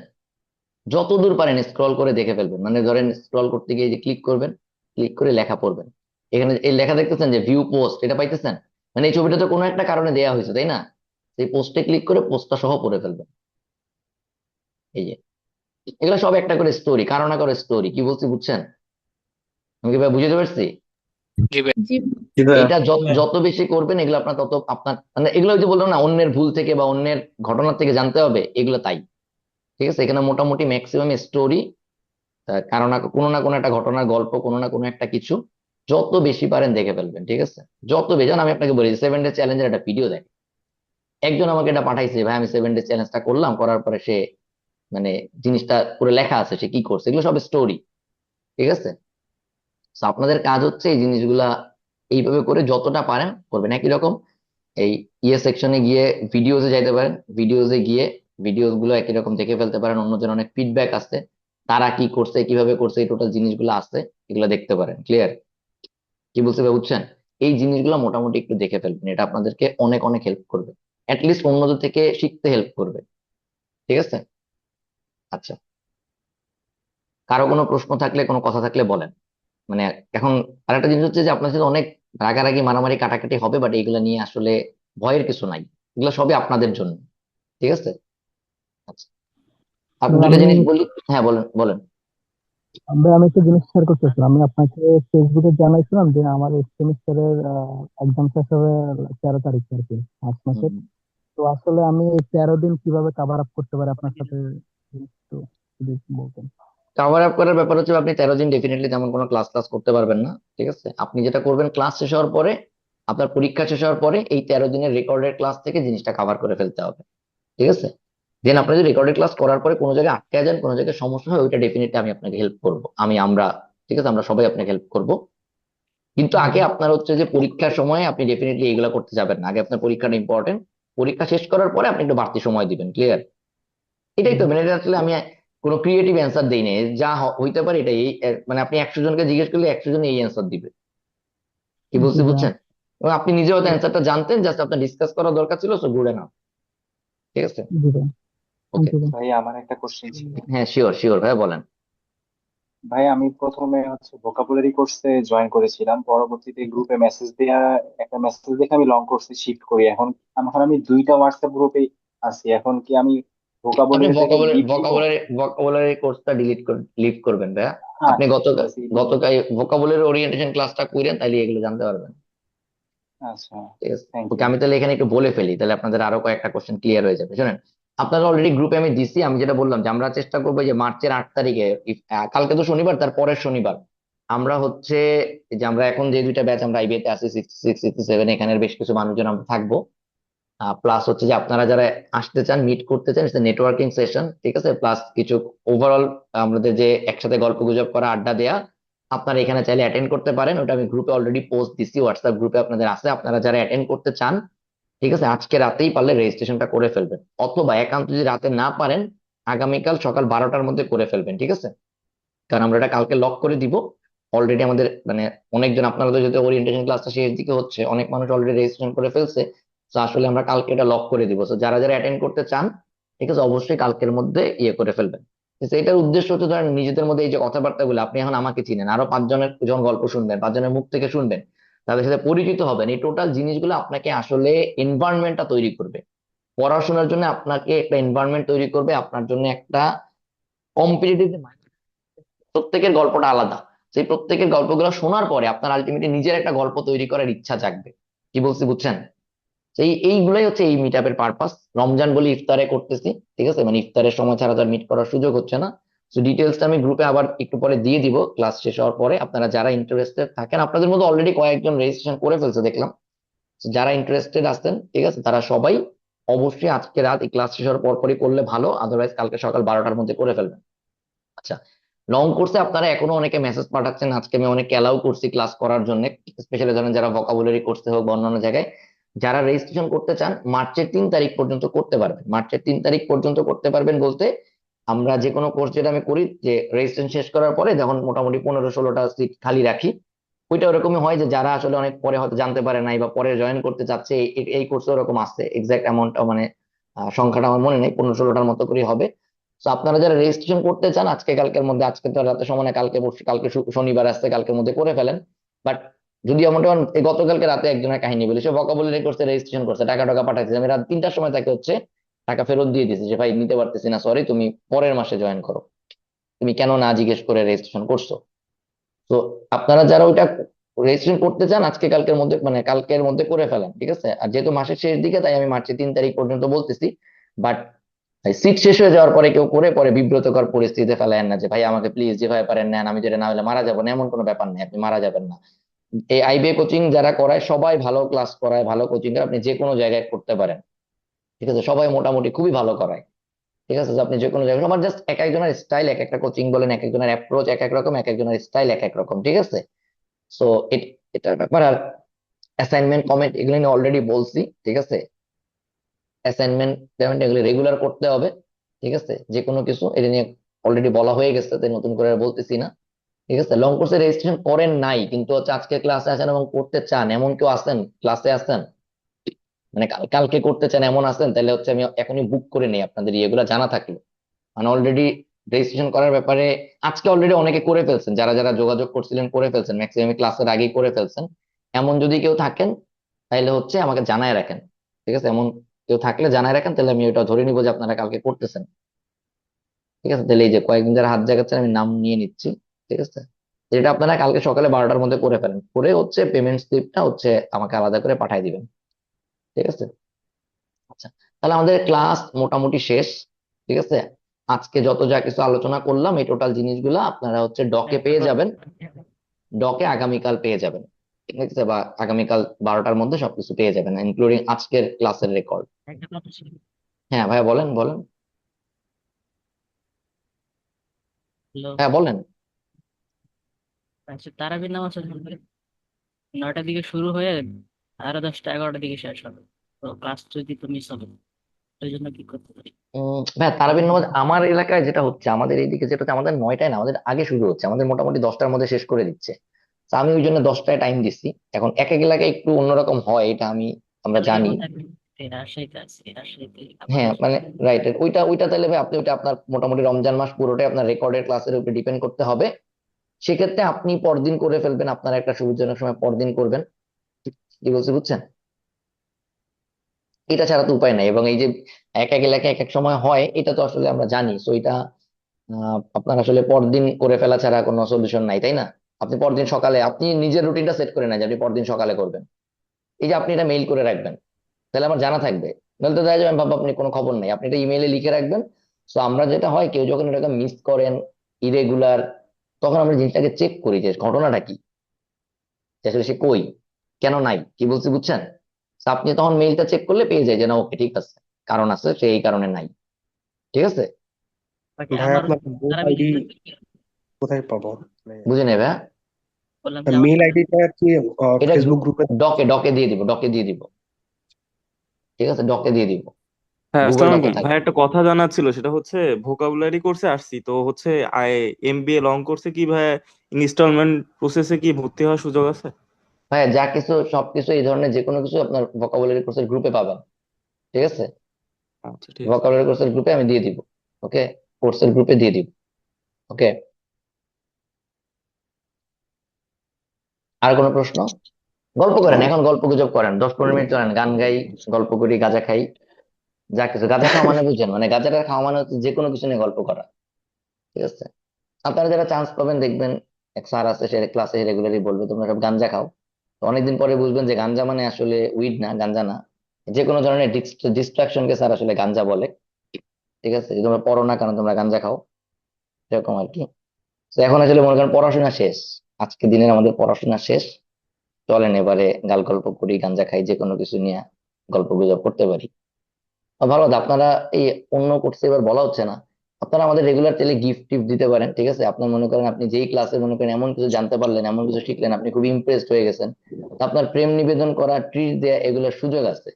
যতদূর পারেন স্ক্রল করে দেখে ফেলবেন। মানে ধরেন স্ক্রল করতে গিয়ে যে ক্লিক করবেন, ক্লিক করে লেখা পড়বেন। এখানে এই লেখা দেখতেছেন যে ভিউ পোস্ট, এটা পাইতেছেন? মানে এই ছবিটা তো কোনো একটা কারণে দেয়া হয়েছে, তাই না? সেই পোস্টে ক্লিক করে পোস্টটা সহ পড়ে ফেলবেন। এই যে এগুলো সব একটা করে স্টোরি, কারণ না করে স্টোরি। কি বলছি বুঝছেন? আমি কি ভাই বুঝতে পারছি? জি ভাই। জি। জি ভাইয়া। এটা যত বেশি করবেন এগুলো আপনার তত আপনার মানে এগুলো ওই যে বললাম না, অন্যের ভুল থেকে বা অন্যের ঘটনার থেকে জানতে হবে, এগুলো তাই। ঠিক আছে, এখানে মোটামুটি ম্যাক্সিমাম স্টোরি, কারণ কোনো না কোনো একটা ঘটনার গল্প, কোনো না কোনো একটা কিছু যত বেশি পারেন দেখে ফেলবেন। ঠিক আছে, যত বেশি। যেমন আমি আপনাকে বলি 7 ডে চ্যালেঞ্জের একটা ভিডিও দেখ, একজন আমাকে এটা পাঠাইছে, ভাই আমি 7 ডে চ্যালেঞ্জটা করলাম, করার পরে সে মানে জিনিসটা পুরো লেখা আছে সে কি করছে, এগুলো সব স্টোরি। ঠিক আছে, তো আপনাদের কাজ হচ্ছে এই জিনিসগুলা এইভাবে করে যতটা পারেন করবেন। একই রকম এই সেকশনে গিয়ে ভিডিওজে যাইতে পারেন, ভিডিওজে গিয়ে ভিডিওস গুলো একই রকম দেখে ফেলতে পারেন। অন্যজন অনেক ফিডব্যাক আছে, তারা কি করছে, কিভাবে করছে, এই টোটাল জিনিসগুলো আছে, এগুলো দেখতে পারেন। ক্লিয়ার? কি বলতে হবে বুঝছেন? এই জিনিসগুলো মোটামুটি একটু দেখে ফেলবেন, এটা আপনাদেরকে অনেক অনেক হেল্প করবে। অ্যাটলিস্ট অন্যদের থেকে শিখতে হেল্প করবে। ঠিক আছে। আচ্ছা, কারো কোনো প্রশ্ন থাকলে, কোনো কথা থাকলে বলেন। মানে এখন আরেকটা জিনিস হচ্ছে যে আপনার সাথে অনেক রাগারাগি, মারামারি, কাটাকাটি হবে, বাট এগুলো নিয়ে আসলে ভয়ের কিছু নাই। এগুলো সবই আপনাদের জন্য। ঠিক আছে। আচ্ছা, আপনি ভাই দুইটা আমি জিনিস বলি। হ্যাঁ, বলেন বলেন। ভাই আমি একটা জিনিস শেয়ার করতেছিলাম। আমি আপনাকে ফেসবুকে জানাইছিলাম যে আমার এই সেমিস্টারের এক্সাম শেষ হবে 13 তারিখ আর কি, মার্চ মাসের। হুম। তো আসলে আমি এই 13 দিন কিভাবে কাভার আপ করতে পারি আপনার সাথে একটু যদি বলতেন। কভার আপ করার ব্যাপার হচ্ছে আপনি 13 দিন ডেফিনেটলি তেমন কোনো ক্লাস ক্লাস করতে পারবেন না, ঠিক আছে? আপনি যেটা করবেন, ক্লাস শেষ হওয়ার পরে, আপনার পরীক্ষা শেষ হওয়ার পরে এই 13 দিনের রেকর্ডেড ক্লাস থেকে জিনিসটা কভার করে ফেলতে হবে, ঠিক আছে? দেন আপনি যদি রেকর্ডেড ক্লাস করার পরে কোনো জায়গায় আটকে যান, কোনো জায়গায় সমস্যা হয়, ওইটা ডেফিনেটলি আমি আপনাকে হেল্প করবো, আমরা, ঠিক আছে, আমরা সবাই আপনাকে হেল্প করবো। কিন্তু জি আগে ভাই। আপনার হচ্ছে যে পরীক্ষার সময় আপনি ডেফিনেটলি এগুলো করতে যাবেন না, আগে আপনার পরীক্ষাটা ইম্পর্টেন্ট। পরীক্ষা শেষ করার পরে আপনি একটু বাড়তি সময় দিবেন, ক্লিয়ার? এটাই তো, হুম, মানে এটা আসলে আমি কোনো ক্রিয়েটিভ অ্যান্সার দেই নাই, যা হইতে পারে এটাই। মানে আপনি 100 জনকে জিজ্ঞেস করলে 100 জন এই অ্যান্সার দিবে, কি জি বলছি ভাই। বুঝছেন? এবং আপনি নিজেও হয়তো জি অ্যান্সারটা জানতেন, জাস্ট আপনার ডিসকাস করা দরকার ছিল, সো গুড এনাফ, ঠিক আছে? জি ভাই। Thank okay. ইউ ভাই। ভাই আমার একটা কোশ্চেন ছিল। হ্যাঁ, শিওর শিওর ভাই, বলেন। ভাই আমি প্রথমে হচ্ছে ভোকাবুলারি কোর্সে জয়েন করেছিলাম, পরবর্তীতে গ্রুপে মেসেজ দেয়া, একটা মেসেজ দেখে আমি লং কোর্সে শিফট করি। এখন আমি দুইটা হোয়াটসঅ্যাপ গ্রুপে আছি। এখন কি আমি আপনি ভোকাবুলারি থেকে ভোকাবুলারি লিভ নিব? ভোকাবুলারি ভোকাবুলারি কোর্সটা লিভ করবেন ভাইয়া। হ্যাঁ, আপনি বাস এইটাই বলবো। গতকাল ভোকাবুলারি ওরিয়েন্টেশন ক্লাসটা করেন, তাইলে এগুলো জানতে পারবেন, আচ্ছা, ঠিক আছে? Thank okay, you. আমি তাহলে এখানে একটু বলে ফেলি, তাহলে আপনাদের আরো কয়েকটা কোশ্চেন ক্লিয়ার হয়ে যাবে। শুনেন, আপনারা অলরেডি গ্রুপে আমি দিছি, আমি যেটা বললাম যে আমরা চেষ্টা করবো যে মার্চের 8 তারিখে, কালকে তো শনিবার, তার পরের শনিবার আমরা হচ্ছে, এই যে আমরা এখন যে দুইটা ব্যাচ আমরা আইবিএ তে আছি, 66 67, এখানের বেশ কিছু মানুষজন আমরা থাকবো। প্লাস হচ্ছে যে আপনারা যারা আসতে চান, মিট করতে চান, নেটওয়ার্কিং সেশন, ঠিক আছে, প্লাস কিছু ওভারঅল আমাদের যে একসাথে গল্প গুজব করা, আড্ডা দেয়া, আপনারা এখানে চাইলে অ্যাটেন্ড করতে পারেন। ওটা আমি গ্রুপে অলরেডি পোস্ট দিছি, হোয়াটসঅ্যাপ গ্রুপে আপনাদের আছে, আপনারা যারা অ্যাটেন্ড করতে চান, ঠিক আছে, আজকে রাতেই পারলে রেজিস্ট্রেশনটা করে ফেলবেন, অথবা একান্ত যদি রাতে না পারেন, আগামীকাল সকাল 12টার মধ্যে করে ফেলবেন, ঠিক আছে? কারণ আমরা এটা কালকে লক করে দিব। অলরেডি আমাদের মানে অনেকজন, আপনারা তো যদি ওরিয়েন্টেশন ক্লাসটা শেষ দিকে হচ্ছে, অনেক মানুষ অলরেডি রেজিস্ট্রেশন করে ফেলছে। তো আসলে আমরা কালকে এটা লক করে দিব, তো যারা যারা অ্যাটেন্ড করতে চান, ঠিক আছে, অবশ্যই কালকের মধ্যে ইয়ে করে ফেলবেন। তো এটার উদ্দেশ্য হচ্ছে, ধরেন নিজেদের মধ্যে এই যে কথাবার্তা গুলো, আপনি এখন আমাকে চিনেন, আরো 5 জনের যখন গল্প শুনবেন, 5 জনের মুখ থেকে শুনবেন, তাদের সাথে পরিচিত হবেন, এই টোটাল জিনিসগুলো আপনাকে আসলে এনভায়রনমেন্টটা তৈরি করবে। পড়াশোনার জন্য আপনাকে একটা এনভায়রনমেন্ট তৈরি করবে, আপনার জন্য একটা কম্পিটিটিভ, প্রত্যেকের গল্পটা আলাদা। সেই প্রত্যেকের গল্পগুলো শোনার পরে আপনার আলটিমেটলি নিজের একটা গল্প তৈরি করার ইচ্ছা জাগবে, কি বলছি বুঝছেন? এইগুলাই হচ্ছে এই মিট আপের পারপাস। রমজান বলে ইফতারে করতেছি, ঠিক আছে, মানে ইফতারের সময় ছাড়া তো আর মিট করার সুযোগ হচ্ছে না। তো ডিটেলসটা আমি গ্রুপে আবার একটু পরে দিয়ে দিব, ক্লাস শেষ হওয়ার পরে। আপনারা যারা ইন্টারেস্টেড থাকেন, আপনাদের মধ্যে অলরেডি কয়েকজন রেজিস্ট্রেশন করে ফেলছে দেখলাম। তো যারা ইন্টারেস্টেড আছেন, ঠিক আছে, তারা সবাই অবশ্যই আজকে রাত এই ক্লাস শেষ হওয়ার পরপরই করলে ভালো, আদারওয়াইজ কালকে সকাল 12টার মধ্যে করে ফেলবেন। আচ্ছা, লং কোর্সে আপনারা এখনো অনেকে মেসেজ পাঠাচ্ছেন, আজকে আমি অনেক অ্যালাউ করছি ক্লাস করার জন্য, স্পেশালি ধরেন যারা ভোকাবুলারি কোর্সে হোক বা অন্যান্য জায়গায় যারা রেজিস্ট্রেশন করতে চান, মার্চের 3 তারিখ পর্যন্ত করতে পারবেন। মার্চের 3 তারিখ পর্যন্ত করতে পারবেন বলতে, আমরা যে কোনো কোর্স যেটা আমি করি, যে রেজিস্ট্রেশন শেষ করার পরে যখন মোটামুটি 15-16টা সিট খালি রাখি, ওইটা ওরকমই হয় যে যারা আসলে অনেক পরে হয়তো জানতে পারে নাই বা পরে জয়েন করতে চাচ্ছে, এই কোর্সে ওরকম আসছে, এক্সাক্ট অ্যামাউন্ট মানে সংখ্যাটা আমার মনে নেই, 15-16টার মতো করে হবে। তো আপনারা যারা রেজিস্ট্রেশন করতে চান, আজকে কালকের মধ্যে, আজকে তো রাতে সময় না, কালকে কালকে শনিবার আসছে, কালকের মধ্যে করে ফেলেন। বাট যদি এমনটা এই গতকালকে রাতে একজনের কাহিনী বলি, সে ভোকাবুলারি কোর্সে রেজিস্ট্রেশন করছে, টাকা টাকা পাঠাইছে, আমি রাত 3টার সময় তাকে হচ্ছে টাকা ফেরত দিয়ে দিয়েছি, যে ভাই নিতে পারতেছি না, সরি, তুমি পরের মাসে জয়েন করো, তুমি কেন না জিজ্ঞেস করে রেজিস্ট্রেশন করছো? তো আপনারা যারা ওইটা রেজিস্ট্রেশন করতে চান, আজকে কালকের মধ্যে, মানে কালকের মধ্যে করে ফেলেন, ঠিক আছে? আর যেহেতু মাসের শেষ দিকে, তাই আমি মার্চের 3 তারিখ পর্যন্ত বলতেছি। বাট সিট শেষ হয়ে যাওয়ার পরে কেউ করে পরে বিব্রতকর পরিস্থিতিতে ফেলায়েন না, যে ভাই আমাকে প্লিজ যেভাবে পারেন নেন, আমি যেটা না হলে মারা যাবো না, এমন কোনো ব্যাপার নেই, আপনি মারা যাবেন না। এই আইবিএ কোচিং যারা করায় সবাই ভালো ক্লাস করায়, ভালো কোচিং, আপনি যে কোনো জায়গায় করতে পারেন, ঠিক আছে? সবাই মোটামুটি খুবই ভালো করায়, ঠিক আছে? তো আপনি যে কোনো জায়গায়, আমার জাস্ট এক একজনের স্টাইল, এক একটা কোচিং বলেন, এক একজনের অ্যাপ্রোচ এক এক রকম, এক একজনের স্টাইল এক এক রকম, ঠিক আছে? সো এটার ব্যাপার। আর অ্যাসাইনমেন্ট কমেন্ট এগুলো নিয়ে অলরেডি বলছি, ঠিক আছে? অ্যাসাইনমেন্ট পেমেন্ট এগুলো রেগুলার করতে হবে, ঠিক আছে? যে কোনো কিছু এটা নিয়ে অলরেডি বলা হয়ে গেছে, তাই নতুন করে আর বলতেছি না, ঠিক আছে? লং কোর্সে রেজিস্ট্রেশন করেন নাই কিন্তু হচ্ছে আজকে ক্লাসে আছেন এবং করতে চান, এমন কেউ আছেন? ক্লাসে আছেন, মানে কালকে করতে চান এমন আছেন? তাহলে হচ্ছে আমি এখনই বুক করে নেই, আপনাদের ইয়েগুলো জানা থাকলো। মানে অলরেডি রেজিস্ট্রেশন করার ব্যাপারে আজকে অলরেডি অনেকে করে ফেলছেন, যারা যারা যোগাযোগ করছিলেন করে ফেলছেন, ম্যাক্সিমাম ক্লাসের আগেই করে ফেলছেন। এমন যদি কেউ থাকেন, তাহলে হচ্ছে আমাকে জানায় রাখেন, ঠিক আছে? এমন কেউ থাকলে জানায় রাখেন, তাহলে আমি ওটা ধরে নিবো যে আপনারা কালকে করতেছেন, ঠিক আছে? তাহলে এই যে কয়েকদিন যারা হাত জাগাচ্ছেন, আমি নাম নিয়ে নিচ্ছি, ঠিক আছে? যেটা আপনারা কালকে সকালে 12টার মধ্যে করে ফেলেন, করে হচ্ছে পেমেন্ট স্লিপটা হচ্ছে আমাকে আলাদা করে পাঠিয়ে দিবেন, ঠিক আছে? আচ্ছা, তাহলে আমাদের ক্লাস মোটামুটি শেষ, ঠিক আছে? আজকে যত যা কিছু আলোচনা করলাম এই টোটাল জিনিসগুলো আপনারা হচ্ছে ডকে পেয়ে যাবেন, ডকে আগামীকাল পেয়ে যাবেন, ঠিক আছে? বা আগামীকাল 12টার মধ্যে সবকিছু পেয়ে যাবেন ইনক্লুডিং আজকের ক্লাসের রেকর্ড। একটা কথা ছিল। হ্যাঁ ভাইয়া, বলেন বলেন। হ্যালো, হ্যাঁ বলেন। আচ্ছা তারাবির নামাজ আসলে 9টার দিকে শুরু হয়ে 10:30 11টার দিকে শেষ হবে, তো ক্লাস যদি তো মিস হবে, ওই জন্য কি করতে পারি? ভাইয়া তারাবির নামাজ আমার এলাকায় যেটা হচ্ছে, আমাদের এইদিকে যেটা হচ্ছে, আমাদের 9টায় না, আমাদের আগে শুরু হচ্ছে, আমাদের মোটামুটি 10টার মধ্যে শেষ করে দিচ্ছে। তো আমি ওই জন্য 10টায় টাইম দিচ্ছি। এখন এক এক এলাকায় একটু অন্যরকম হয়, এটা আমরা তাহলে জানি। যেমন রাজশাহীতে আছে, রাজশাহীতে হ্যাঁ আমাদের মানে রাইট, ওইটা তাহলে ভাই আপনি ওইটা আপনার মোটামুটি রমজান মাস পুরোটাই আপনার রেকর্ডের ক্লাসের উপর ডিপেন্ড করতে হবে। সেক্ষেত্রে আপনি পরদিন করে ফেলবেন, আপনার একটা সুবিধাজনক সময় পরদিন করবেন। কি বলছি বুঝছেন? এটা ছাড়া তো উপায় নাই। এবং এই যে এক এক এলাকায় এক এক সময় হয়, এটা তো আসলে আমরা জানি। তো এটা আপনার আসলে পরদিন করে ফেলা ছাড়া কোনো সলিউশন নাই, তাই না? আপনি পরদিন সকালে আপনি নিজের রুটিনটা সেট করে নেন যে আপনি পরদিন সকালে করবেন। এই যে আপনি এটা মেইল করে রাখবেন, তাহলে আমার জানা থাকবে। নাহলে তো দেখা যাবে ভাববো আপনি কোনো খবর নাই, আপনি এটা ইমেইলে লিখে রাখবেন। তো আমরা যেটা হয়, কেউ যখন এটাকে মিস করেন, ইরেগুলার, তখন আমরা জিনিসটাকে চেক করি যে ঘটনাটা কি, যে আসলে সে কই, কেন নাই, কি বলছি বুঝছেন? তো আপনি তখন মেইলটা চেক করলে পেয়ে যায় যে না, ওকে ঠিক আছে, কারণ আছে, সে এই কারণে নাই। ঠিক আছে? বাকি ভাই আমার আপনার গ্রুপ তারাবি আইডি কোথায় পাবো? বুঝে নেবে? বললাম যে আমার মেইল আইডিটা কি এটা ফেসবুক গ্রুপে? ডকে ডকে দিয়ে দিব, ডকে দিয়ে দিব। ঠিক আছে, ডকে দিয়ে দিব, হ্যাঁ, গুগল আসসালামু ডকে আলাইকুম ভাই। থাকবে। একটা কথা জানার ছিল, সেটা হচ্ছে ভোকাবুলারি কোর্সে আসছি তো হচ্ছে আই এমবিএ লং কোর্সে কি ভাই ইনস্টলমেন্ট প্রসেসে কি ভর্তি হওয়ার সুযোগ আছে? হ্যাঁ, যা কিছু সবকিছু এই ধরনের যে কোনো কিছু আপনার ভোকাবুলারি কোর্সের গ্রুপে পাবেন। ঠিক আছে, আচ্ছা, ঠিক আছে। ভোকাবুলারি কোর্সের গ্রুপে আমি দিয়ে দিব। ওকে, কোর্সের গ্রুপে দিয়ে দিব। ওকে, আর কোনো প্রশ্ন? গল্প করেন, এখন গল্প গুজব করেন, 10-15 মিনিট চলেন, গান গাই, গল্প করি, গাঁজা খাই, যা কিছু। গাঁজা খাওয়া মানে বুঝেন, মানে গাঁজাটা খাওয়া মানে হচ্ছে যে কোনো কিছু নিয়ে গল্প করা। ঠিক আছে? আপনারা যারা চান্স পাবেন দেখবেন, এক স্যার আছে, সে ক্লাসে রেগুলারই বলবে তোমরা সব গাঞ্জা খাও। তো অনেকদিন পরে বুঝবেন যে গাঞ্জা মানে আসলে উইড না, গাঞ্জা না, যে কোনো ধরনের ডিস্ট্রাকশনকে স্যার আসলে গাঞ্জা বলে। ঠিক আছে, যে তোমরা পড়ো না কারণ তোমরা গাঞ্জা খাও, এরকম আর কি। তো এখন আসলে মনে করেন পড়াশোনা শেষ, আজকে দিনের আমাদের পড়াশোনা শেষ, চলেন এবারে গাল গল্প করি, গাঞ্জা খাই, যে কোনো কিছু নিয়ে গল্প গুজব করতে পারি। ভালো কথা, আপনারা এই অন্য কোর্সে এবার বলা হচ্ছে না, আপনারা আমাদের রেগুলার চাইলে গিফট টিফট দিতে পারেন। ঠিক আছে, আপনার মনে করেন আপনি যেই ক্লাসে মনে করেন এমন কিছু জানতে পারলেন, এমন কিছু শিখলেন, আপনি খুব ইমপ্রেসড হয়ে গেছেন, তো আপনার প্রেম নিবেদন করা, ট্রিট দেয়া, এগুলোর সুযোগ আছে।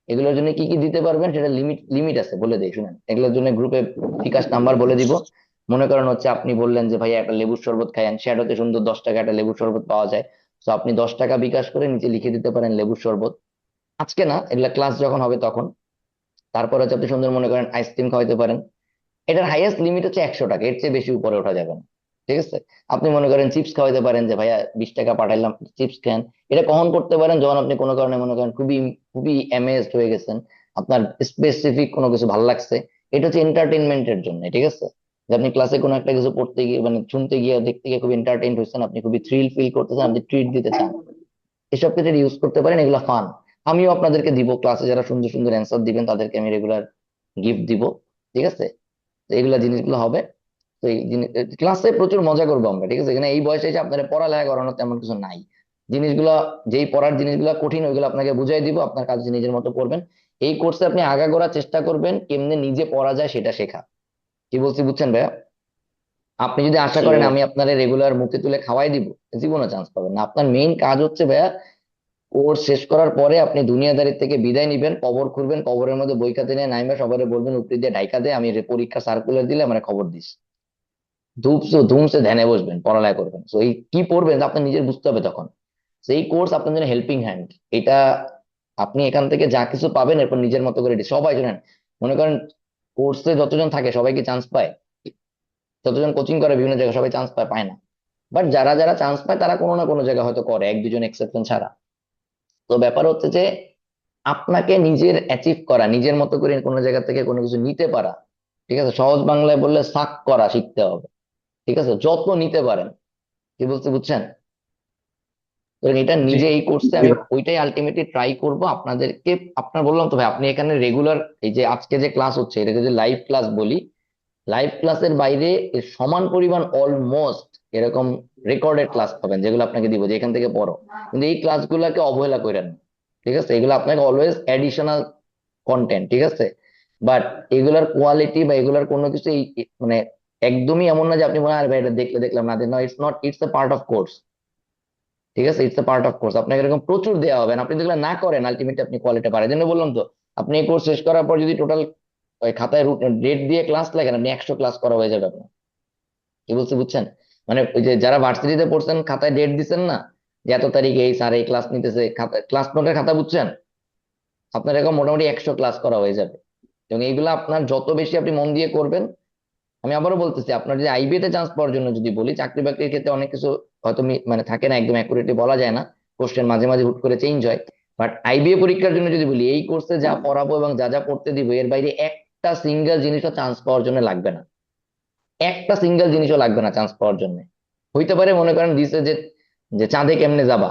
এগুলোর জন্য কি কি দিতে পারবেন সেটা লিমিট লিমিট আছে, বলে দিই শুনেন। এগুলোর জন্য গ্রুপে বিকাশ নাম্বার বলে দিব। মনে করেন হচ্ছে আপনি বললেন যে ভাই একটা লেবুর শরবত খাইয়েন, শ্যাডোতে সুন্দর 10 টাকা একটা লেবুর শরবত পাওয়া যায়। তো আপনি 10 টাকা বিকাশ করে নিচে লিখে দিতে পারেন লেবুর শরবত। আজকে না, এগুলা ক্লাস যখন হবে তখন। তারপর হচ্ছে আপনি সুন্দর মনে করেন আইসক্রিম খাওয়াইতে পারেন। এটার হাইয়েস্ট লিমিট হচ্ছে 100 টাকা, এর চেয়ে বেশি উপরে ওঠা যাবে না। ঠিক আছে? আপনি মনে করেন চিপস খাওয়াইতে পারেন, যে ভাইয়া 20 টাকা পাঠাইলাম, চিপস খান। এটা কখন করতে পারেন? যখন আপনি কোনো কারণে মনে করেন খুবই খুবই অ্যামেজড হয়ে গেছেন, আপনার স্পেসিফিক কোনো কিছু ভালো লাগছে। এটা হচ্ছে এন্টারটেনমেন্টের জন্য। ঠিক আছে, যে আপনি ক্লাসে কোনো একটা কিছু পড়তে গিয়ে, মানে শুনতে গিয়ে, দেখতে গিয়ে খুব এন্টারটেইন হয়েছেন, আপনি খুবই থ্রিল ফিল করতেছেন, আপনি ট্রিট দিতে চান, এসব ক্ষেত্রে ইউজ করতে পারেন, এগুলো ফান। আমিও আপনাদেরকে দিব, ক্লাসে যারা সুন্দর সুন্দর অ্যান্সার দিবেন তাদেরকে আমি রেগুলার গিফট দিব। ঠিক আছে? তো এগুলা জিনিসগুলো হবে। তো এই ক্লাসে প্রচুর মজা করবো আমরা। ঠিক আছে, এখানে এই বয়সে এসে আপনার পড়ালেখা করানোর তেমন কিছু নাই। জিনিসগুলা, যেই পড়ার জিনিসগুলো কঠিন, ওইগুলো আপনাকে বুঝাই দিব, আপনার কাজ নিজের মতো করবেন। এই কোর্সে আপনি আগাগোড়া চেষ্টা করবেন কেমনে নিজে পড়া যায় সেটা শেখা। কি বলছি বুঝছেন ভাইয়া? আপনি যদি আশা জি করেন ভাই। আমি আপনার রেগুলার মুখে তুলে খাওয়াই দিব, জীবনে চান্স পাবেন না। আপনার মেইন কাজ হচ্ছে ভাইয়া, কোর্স শেষ করার পরে আপনি দুনিয়াদারি থেকে বিদায় নিবেন, কবর খুঁড়বেন, কবরের মধ্যে বই খাতে নিয়ে নাইমা সবারে বলবেন উপরি দিয়ে ঢাইকা দে, আমি পরীক্ষা সার্কুলার দিলে আমার খবর দিস। ধূপসে ধুমসে ধ্যানে বসবেন, পড়ালেখা করবেন। তো এই কি পড়বেন আপনার নিজের বুঝতে হবে তখন। সেই কোর্স আপনার জন্য হেল্পিং হ্যান্ড। এটা আপনি এখান থেকে যা কিছু পাবেন এরপর নিজের মতো করে সবাই জানেন। মনে করেন কোর্সে যতজন থাকে সবাই কি চান্স পায়? যতজন কোচিং করে বিভিন্ন জায়গায় সবাই চান্স পায়? পায় না। বাট যারা যারা চান্স পায় তারা কোনো না কোনো জায়গায় হয়তো করে, এক দুজন এক্সেপশন ছাড়া। তো ব্যাপার হচ্ছে যে আপনাকে নিজের অ্যাচিভ করা, নিজের মতো করে কোনো জায়গা থেকে কোনো কিছু নিতে পারা। ঠিক আছে, সহজ বাংলায় বললে সাক করা শিখতে হবে। ঠিক আছে, যত্ন নিতে পারেন। কি বলতে বুঝছেন? তো এটা জি নিজে এই কোর্সে আমি ওইটাই আলটিমেটলি ট্রাই করব আপনাদেরকে। আপনার বললাম তো ভাই, আপনি এখানে রেগুলার, এই যে আজকে যে ক্লাস হচ্ছে এটাকে যদি লাইভ ক্লাস বলি, লাইভ ক্লাসের বাইরে এর সমান পরিমাণ অলমোস্ট এরকম রেকর্ডেড ক্লাস পাবেন, যেগুলো আপনাকে দিব যে এখান থেকে পড়ো, কিন্তু এই ক্লাসগুলোকে অবহেলা করেন না। ঠিক আছে, এগুলো আপনাকে অলওয়েজ অ্যাডিশনাল কন্টেন্ট, ঠিক আছে। বাট এগুলার কোয়ালিটি বা এগুলার কোনো কিছু মানে একদমই এমন না যে আপনি মনে হয় আর ভাই এটা দেখলে দেখলাম না, it's not, it's a part of course. ঠিক আছে, it's a part of course, আপনাকে এরকম প্রচুর দেওয়া হবে না। আপনি যেগুলো না করেন আলটিমেটলি আপনি কোয়ালিটি পারেন। এই জন্য বললাম তো, আপনি এই কোর্স শেষ করার পর যদি টোটাল ওই খাতায় ডেট দিয়ে ক্লাস লাগেন, আপনি 100 ক্লাস করা হয়ে যাবে আপনার। কি বলছি বুঝছেন? মানে ওই যে যারা ভার্সিটিতে পড়ছেন খাতায় ডেট দিচ্ছেন না, যে এত তারিখে এই স্যার এই ক্লাস নিতেছে, খাতা ক্লাস নোটের খাতা বুঝছেন, আপনার এরকম মোটামুটি 100 ক্লাস করা হয়ে যাবে। এবং এইগুলো আপনার যত বেশি আপনি মন দিয়ে করবেন, আমি আবারও বলতেছি, আপনার যে আইবিএ তে চান্স পাওয়ার জন্য যদি বলি, চাকরি বাকরির ক্ষেত্রে অনেক কিছু হয়তো মানে থাকে না, একদম অ্যাকুরেটলি বলা যায় না, কোশ্চেন মাঝে মাঝে হুট করে চেঞ্জ হয়। বাট আইবিএ পরীক্ষার জন্য যদি বলি, এই কোর্সে যা পড়াবো এবং যা যা পড়তে দিব, এর বাইরে একটা সিঙ্গেল জিনিসও চান্স পাওয়ার জন্য লাগবে না। একটা সিঙ্গেল জিনিসও লাগবে না চান্স পাওয়ার জন্য। হইতে পারে মনে করেন দিছে যে যে চাঁদে কেমনে যাবা,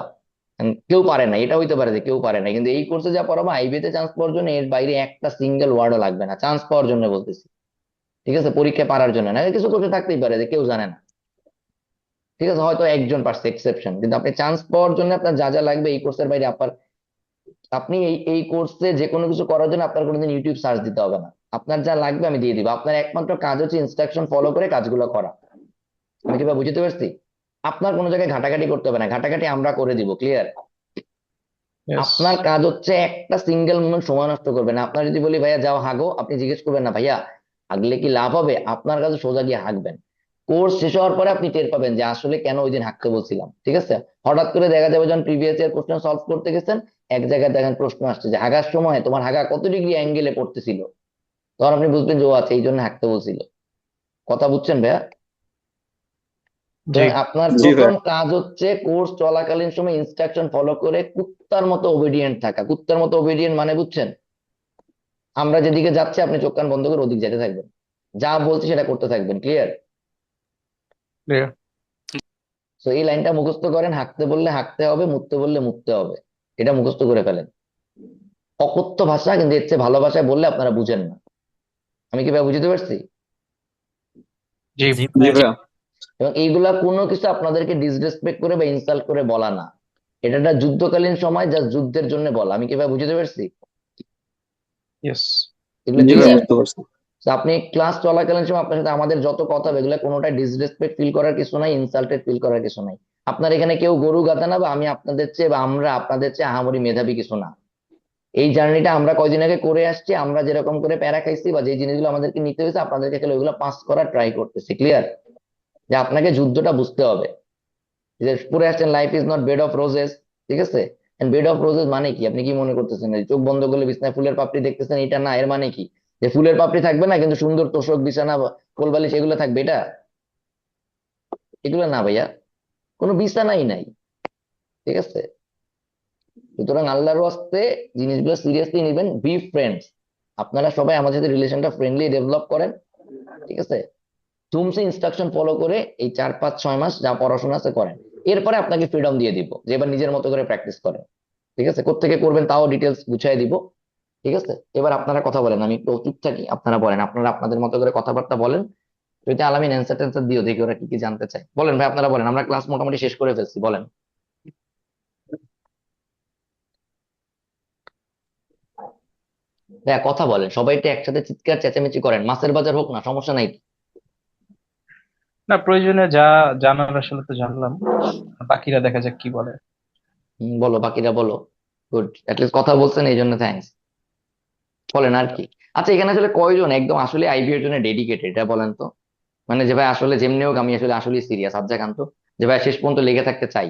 কেউ পারে না, এটা হইতে পারে যে কেউ পারে না, কিন্তু এই কোর্সে যা পড়াবো আইবিএ তে চান্স পাওয়ার জন্য এর বাইরে একটা সিঙ্গেল ওয়ার্ডও লাগবে না চান্স পাওয়ার জন্য বলতেছি। ঠিক আছে, পরীক্ষায় পারার জন্য না, কিছু কোর্সে থাকতেই পারে যে কেউ জানে না, ঠিক আছে, হয়তো একজন পারছে এক্সেপশন, কিন্তু আপনি চান্স পাওয়ার জন্য আপনার যা যা লাগবে এই কোর্সের বাইরে আপনার, আপনি এই কোর্সে যে কোনো কিছু করার জন্য আপনার কোনোদিন ইউটিউব সার্চ দিতে হবে না। আপনার যা লাগবে আমি দিয়ে দিব, আপনার একমাত্র কাজ হচ্ছে ইনস্ট্রাকশন ফলো করে কাজগুলো করা। আমি কিভাবে বুঝতে পারছি? আপনার কোনো জায়গায় ঘাটাঘাটি করতে হবে না, ঘাটাঘাটি আমরা করে দিব, ক্লিয়ার। Yes. আপনার কাজ হচ্ছে একটা সিঙ্গেল মোমেন্ট সময় নষ্ট করবেন না। আপনার যদি বলি ভাইয়া যাও হাগো, আপনি জিজ্ঞেস করবেন না ভাইয়া হাগলে কি লাভ হবে, আপনার কাছে সোজা গিয়ে হাঁকবেন। কোর্স শেষ হওয়ার পরে আপনি টের পাবেন যে আসলে কেন ওই দিন হাঁকতে বলছিলাম। ঠিক আছে, হঠাৎ করে দেখা যাবে যখন প্রিভিয়াস ইয়ার কোশ্চেন সলভ করতে গেছেন, এক জায়গায় দেখেন প্রশ্ন আসছে যে হাগার সময় তোমার হাগা কত ডিগ্রি অ্যাঙ্গেলে পড়তেছিল, তখন আপনি বুঝবেন যে ও আচ্ছা এই জন্য হাঁকতে বলছিল। কথা বুঝছেন ভাইয়া? জি সুতরাং আপনার জি ভাই। প্রথম কাজ হচ্ছে কোর্স চলাকালীন সময় ইনস্ট্রাকশন ফলো করে কুত্তার মতো ওবিডিয়েন্ট থাকা। কুত্তার মতো ওবিডিয়েন্ট মানে বুঝছেন? আমরা যেদিকে যাচ্ছি আপনি চোখ কান বন্ধ করে ওদিকে যেতে থাকবেন, যা বলছি সেটা করতে থাকবেন, ক্লিয়ার? Clear. তো এই লাইনটা মুখস্থ করেন, হাঁকতে বললে হাঁকতে হবে, মুততে বললে মুততে হবে, এটা মুখস্থ করে ফেলেন। অকথ্য ভাষা, কিন্তু এর চেয়ে ভালো ভাষায় বললে আপনারা বুঝেন না। আমি কি ভাই বুঝতে পারছি? জি জি জি ভাইয়া। ভাইয়া। এবং এইগুলা কোনো কিছু আপনাদেরকে ডিসরেসপেক্ট করে বা ইনসাল্ট করে বলা না, এটা একটা যুদ্ধকালীন সময় যা যুদ্ধের জন্য বলা। আমি কি ভাই বুঝতে পারছি? ইয়েস। এগুলো জি ভাই ক্লিয়ার? বুঝতে পারছি। তো আপনি ক্লাস চলাকালীন সময় আপনার সাথে আমাদের যত কথা হবে, এগুলো কোনোটা ডিসরেসপেক্ট ফিল করার কিছু নাই, ইনসাল্টেড ফিল করার কিছু নাই। আপনার এখানে কেউ গরু গাধা না, বা আমি আপনাদের চেয়ে বা আমরা আপনাদের চেয়ে আহামরি মেধাবী কিছু না। এই জার্নিটা আমরা কয়দিন আগে করে আসছি, আমরা যেরকম করে প্যারা খাইছি বা যে জিনিসগুলো আমাদেরকে নিতে হয়েছে, আপনাদেরকে খেলে ওইগুলো পাস করার ট্রাই করতেছি, ক্লিয়ার? যে আপনাকে যুদ্ধটা বুঝতে হবে, যে পড়ে আসছেন life is not bed of roses. ঠিক আছে, বেড অফ রোজেস মানে কি? আপনি কি মনে করতেছেন এই চোখ বন্ধ করলে বিছানায় ফুলের পাপড়ি দেখতেছেন, এটা না? এর মানে কি যে ফুলের পাপড়ি থাকবে না কিন্তু সুন্দর তোষক বিছানা কোলবালিশ এগুলো থাকবে, এটা? এগুলো না ভাইয়া, কোনো বিছানাই নাই। ঠিক আছে, সুতরাং আল্লাহর ওয়াস্তে জিনিসগুলো সিরিয়াসলি নেবেন, বি ফ্রেন্ডস। আপনারা সবাই আমাদের সাথে রিলেশনটা ফ্রেন্ডলি ডেভেলপ করেন। ঠিক আছে, ধুমসে ইনস্ট্রাকশন ফলো করে এই 4 5 6 মাস যা পড়াশোনা আছে করেন। এরপরে আপনাকে ফ্রিডম দিয়ে দিব যে এবার নিজের মতো করে প্র্যাকটিস করেন। ঠিক আছে, কোত্থেকে করবেন তাও ডিটেলস গুছিয়ে দিব। ঠিক আছে, এবার আপনারা কথা বলেন, আমি একটু চুপ থাকি, আপনারা বলেন, আপনারা আপনাদের মতো করে কথাবার্তা বলেন। যদি আলামিন অ্যান্সার ট্যান্সার দিও, দেখি ওরা কি কি জানতে চায়। বলেন ভাই, আপনারা বলেন, আমরা ক্লাস মোটামুটি শেষ করে ফেলছি, বলেন। ভাইয়া কথা বলেন, সবাই একটু একসাথে চিৎকার চেঁচামেচি করেন, মাছের বাজার হোক না, সমস্যা নাই। না, প্রয়োজনে যা জানার আসলে তো জানলাম, বাকিরা দেখা যাক কি বলে। বলো, বাকিরা বলো। গুড, অ্যাটলিস্ট কথা বলছেন, এই জন্য থ্যাঙ্কস। বলেন আর কি। আচ্ছা, এখানে আসলে কয়জন একদম আসলে আইবি এর জন্য ডেডিকেটেড, এটা বলেন তো। মানে যে ভাই আসলে যেমনি হোক আমি আসলে আসলে সিরিয়াস আব্জাকান্ত, যে ভাই শেষ পর্যন্ত লেগে থাকতে চাই,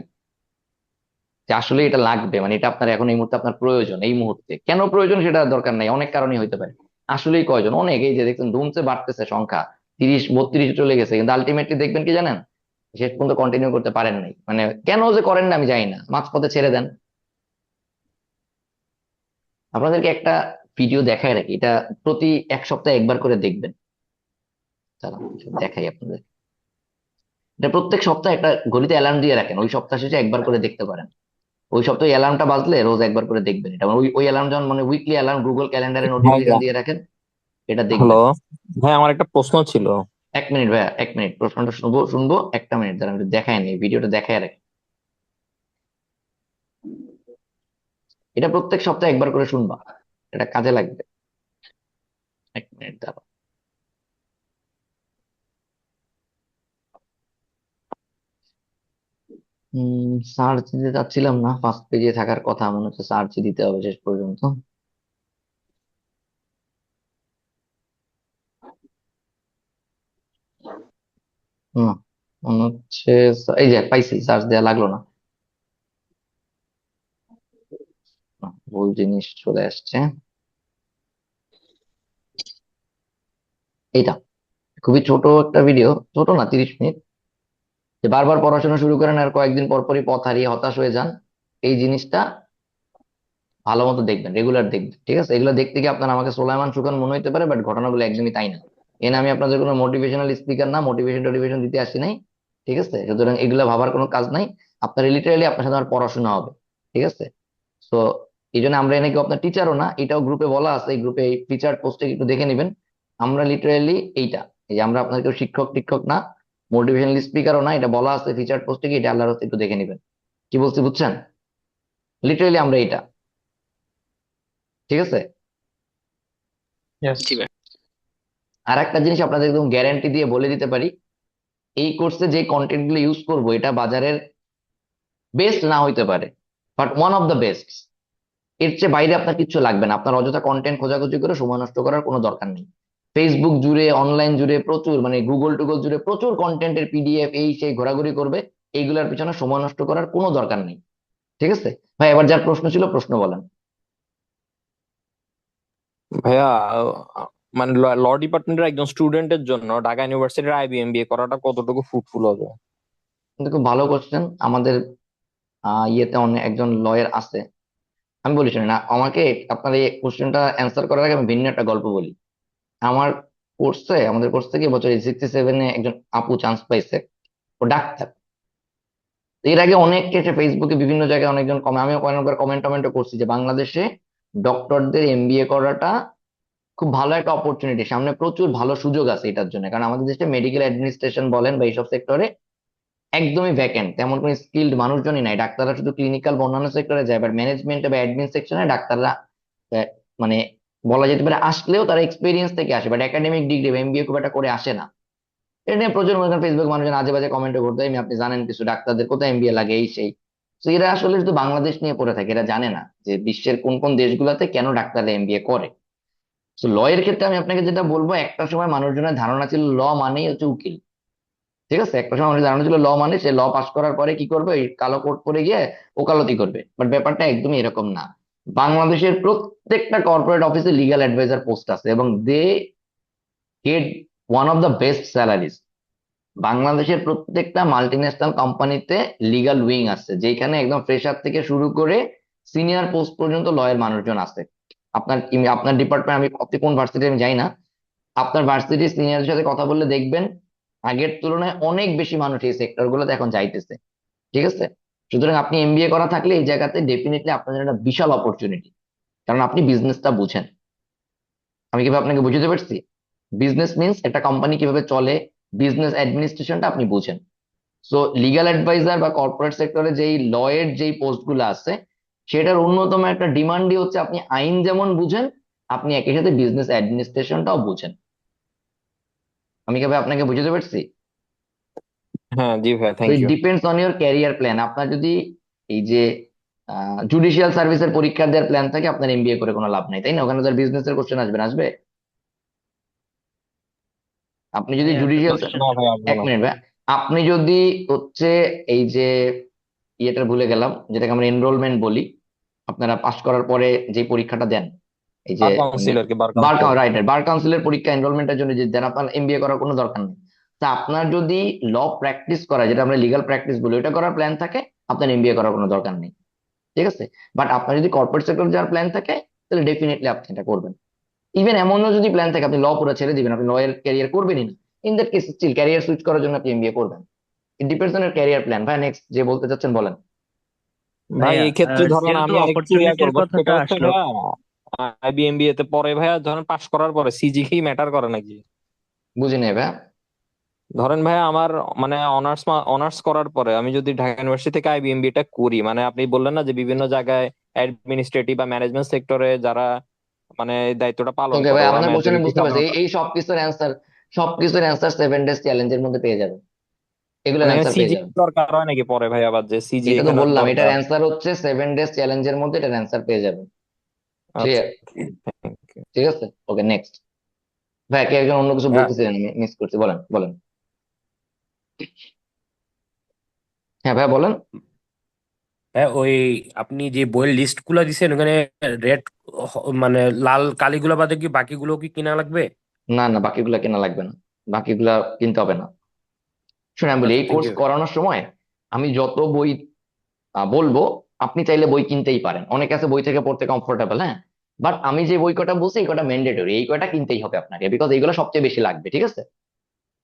যে আসলে এটা লাগবে, মানে এটা আপনার এখন এই মুহূর্তে আপনার প্রয়োজন, এই মুহূর্তে কেন প্রয়োজন সেটা দরকার নাই, অনেক কারণেই হইতে পারে। আসলেই কয়জন? অনেক, এই যে দেখছেন ধুমসে বাড়তেছে সংখ্যা, 30 32 চলে গেছে, কিন্তু আলটিমেটলি দেখবেন কি জানেন, শেষ পর্যন্ত কন্টিনিউ করতে পারেন নাই। মানে কেন যে করেন না আমি জানি না, মাঝপথে ছেড়ে দেন। আপনাদেরকে একটা ভিডিও দেখায় রাখি, এটা প্রতি 1 সপ্তাহে একবার করে দেখবেন। চালান দেখাই আপনাদের। এটা প্রত্যেক সপ্তাহে একটা ঘড়িতে অ্যালার্ম দিয়ে রাখেন, ওই সপ্তাহ শেষে একবার করে দেখতে পারেন। ওই সপ্তাহে অ্যালার্মটা বাজলে রোজ একবার করে দেখবেন এটা। ওই অ্যালার্ম যখন মানে উইকলি অ্যালার্ম গুগল ক্যালেন্ডারে নোটিফিকেশন দিয়ে রাখেন, এটা হ্যালো, দেখবেন। ভাই আমার একটা প্রশ্ন ছিল। 1 মিনিট ভাইয়া, 1 মিনিট, প্রশ্নটা শুনবো শুনবো, 1টা মিনিট দ্বারা আমি দেখাই নি, ভিডিওটা দেখাই রাখি। এটা প্রত্যেক সপ্তাহে একবার করে শুনবা, এটা কাজে লাগবে। 1 মিনিট দ্বারা। সার্চ দিতে চাচ্ছিলাম না, ফার্স্ট পেজে থাকার কথা, মনে হচ্ছে সার্চ দিতে হবে শেষ পর্যন্ত। না, মনে হচ্ছে এই যে পাইছি, সার্চ দেওয়া লাগলো না। না, ভুল জিনিস চলে আসছে। এটা খুবই ছোট একটা ভিডিও, ছোট না, 30 মিনিট। যে বারবার পড়াশোনা শুরু করেন আর কয়েকদিন পর পরই পথ হারিয়ে হতাশ হয়ে যান, এই জিনিসটা ভালো মতো দেখবেন, রেগুলার দেখবেন, ঠিক আছে? এগুলো দেখতে গিয়ে আপনার আমাকে সোলাইমান সুখান মনে হতে পারে, বাট ঘটনাগুলো একদমই তাই না। এনে আমি আপনাদের কোনো মোটিভেশনাল স্পিকার না, মোটিভেশন টোটিভেশন দিতে আসি নাই, ঠিক আছে? সুতরাং এগুলো ভাবার কোনো কাজ নাই। আপনার লিটারালি আপনার সাথে আমার পড়াশোনা হবে, ঠিক আছে? তো এই জন্য আমরা এনে কেউ আপনার টিচারও না, এটাও গ্রুপে বলা আছে, এই গ্রুপে এই টিচার পোস্টে একটু দেখে নেবেন। আমরা লিটারালি এইটা, এই যে আমরা আপনার কেউ শিক্ষক টিক্ষক না, মোটিভেশনাল স্পিকারও না, এটা বলা আছে ফিচার পোস্টে, কি এটা আল্লাহর হস্তে একটু দেখে নেবেন। কি বলছি বুঝছেন? লিটারালি আমরা এটা, ঠিক আছে? ইয়েস। জি ভাই। আর একটা জিনিস আপনাদের একদম গ্যারান্টি দিয়ে বলে দিতে পারি, এই কোর্সে যে কন্টেন্ট গুলো ইউজ করবো এটা বাজারের বেস্ট না হইতে পারে, but one of the best. এর চেয়ে বাইরে আপনার কিছু লাগবে না, আপনার অযথা কন্টেন্ট খোঁজাখুঁজি করে সময় নষ্ট করার কোনো দরকার নেই। ফেসবুক জুড়ে, অনলাইন জুড়ে প্রচুর, মানে গুগল টুগল জুড়ে প্রচুর কন্টেন্টের পিডিএফ এই সেই ঘোরাঘুরি করবে, এইগুলোর পিছনে সময় নষ্ট করার কোনো দরকার নেই, ঠিক আছে? ভাই এবার যার প্রশ্ন ছিল প্রশ্ন বলেন। ভাইয়া, মানে ল ডিপার্টমেন্টের একজন স্টুডেন্টের জন্য ঢাকা ইউনিভার্সিটির আইবিএমবিএ করাটা কতটুকু ফ্রুটফুল হবে? কিন্তু খুব ভালো কোশ্চেন। আমাদের ইয়েতে অনেক একজন লয়ার আছে। আমি বলি শুনি না, আমাকে আপনার এই কোশ্চেনটা অ্যান্সার করার আগে আমি ভিন্ন একটা গল্প বলি। আমার কোর্সে, আমাদের কোর্স থেকে বছর 67-এ একজন আপু চান্স পাইছে, ও ডাক্তার। তো এর আগে অনেকে এসে ফেসবুকে বিভিন্ন জায়গায় অনেকজন আমিও কয়েকবার কমেন্ট টমেন্টও করছি যে বাংলাদেশে ডক্টরদের এমবিএ করাটা খুব ভালো একটা অপরচুনিটি, সামনে প্রচুর ভালো সুযোগ আছে এটার জন্য, কারণ আমাদের দেশে মেডিকেল অ্যাডমিনিস্ট্রেশন বলেন বা এইসব সেক্টরে একদমই ভ্যাকেন্ট, তেমন কোনো স্কিল্ড মানুষজনই নাই। ডাক্তাররা শুধু ক্লিনিক্যাল বা অন্যান্য সেক্টরে যায়, বাট ম্যানেজমেন্টে বা অ্যাডমিন সেকশনে ডাক্তাররা আহ, মানে বলা যেতে পারে আসলেও তারা এক্সপিরিয়েন্স থেকে আসে, বাট একাডেমিক ডিগ্রি বা এমবিএ খুব একটা করে আসে না। এটা নিয়ে প্রচুর মনে করেন ফেসবুক মানুষজন আজে বাজে কমেন্টও করতে হয়, আপনি জানেন কিছু ডাক্তারদের কোথায় এমবিএ লাগে এই সেই। তো এরা আসলে শুধু বাংলাদেশ নিয়ে পড়ে থাকে, এরা জানে না যে বিশ্বের কোন কোন দেশগুলোতে কেন ডাক্তাররা এমবিএ করে। তো ল এর ক্ষেত্রে আমি আপনাকে যেটা বলবো, একটা সময় মানুষজনের ধারণা ছিল ল মানেই হচ্ছে উকিল, ঠিক আছে? একটা সময় মানুষের ধারণা ছিল ল মানে সে ল পাস করার পরে কি করবে, ওই কালো কোট পরে গিয়ে ওকালতি করবে, বাট ব্যাপারটা একদমই এরকম না। বাংলাদেশের প্রত্যেকটা কর্পোরেট অফিসে লিগ্যাল অ্যাডভাইজার পোস্ট আছে, এবং they get one of the best salaries. বাংলাদেশের প্রত্যেকটা মাল্টিন্যাশনাল কোম্পানিতে লিগ্যাল উইং আছে, যেখানে একদম ফ্রেশার থেকে শুরু করে সিনিয়র পোস্ট পর্যন্ত লয়ের মানুষজন আছে। আপনার ডিপার্টমেন্ট, আমি আপনি কোন ভার্সিটি আমি জানি না, আপনার ভার্সিটির সিনিয়রদের সাথে কথা বললে দেখবেন আগের তুলনায় অনেক বেশি মানুষ এই সেক্টর গুলোতে এখন যাইতেছে, ঠিক আছে? সুতরাং আপনি এমবিএ করা থাকলে এই জায়গাতে ডেফিনেটলি আপনার জন্য একটা বিশাল অপরচুনিটি, কারণ আপনি বিজনেসটা বুঝেন। আমি কিভাবে আপনাকে বুঝতে পারছি? বিজনেস মিন্স একটা কোম্পানি কিভাবে চলে, বিজনেস অ্যাডমিনিস্ট্রেশনটা আপনি বুঝেন। সো লিগ্যাল অ্যাডভাইজার বা কর্পোরেট সেক্টরে যেই লয়ের যেই পোস্ট গুলো আছে, সেটার অন্যতম একটা ডিমান্ডই হচ্ছে আপনি আইন যেমন বুঝেন, আপনি একই সাথে বিজনেস অ্যাডমিনিস্ট্রেশনটাও বুঝেন। আমি কিভাবে আপনাকে বুঝতে পারছি? হ্যাঁ জি ভাইয়া, তো thank it you. Depends on your career plan. আপনার যদি এই যে জুডিশিয়াল সার্ভিসের পরীক্ষা দেওয়ার প্ল্যান থাকে, আপনার এমবিএ করে কোনো লাভ নাই, তাই না? ওখানে তার বিজনেসের কোশ্চেন আসবে না, আসবে? আপনি যদি ভাইয়া একটা জুডিশিয়াল, কোশ্চেন। না ভাই, আসবো এক না। মিনিট ভাই, আপনি যদি হচ্ছে এই যে ইয়েটা ভুলে গেলাম, যেটাকে আমরা এনরোলমেন্ট বলি, আপনারা পাশ করার পরে যে পরীক্ষাটা দেন, এই যে বার মানে কাউন্সিল আর কি, বার বার কাউন্সিল। রাইটার বার কাউন্সিলের পরীক্ষা এনরোলমেন্টের জন্য যে দেন, আপনার এমবিএ করার কোনো দরকার নেই। তা আপনার যদি ল প্র্যাকটিস করা, যেটা আমরা লিগাল প্র্যাকটিস বলি, ওটা করার প্ল্যান থাকে, আপনার এমবিএ করার কোনো দরকার নেই, ঠিক আছে? বাট আপনার যদি কর্পোরেট সেক্টর যাওয়ার প্ল্যান থাকে, তাহলে ডেফিনেটলি আপনি এটা করবেন। ইভেন এমনও যদি প্ল্যান থাকে আপনি ল পুরো ছেড়ে দিবেন, আপনি লয়ের ক্যারিয়ার করবেনই না, in that case still career switch করার জন্য আপনি এমবিএ করবেন। ইট ডিপেন্ডস অন এর ক্যারিয়ার প্ল্যান। ভাই নেক্সট যে বলতে চাচ্ছেন বলেন। ভাই ভাইয়া এই ক্ষেত্রে ধরেন যেহেতু আমি আরেকটু ইয়া অপরচুনিটির করবো, সেটা কথাটা হচ্ছে আসলো, ভাইয়া আইবিএমবিএ তে পরে ভাইয়া ধরেন পাশ করার পরে সিজি কি ম্যাটার করে নাকি? বুঝি নাই ভাইয়া। ধরেন ভাইয়া আমার মানে অনার্স করার পরে আমি যদি ঢাকা ইউনিভার্সিটি থেকে আইবিএমবি টা করি, মানে আপনি বললেন না যে বিভিন্ন জায়গায় অ্যাডমিনিস্ট্রেটিভ বা ম্যানেজমেন্ট সেক্টরে যারা মানে এই দায়িত্বটা পালন ওকে করে ভাই, ওরা আপনার কোশ্চেনে মেজরিটি বুঝতে পারছি। সাধারণত, এই সব কিছুর অ্যান্সার 7 ডেজ চ্যালেঞ্জের মধ্যে পেয়ে যাবেন, এগুলোর মানে এখানে অ্যান্সার পেয়ে সিজি যাবেন। দরকার হয় নাকি পরে ভাই আবার যে সিজি এটা তো এখানে বললাম, এটার দরকার? অ্যান্সার হচ্ছে 7 ডেজ চ্যালেঞ্জের মধ্যে এটার অ্যান্সার পেয়ে যাবেন। আচ্ছা, ক্লিয়ার? ঠিক আছে, ওকে নেক্সট। ভাই কে একজন অন্য কিছু হ্যাঁ বলতেছিলেন, আমি মিস করছি, বলেন বলেন। হ্যাঁ ভাই বলেন। হ্যাঁ, ওই আপনি যে বইয়ের লিস্ট গুলা দিছেন ওখানে রেড মানে লাল কালিগুলা বাদে কি বাকিগুলো কি কিনা লাগবে? না না, বাকিগুলা কেনা লাগবে না, বাকিগুলা কিনতে হবে না। শুনে আমি বলি, আচ্ছা, এই থ্যাংক কোর্স ইউ। করানোর সময় আমি যত বই বলবো, আপনি চাইলে বই কিনতেই পারেন, অনেকে আছে বই থেকে পড়তে কমফোর্টেবল, হ্যাঁ। বাট আমি যে বই কটা বলছি এই কটা ম্যান্ডেটরি, এই কটা কিনতেই হবে আপনাকে, বিকজ এইগুলো সবচেয়ে বেশি লাগবে, ঠিক আছে।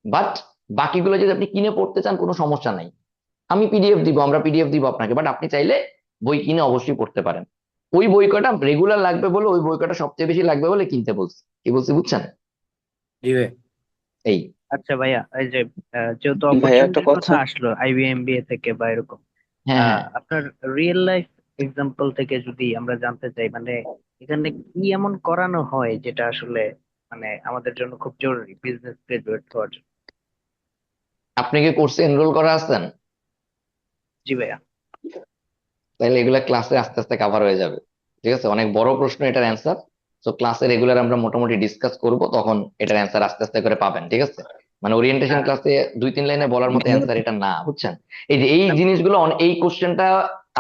বাট বাকিগুলো যদি আপনি কিনে পড়তে চান কোনো সমস্যা নাই, আমি পিডিএফ দিব, আমরা পিডিএফ দিব আপনাকে, বাট আপনি চাইলে বই কিনে অবশ্যই পড়তে পারেন। ওই বই কটা রেগুলার লাগবে বলে, ওই বই কটা সবচেয়ে বেশি লাগবে বলে কিনতে বলছি, কি বলছি বুঝছেন? জি ভাই। এই। আচ্ছা ভাইয়া, এই যে যেহেতু ভাইয়া একটা অপরচুনিটির কথা কথা। আসলো আইবিএমবিএ থেকে বা এরকম, হ্যাঁ হ্যাঁ। আপনার রিয়েল লাইফ এক্সাম্পল থেকে যদি আমরা জানতে চাই, মানে এখানে কি এমন করানো হয় যেটা আসলে মানে আমাদের জন্য খুব জরুরি বিজনেস গ্রাজুয়েট হওয়ার জন্য? আপনি কি কোর্সে এনরোল করা আছেন? জি ভাইয়া। তাহলে এগুলা ক্লাসে আস্তে আস্তে কাভার হয়ে যাবে, ঠিক আছে। অনেক বড় প্রশ্ন এটার অ্যান্সার, তো ক্লাসে রেগুলার আমরা মোটামুটি ডিসকাস করব, তখন এটার অ্যান্সার আস্তে আস্তে করে পাবেন, ঠিক আছে। মানে ওরিয়েন্টেশন আহ, ক্লাসে 2-3 লাইনে বলার মতো অ্যান্সার এটা না, বুঝছেন। এই যে এই জিনিসগুলো এই কোশ্চেনটা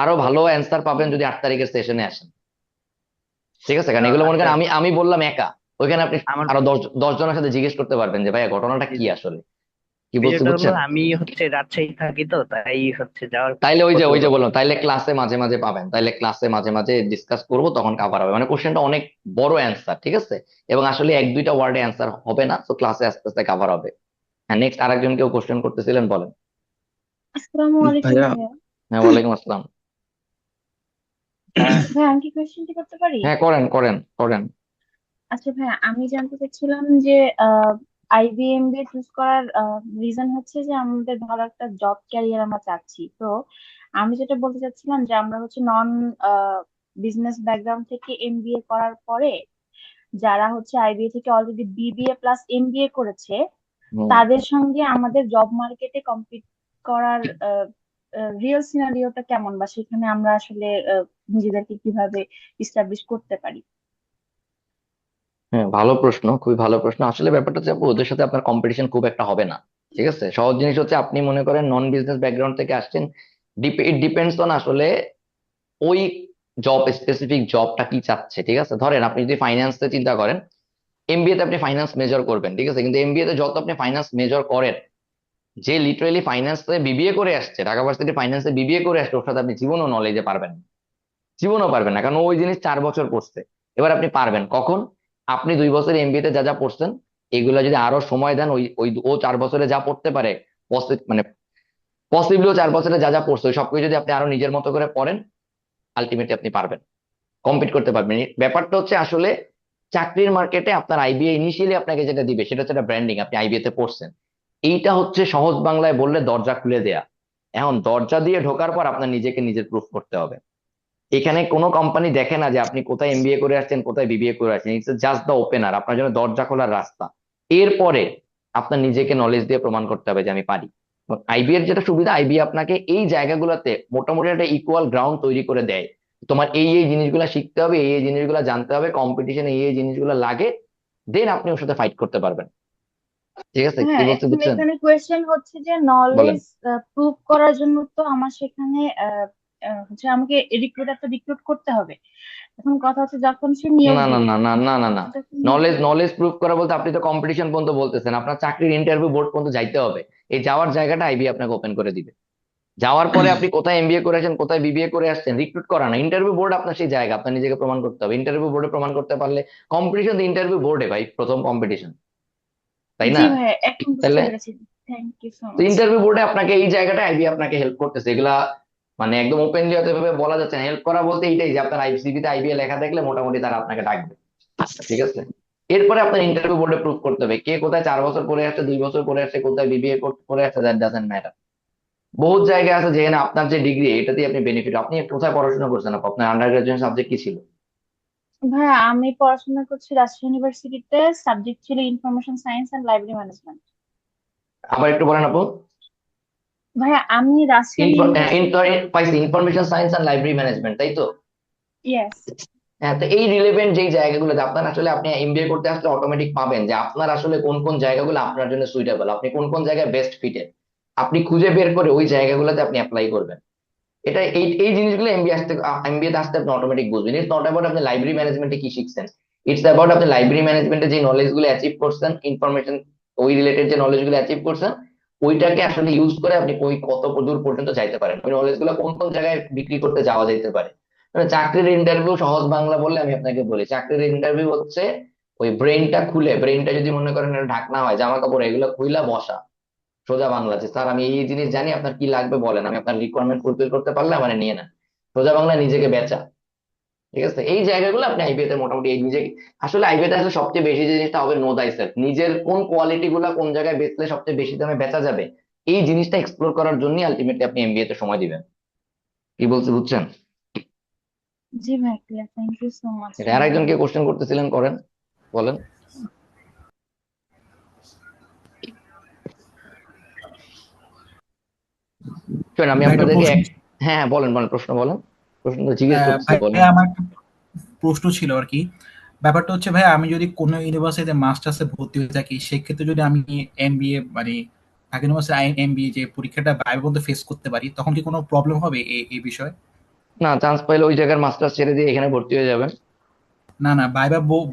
আরো ভালো অ্যান্সার পাবেন যদি 8 তারিখের সেশনে আসেন, ঠিক আছে। কারণ এগুলো মনে আচ্ছা, করেন আমি আমি বললাম একা, ওইখানে আপনি আমার আরো 10 জনের সাথে জিজ্ঞেস করতে পারবেন যে ভাইয়া ঘটনাটা কি আসলে, কি বলছি বিষয়টা হলো বুঝছেন। আমি হচ্ছে রাজশাহী থাকি, তো তাই হচ্ছে যাওয়ার তাইলে ওই যে কৌতূহল। বললাম, তাইলে ক্লাসে মাঝে মাঝে পাবেন, তাইলে ক্লাসে মাঝে মাঝে ডিসকাস করব, তখন কাভার হবে। মানে কোশ্চেনটা অনেক বড় অ্যান্সার, ঠিক আছে, এবং আসলে 1-2টা ওয়ার্ডে অ্যান্সার হবে না, তো ক্লাসে আস্তে আস্তে কাভার হবে। হ্যাঁ নেক্সট, আরেকজন কেউ কোশ্চেন করতেছিলেন, বলেন। আসসালামু আলাইকুম ভাইয়া ভাইয়া। হ্যাঁ ওয়ালাইকুম আসসালাম। ভাইয়া আমি কি কোয়েশ্চেনটি করতে পারি? হ্যাঁ করেন করেন করেন। আচ্ছা ভাইয়া, আমি জানতে চাচ্ছিলাম যে আইবিএমবি চুজ করার রিজন হচ্ছে যে আমাদের ভালো একটা জব ক্যারিয়ার আমরা চাচ্ছি। তো আমি যেটা বলতে চাচ্ছিলাম যে আমরা হচ্ছে নন বিজনেস ব্যাকগ্রাউন্ড থেকে এমবিএ করার পরে যারা হচ্ছে আইবিএ থেকে অলরেডি বিবিএ প্লাস এমবিএ করেছে হুম। তাদের সঙ্গে আমাদের জব মার্কেটে কম্পিট করার রিয়েল সিনারিওটা কেমন, বা সেখানে আমরা আসলে নিজেদেরকে কিভাবে ইস্টাবলিশ করতে পারি? হ্যাঁ ভালো প্রশ্ন, খুবই ভালো প্রশ্ন। আসলে ব্যাপারটা হচ্ছে আপু, ওদের সাথে আপনার কম্পিটিশন খুব একটা হবে না, ঠিক আছে। সহজ জিনিস হচ্ছে, আপনি মনে করেন নন বিজনেস ব্যাকগ্রাউন্ড থেকে আসছেন, ইট ডিপেন্ডস অন আসলে ওই স্পেসিফিক জবটা কি চাচ্ছে, ঠিক আছে। ধরেন আপনি যদি ফাইন্যান্সে চিন্তা করেন, এমবিএ তে আপনি ফাইন্যান্স মেজর করবেন, ঠিক আছে, কিন্তু এমবিএ তে যত আপনি ফাইন্যান্স মেজর করেন, যে লিটারেলি ফাইন্যান্সে বিবিএ করে আসছে, ঢাকা ভার্সিটি ফাইন্যান্সে বিবিএ করে আসছে, ওর সাথে আপনি জীবনও নলেজে পারবেন না, জীবনও পারবেন না, কারণ ওই জিনিস 4 বছর পড়ছে। এবার আপনি পারবেন কখন? আপনি 2 বছর এমবিএ তে যা যা পড়ছেন, এগুলো যদি আরো সময় দেন, ওই ওই ও 4 বছরে যা পড়তে পারে, মানে পসিবলি ও 4 বছরে যা যা পড়ছে ওই সবকিছু যদি আপনি আরো নিজের মতো করে পড়েন, আলটিমেটলি আপনি পারবেন, কম্পিট করতে পারবেন। ব্যাপারটা হচ্ছে আসলে চাকরির মার্কেটে আপনার আইবিএ ইনিশিয়ালি আপনাকে যেটা দিবে সেটা হচ্ছে একটা ব্র্যান্ডিং, আপনি আইবিএ তে পড়ছেন। এইটা হচ্ছে সহজ বাংলায় বললে দরজা খুলে দেয়া। এখন দরজা দিয়ে ঢোকার পর আপনার নিজেকে নিজের প্রুফ করতে হবে। এখানে কোনো কোম্পানি দেখে না যে আপনি কোথায় এমবিএ করে আসছেন, কোথায় বিবিএ করে আসছেন, ইটস জাস্ট দ্য ওপেনার, আপনার জন্য দরজা খোলার রাস্তা। এরপরে আপনার নিজেকে নলেজ দিয়ে প্রমাণ করতে হবে যে আমি পারি। আইবিএ এর যেটা সুবিধা, আইবিএ আপনাকে এই জায়গাগুলোতে মোটামুটি একটা ইকুয়াল গ্রাউন্ড তৈরি করে দেয়। তোমার এই এই জিনিসগুলো শিখতে হবে, এই এই জিনিসগুলো জানতে হবে, কম্পিটিশনে এই এই জিনিসগুলো লাগে, দেন আপনি ওর সাথে ফাইট করতে পারবেন, ঠিক আছে। কি হ্যাঁ, বলতে এখন বুঝছেন? এখানে কোয়েশ্চেন হচ্ছে যে বলেন। নলেজ প্রুভ করার জন্য তো আমার সেখানে হচ্ছে আমাকে রিক্রুটার তো রিক্রুট করতে হবে। এখন কথা হচ্ছে যখন সে নিয়োগ না না দিবে, না না না না না, যখন নলেজ নলেজ প্রুভ করা বলতে আপনি তো কম্পিটিশন পর্যন্ত বলতেছেন, আপনার চাকরির ইন্টারভিউ বোর্ড পর্যন্ত যাইতে হবে। এই যাওয়ার জায়গাটা আইবি আপনাকে ওপেন করে দিবে। যাওয়ার পরে আপনি কোথায় এমবিএ করে আসেন, কোথায় বিবিএ করে আসছেন, রিক্রুট করা না, ইন্টারভিউ বোর্ড আপনার সেই জায়গা, আপনার নিজেকে প্রমাণ করতে হবে। ইন্টারভিউ বোর্ডে প্রমাণ করতে পারলে, কম্পিটিশন ইন্টারভিউ বোর্ডে ভাই প্রথম কম্পিটিশন, তাই জি না? ভাইয়া, এখন বুঝতে তাহলে পেরেছি। থ্যাংক ইউ সো তো মাচ। ইন্টারভিউ বোর্ডে আপনাকে এই জায়গাটা আইবি আপনাকে হেল্প করতেছে, এগুলা মানে একদম ওপেনলি হয়তো এভাবে বলা যাচ্ছে না। হেল্প করা বলতে এইটাই যে আপনার আইসিবি তে আইবিএ লেখা দেখলে মোটামুটি তারা আপনাকে ডাকবে, ঠিক আছে। এরপরে আপনার ইন্টারভিউ বোর্ডে প্রুভ করতে হবে কে কোথায় 4 বছর পড়ে আসছে, 2 বছর পড়ে আসছে, কোথায় বিবিএ করে আসছে, দ্যাট ডাজেন্ট ম্যাটার। বহুত জায়গায় আছে যেখানে আপনার যে ডিগ্রি এটাতেই আপনি বেনিফিট। আপনি কোথায় পড়াশোনা করছেন, আপনার আন্ডার গ্রাজুয়েশন সাবজেক্ট কি ছিল? ভাইয়া আমি পড়াশোনা করছি রাজশাহী ইউনিভার্সিটিতে, সাবজেক্ট ছিল information science and library management. আবার একটু বলেন আপু। ভাইয়া আমি রাজশাহী ইউনিভার্সিটি। পাইছি, information science and library management, তাই তো? ইয়েস। হ্যাঁ, তো এই রিলেভেন্ট যেই জায়গাগুলোতে আপনার আসলে আপনি এমবিএ করতে আসলে অটোমেটিক পাবেন যে আপনার আসলে কোন কোন জায়গাগুলো আপনার জন্য সুইটেবল, আপনি কোন কোন জায়গায় বেস্ট ফিটেড, আপনি খুঁজে বের করে ওই জায়গাগুলোতে আপনি অ্যাপ্লাই করবেন। এটা এই এই জিনিসগুলো এমবিএ তে আসতে আপনি অটোমেটিক বুঝবেন। ইটস নট অ্যাবাউট আপনি লাইব্রেরি ম্যানেজমেন্টে কি শিখছেন, ইটস অ্যাবাউট আপনি লাইব্রেরি ম্যানেজমেন্টে যে নলেজ গুলো অ্যাচিভ করছেন, ইনফরমেশন ওই রিলেটেড যে নলেজ গুলো অ্যাচিভ করছেন, ওইটাকে আসলে ইউজ করে আপনি ওই কত দূর পর্যন্ত যাইতে পারেন, ওই নলেজ গুলো কোন কোন জায়গায় বিক্রি করতে যাওয়া যেতে পারে। মানে চাকরির ইন্টারভিউ সহজ বাংলা বললে আমি আপনাকে বলি, চাকরির ইন্টারভিউ হচ্ছে ওই ব্রেনটা খুলে, ব্রেনটা যদি মনে করেন এটা ঢাকনা হয়, জামা কাপড় এগুলো খুইলা বসা। সোজা বাংলা যে স্যার আমি এই জিনিস জানি, আপনার কি লাগবে বলেন, আমি আপনার রিকোয়ারমেন্ট ফুলফিল করতে পারলে মানে নিয়ে নেন। সোজা বাংলা নিজেকে বেচা, ঠিক আছে। এই জায়গাগুলো আপনি আইবিএ তে মোটামুটি এই নিজে, আসলে আইবিএ তে আসলে সবচেয়ে বেশি যে জিনিসটা হবে নো দাই সেলফ, নিজের কোন কোয়ালিটি গুলা কোন জায়গায় বেচলে সবচেয়ে বেশি দামে বেচা যাবে, এই জিনিসটা এক্সপ্লোর করার জন্য আলটিমেটলি আপনি এমবিএ তে সময় দিবেন। কি বলছি বুঝছেন? জি ভাই, clear, thank you so much এটা ফর আর দ্য একজনকে কোশ্চেন করতেছিলেন, করেন, বলেন। শোনেন আমি ভাই একটা আপনাদেরকে প্রশ্ন। হ্যাঁ হ্যাঁ বলেন বলেন, প্রশ্ন বলেন, প্রশ্ন তো জিজ্ঞেস করতেছে ভাই বলেন। আমার একটা প্রশ্ন ছিল আর কি। ব্যাপারটা হচ্ছে ভাই, আমি যদি কোনো ইউনিভার্সিটিতে মাস্টার্সে ভর্তি হয়ে থাকি, সেক্ষেত্রে যদি আমি এমবিএ মানে ঢাকা ইউনিভার্সিটি এমবিএ যে পরীক্ষাটা ভাইবার মধ্যে ফেস করতে পারি, তখন কি কোনো প্রবলেম হবে এই বিষয়ে? না, চান্স পাইলে ওই জায়গার মাস্টার্স ছেড়ে দিয়ে এখানে ভর্তি হয়ে যাবেন। না না,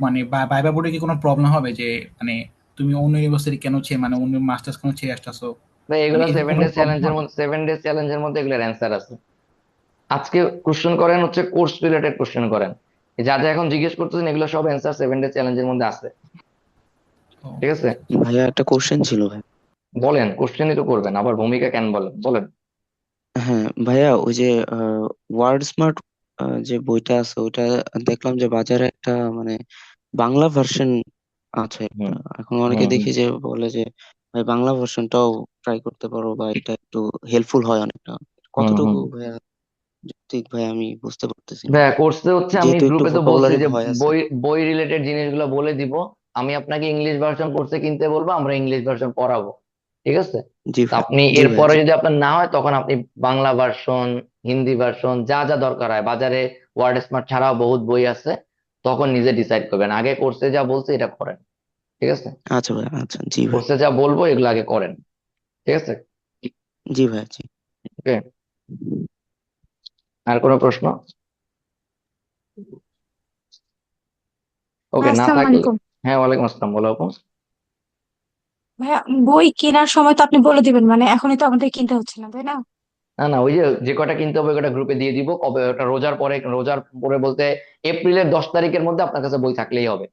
মানে ভাইবা বোর্ডে কি কোনো প্রবলেম হবে যে মানে তুমি অন্য ইউনিভার্সিটি কেন মানে অন্য মাস্টার্স কেন ছেড়ে আসতেছো, ভাই মানে এগুলো এরকম সেভেন কোনো ডেজ প্রবলেম চ্যালেঞ্জের হবে? মধ্যে, 7 ডেজ চ্যালেঞ্জের মধ্যে এগুলোর অ্যান্সার আছে। আজকে কোশ্চেন করেন হচ্ছে কোর্স রিলেটেড কোশ্চেন করেন, যা যা এখন জিজ্ঞেস করতেছেন এগুলো সব অ্যান্সার 7 ডেজ চ্যালেঞ্জের মধ্যে আছে, ঠিক আছে। ভাইয়া একটা কোশ্চেন ছিল ভাই। বলেন, কোশ্চেনই তো করবেন, আবার ভূমিকা কেন বলেন, বলেন। হ্যাঁ ভাইয়া, ওই যে ওয়ার্ড স্মার্ট যে বইটা আছে ওইটা দেখলাম যে বাজারে একটা মানে বাংলা ভার্সন আছে একটা। হুম এখন হুম অনেকে হুম। দেখি যে বলে যে ভাই বাংলা ভার্সনটাও ট্রাই করতে পারো বা এটা একটু হেল্পফুল হয় অনেকটা। হুম কতটুকু হুম। ভাইয়া ঠিক ভাই আমি বুঝতে পারতেছি না, ভাইয়া কোর্সে হচ্ছে আমি যেহেতু একটু গ্রুপে তো বলছি ভোকাবুলারি যে ভয় আছে। বই বই রিলেটেড জিনিসগুলো বলে দিব। আমি আপনাকে ইংলিশ ভার্সন কোর্সে কিনতে বলবো, আমরা ইংলিশ ভার্সন পড়াবো, ঠিক আছে। জি তা ভাই, আপনি জি ভাইয়া, এরপরে জি। যদি আপনার না হয় তখন আপনি বাংলা ভার্সন, হিন্দি ভার্সন, যা যা দরকার হয়, বাজারে ওয়ার্ড স্মার্ট ছাড়াও বহুত বই আছে, তখন নিজে ডিসাইড করবেন। আগে কোর্সে যা বলছে এটা করেন, ঠিক আছে। আচ্ছা ভাই, আচ্ছা, জি ভাই, কোর্সে যা বলবো এগুলো আগে করেন, ঠিক আছে। জি ভাই, জি। ওকে, আর কোনো প্রশ্ন? ওকে, ভাইয়া না আসসালামু থাকলে আলাইকুম। হ্যাঁ, ওয়ালাইকুম আসসালাম, বলো আপু। ভাইয়া বই কেনার সময় তো আপনি বলে দিবেন, মানে এখনই তো আমাদের কিনতে হচ্ছে না, তাই না? না না, ওই যে যে কটা কিনতে হবে ওই কটা গ্রুপে দিয়ে দিব। কবে ওটা রোজার পরে, রোজার পরে বলতে এপ্রিলের 10 তারিখের মধ্যে আপনার কাছে বই থাকলেই হবে।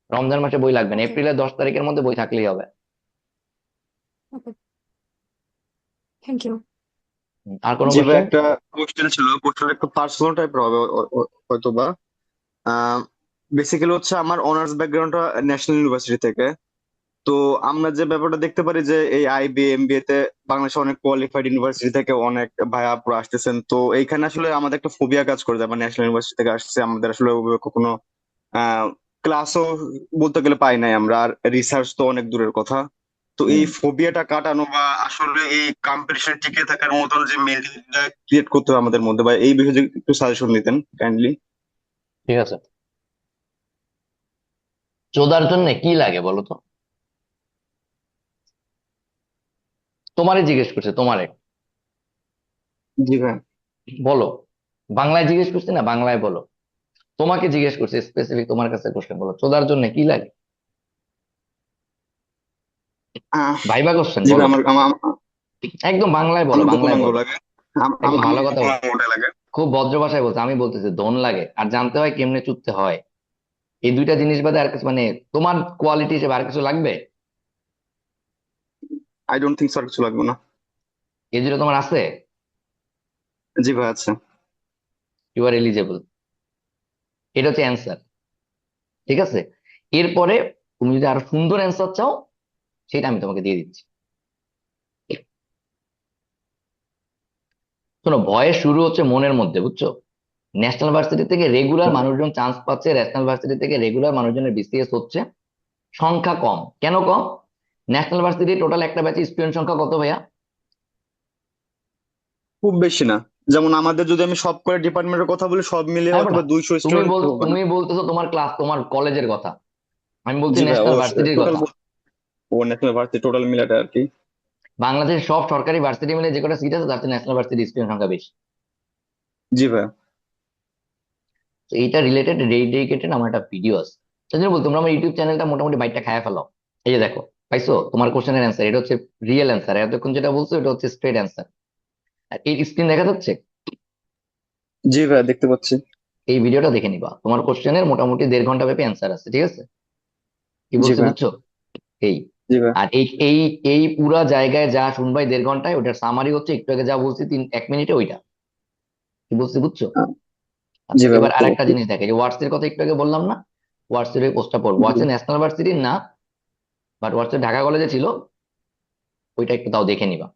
রমজান মাসে বই লাগবে না, ওকে, এপ্রিলের 10 তারিখের মধ্যে বই থাকলেই হবে। ওকে, থ্যাংক ইউ। আর কোনো জি ভাই, কোশ্চেন? একটা কোশ্চেন ছিল। কোশ্চেন একটু পার্সোনাল টাইপের হবে হয়তো বা। বেসিক্যালি হচ্ছে আমার অনার্স ব্যাকগ্রাউন্ডটা ন্যাশনাল ইউনিভার্সিটি থেকে। তো আমরা যে ব্যাপারটা দেখতে পারি যে এই আইবি এমবিএ তে বাংলাদেশে অনেক কোয়ালিফাইড ইউনিভার্সিটি থেকে অনেক ভাইয়া আপুরা আসতেছেন। তো এইখানে আসলে আমাদের একটা ফোবিয়া কাজ করে যায়, মানে ন্যাশনাল ইউনিভার্সিটি থেকে আসছে, আমাদের আসলে ওইভাবে কখনো ক্লাসও বলতে গেলে পাই নাই আমরা, আর রিসার্চ তো অনেক দূরের কথা। তো এই হুম, ফোবিয়াটা কাটানো বা আসলে এই কম্পিটিশন টিকে থাকার মতন যে মেন্টালিটিটা ক্রিয়েট করতে হবে আমাদের মধ্যে, বা এই বিষয়ে যদি একটু সাজেশন দিতেন কাইন্ডলি। ঠিক আছে। চোদার জন্য কি লাগে বলো তো? তোমারে জিজ্ঞেস করছে, তোমারে, জি ভাই। বলো। বাংলায় জিজ্ঞেস করছি না, বাংলায় বলো। তোমাকে জিজ্ঞেস করছে স্পেসিফিক, তোমার কাছে কোশ্চেন, বলো চোদার জন্য কি লাগে, ভাইবা কোশ্চেন জি ভাই, বলো। আমার আমার একদম বাংলায় বলো, আমার বাংলায় গোপনাঙ্গ বলো। লাগে। একদম ভালো আমার কথা বলো, গোপনাঙ্গ ওটা লাগে। খুব ভদ্র ভাষায় বলছে। আমি বলতেছি ধন লাগে, আর জানতে হয় কেমনে চুদতে হয়। এই দুইটা জিনিস বাদে আর কিছু, মানে তোমার কোয়ালিটি হিসেবে আর কিছু লাগবে? আই ডোন্ট থিঙ্ক স্যার কিছু লাগবে না। এই দুটো তোমার আছে? জি ভাই আচ্ছা। You are eligible. এটা হচ্ছে অ্যান্সার। ঠিক আছে, এরপরে তুমি যদি আরো সুন্দর অ্যান্সার চাও সেটা আমি তোমাকে দিয়ে দিচ্ছি। শোনো, ভয়ের শুরু হচ্ছে মনের মধ্যে, বুঝছো? ন্যাশনাল ভার্সিটি থেকে রেগুলার মানুষজন চান্স পাচ্ছে, ন্যাশনাল ভার্সিটি থেকে রেগুলার মানুষজনের বিসিএস হচ্ছে, সংখ্যা কম। কেন কম? ন্যাশনাল ভার্সিটি টোটাল একটা ব্যাচে স্টুডেন্ট সংখ্যা কত ভাইয়া? খুব বেশি না। যেমন আমাদের যদি আমি সব করে ডিপার্টমেন্টের কথা বলি, সব মিলিয়ে হ্যাঁ হয়তো বেটা, বা 200 স্টুডেন্ট হবে না। তুমি বলতেছো তোমার ক্লাস, তোমার কলেজের কথা, আমি বলছি জি ভাই, ও ন্যাশনাল ভার্সিটির টোটাল, কথা। ও ন্যাশনাল ভার্সিটি টোটাল মিলাটা আর কি। বাংলাদেশের সব সরকারি ভার্সিটি মিলে যে কটা সিট আছে তার চেয়ে ন্যাশনাল ভার্সিটি স্টুডেন্ট সংখ্যা বেশি। জি ভাই। তো এইটা রিলেটেড ডেডিকেটেড আমার একটা ভিডিও আছে। সেই জন্য বলতো তোমরা আমার ইউটিউব চ্যানেলটা মোটামুটি বাইকটা খায়া ফেলো। এই যে দেখো, পাইছো তোমার কোশ্চেনের অ্যান্সার, এটা হচ্ছে রিয়েল অ্যান্সার, এতক্ষণ যেটা বলছো এটা হচ্ছে স্ট্রেট অ্যান্সার। আর এই স্ক্রিন দেখা যাচ্ছে, জি ভাই দেখতে পাচ্ছি। এই ভিডিওটা দেখে নিবা, তোমার কোশ্চেনের মোটামুটি 1.5 ঘন্টা ব্যাপী অ্যান্সার আছে, ঠিক আছে? কি জি বলছি ভাই। বুঝছো? এই জি ভাই। আর এই এই এই পুরা জায়গায় যা শুনবাই 1.5 ঘন্টায়, ওটার সামারি হচ্ছে একটু আগে যা বলছি 1 মিনিটে ওইটা। কি বলছি বুঝছো? জি আচ্ছা, ভাই এবার বুঝতে আরেকটা পারছি। জিনিস দেখে, যে ওয়াটস এর কথা একটু আগে বললাম না, ওয়াটস এর ওই পোস্টটা পড়বো, জি ওয়াটস ন্যাশনাল ভার্সিটির না, বাট ওয়াটস এর ঢাকা কলেজে ছিল, ওইটা একটু তাও দেখে নিবা।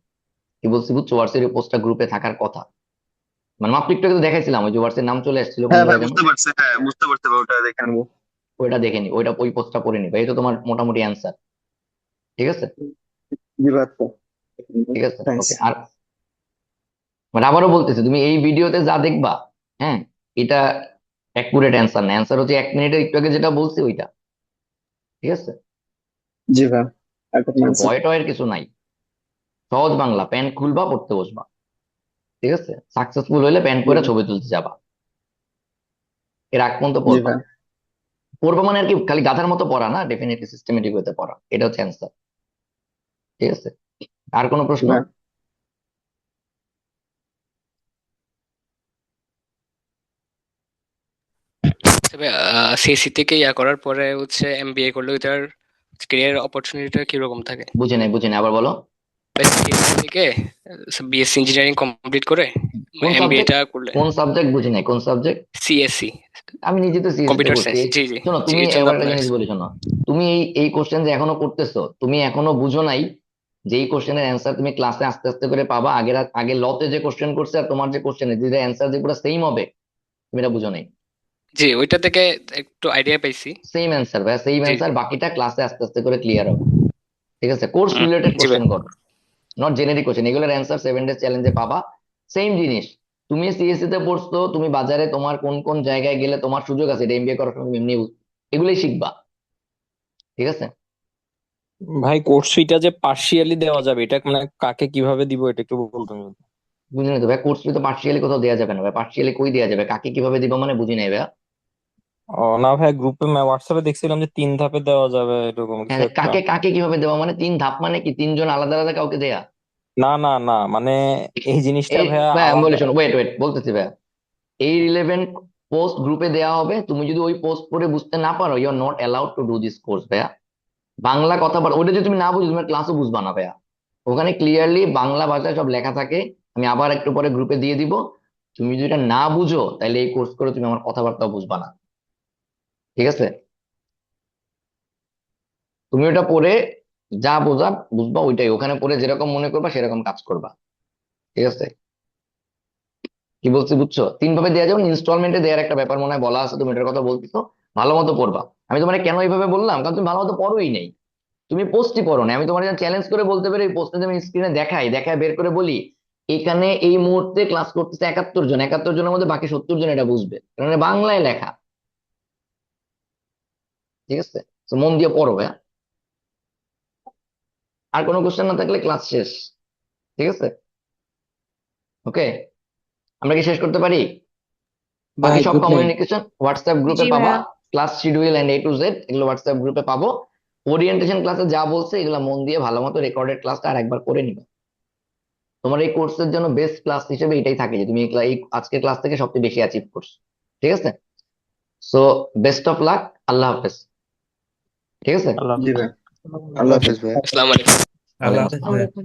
কি বলছি বুঝছো? ওয়াটস এর পোস্টটা গ্রুপে থাকার কথা, মানে মাত্র একটু আগে তো দেখাইছিলাম, ওই যে ওয়াটস এর নাম চলে আসছিল কোন হ্যাঁ ভাই জায়গায় যেন। বুঝতে পারছি, হ্যাঁ বুঝতে পারছি ভাই, ওটা দেখে নেবো। ওইটা দেখে নি, ওইটা ওই পোস্টটা পড়ে নিবা, এই তো তোমার মোটামুটি অ্যান্সার। ঠিক আছে, জি ভাই আচ্ছা। ঠিক আছে, থ্যাঙ্কস। ওকে। আর মানে আবারও বলতেছি, তুমি এই ভিডিওতে যা দেখবা, হ্যাঁ, এটা অ্যাকুরেট অ্যান্সার না, অ্যান্সার হচ্ছে 1 মিনিটে একটু আগে যেটা বলছি ওইটা। ঠিক আছে, জি ভাই একদম কোনো আনসার। ভয় টয়ের কিছু নাই, সহজ বাংলা, প্যান্ট খুলবা পড়তে বসবা। ঠিক আছে, সাকসেসফুল হইলে প্যান্ট জি পরে ভাই। ছবি তুলতে যাবা, এর আগ পর্যন্ত জি পড়বা। ভাই। পড়বা মানে আর কি খালি গাধার মতো পড়া না, ডেফিনেটলি সিস্টেমেটিক হতে পড়া, এটা হচ্ছে অ্যান্সার। ঠিক আছে, আর কোনো জি প্রশ্ন? ভাই। তবে সিএসসি থেকে ইয়া করার পরে হচ্ছে এমবিএ করলে ওইটার ক্যারিয়ার অপরচুনিটিটা কিরকম থাকে? বুঝি নাই, আবার বলো। সিএসসি থেকে বিএসসি ইঞ্জিনিয়ারিং কমপ্লিট করে কোন সাবজেক্ট? এমবিএটা করলে কোন সাবজেক্ট বুঝি নাই, কোন সাবজেক্ট? সিএসসি, আমি নিজে তো সিএসসি তে কম্পিউটার করছি। সায়েন্স। জি জি শোনো, জি, তুমি এর জন্য এবার একটা আপনার জিনিস বলি, শোনো, তুমি এই এই কোশ্চেন যে এখনো করতেছো, তুমি এখনো বুঝো নাই যে এই কোশ্চেনের অ্যান্সার তুমি ক্লাসে আস্তে আস্তে করে পাবা। আগে লতে যে কোশ্চেন করছে আর তোমার যে কোশ্চেনের দুইটা অ্যান্সার যে পুরো সেম হবে, তুমি এটা বুঝো নাই। জি ওইটা থেকে একটু আইডিয়া পাইছি। সেম অ্যান্সার ভাই, সেম জি অ্যান্সার, জি। বাকিটা ক্লাসে আস্তে আস্তে করে ক্লিয়ার হবে। ঠিক আছে, কোর্স রিলেটেড জি ভাই। কোশ্চেন করো, নট জেনেরিক কোশ্চেন, এগুলোর অ্যান্সার 7 ডেজ চ্যালেঞ্জে পাবা। সেম জিনিস, তুমি সিএসসি তে পড়ছো, তুমি বাজারে তোমার কোন কোন জায়গায় গেলে তোমার সুযোগ আছে, এটা এমবিএ করার সময় তুমি এমনি এগুলোই শিখবা। ঠিক আছে, ভাই কোর্স ফিটা যে পার্শিয়ালি দেওয়া যাবে, এটা মানে কাকে কিভাবে দিব এটা একটু বলতেন যদি। বুঝলি তো ভাই, কোর্স ফি তো পার্সিয়ালি কোথাও দেওয়া যাবে না ভাই, পার্সিয়ালি কই দেওয়া যাবে, কাকে কিভাবে দিব মানে বুঝি নাই ভাই। ও না ভাই, গ্রুপে হোয়াটসঅ্যাপে দেখছিলাম যে 3 ধাপে দেওয়া যাবে এরকম কিছু হ্যাঁ, একটা। কাকে কাকে কিভাবে দেওয়া মানে 3 ধাপ মানে কি, 3 জন আলাদা আলাদা কাউকে দেয়া? না না না, মানে এই জিনিসটা এই ভাইয়া ভাই আমি বলি আলাদা। শোনো, ওয়েট ওয়েট বলতেছি ভাই, এই রিলেভেন্ট পোস্ট গ্রুপে দেওয়া হবে, তুমি যদি ওই পোস্ট পড়ে বুঝতে না পারো, you are not allowed to do this course ভাইয়া। বাংলা কথা বল, ওটা যদি তুমি না বুঝো তোমার ক্লাসও বুঝবা না ভাইয়া। ওখানে ক্লিয়ারলি বাংলা ভাষায় সব লেখা থাকে, আমি আবার একটু পরে গ্রুপে দিয়ে দিব। তুমি যদি এটা না বুঝো তাহলে এই কোর্স করে তুমি আমার কথাবার্তাও বুঝবা না। ঠিক আছে, তুমি ওটা পড়ে যা বোঝা বুঝবা, ওইটাই ওখানে পড়ে যেরকম মনে করবা সেরকম কাজ করবা। ঠিক আছে, কি বলছি বুঝছো? 3 ভাবে দেওয়া যাবে, ইনস্টলমেন্টে দেওয়ার একটা ব্যাপার মনে হয় বলা আছে, তুমি এটার কথা বলতেছো, ভালো মতো পড়বা। আমি তোমার কেন এইভাবে বললাম, কারণ তুমি ভালো মতো পড়োই নাই, তুমি পোস্টই পড়ো না। আমি তোমার চ্যালেঞ্জ করে বলতে পারি, পোস্টে আমি স্ক্রিনে দেখায় বের করে বলি, এখানে এই মুহূর্তে ক্লাস করতেছে 71 জন, 71 জনের মধ্যে বাকি 70 জন এটা বুঝবে, কারণ এটা বাংলায় লেখা। ঠিক আছে, তো মন দিয়ে পড়ো ভাইয়া। আর কোনো কোশ্চেন না থাকলে ক্লাস শেষ। ঠিক আছে, ওকে, আমরা কি শেষ করতে পারি? বাকি ভাই সব গুড নাইট। কমিউনিকেশন হোয়াটসঅ্যাপ গ্রুপে জি পাবা, ভাইয়া। Class schedule and A to Z এগুলো হোয়াটসঅ্যাপ গ্রুপে পাবো। ওরিয়েন্টেশন ক্লাসে যা বলছে এগুলো মন দিয়ে ভালো মতো রেকর্ডেড ক্লাসটা আর একবার করে নিবে। তোমার এই কোর্সের জন্য বেস্ট ক্লাস হিসেবে এটাই থাকে যে তুমি এই আজকের ক্লাস থেকে সবচেয়ে বেশি অ্যাচিভ করছো। ঠিক আছে, সো বেস্ট অফ লাক, আল্লাহ হাফেজ। ঠিক আছে, আল্লাহ জি হাফেজ। ভাই। আল্লাহ হাফেজ ভাই। আসসালামু আলাইকুম। আল্লাহ ওয়ালাইকুম হাফেজ আসসালাম। ভাই। ওয়ালাইকুম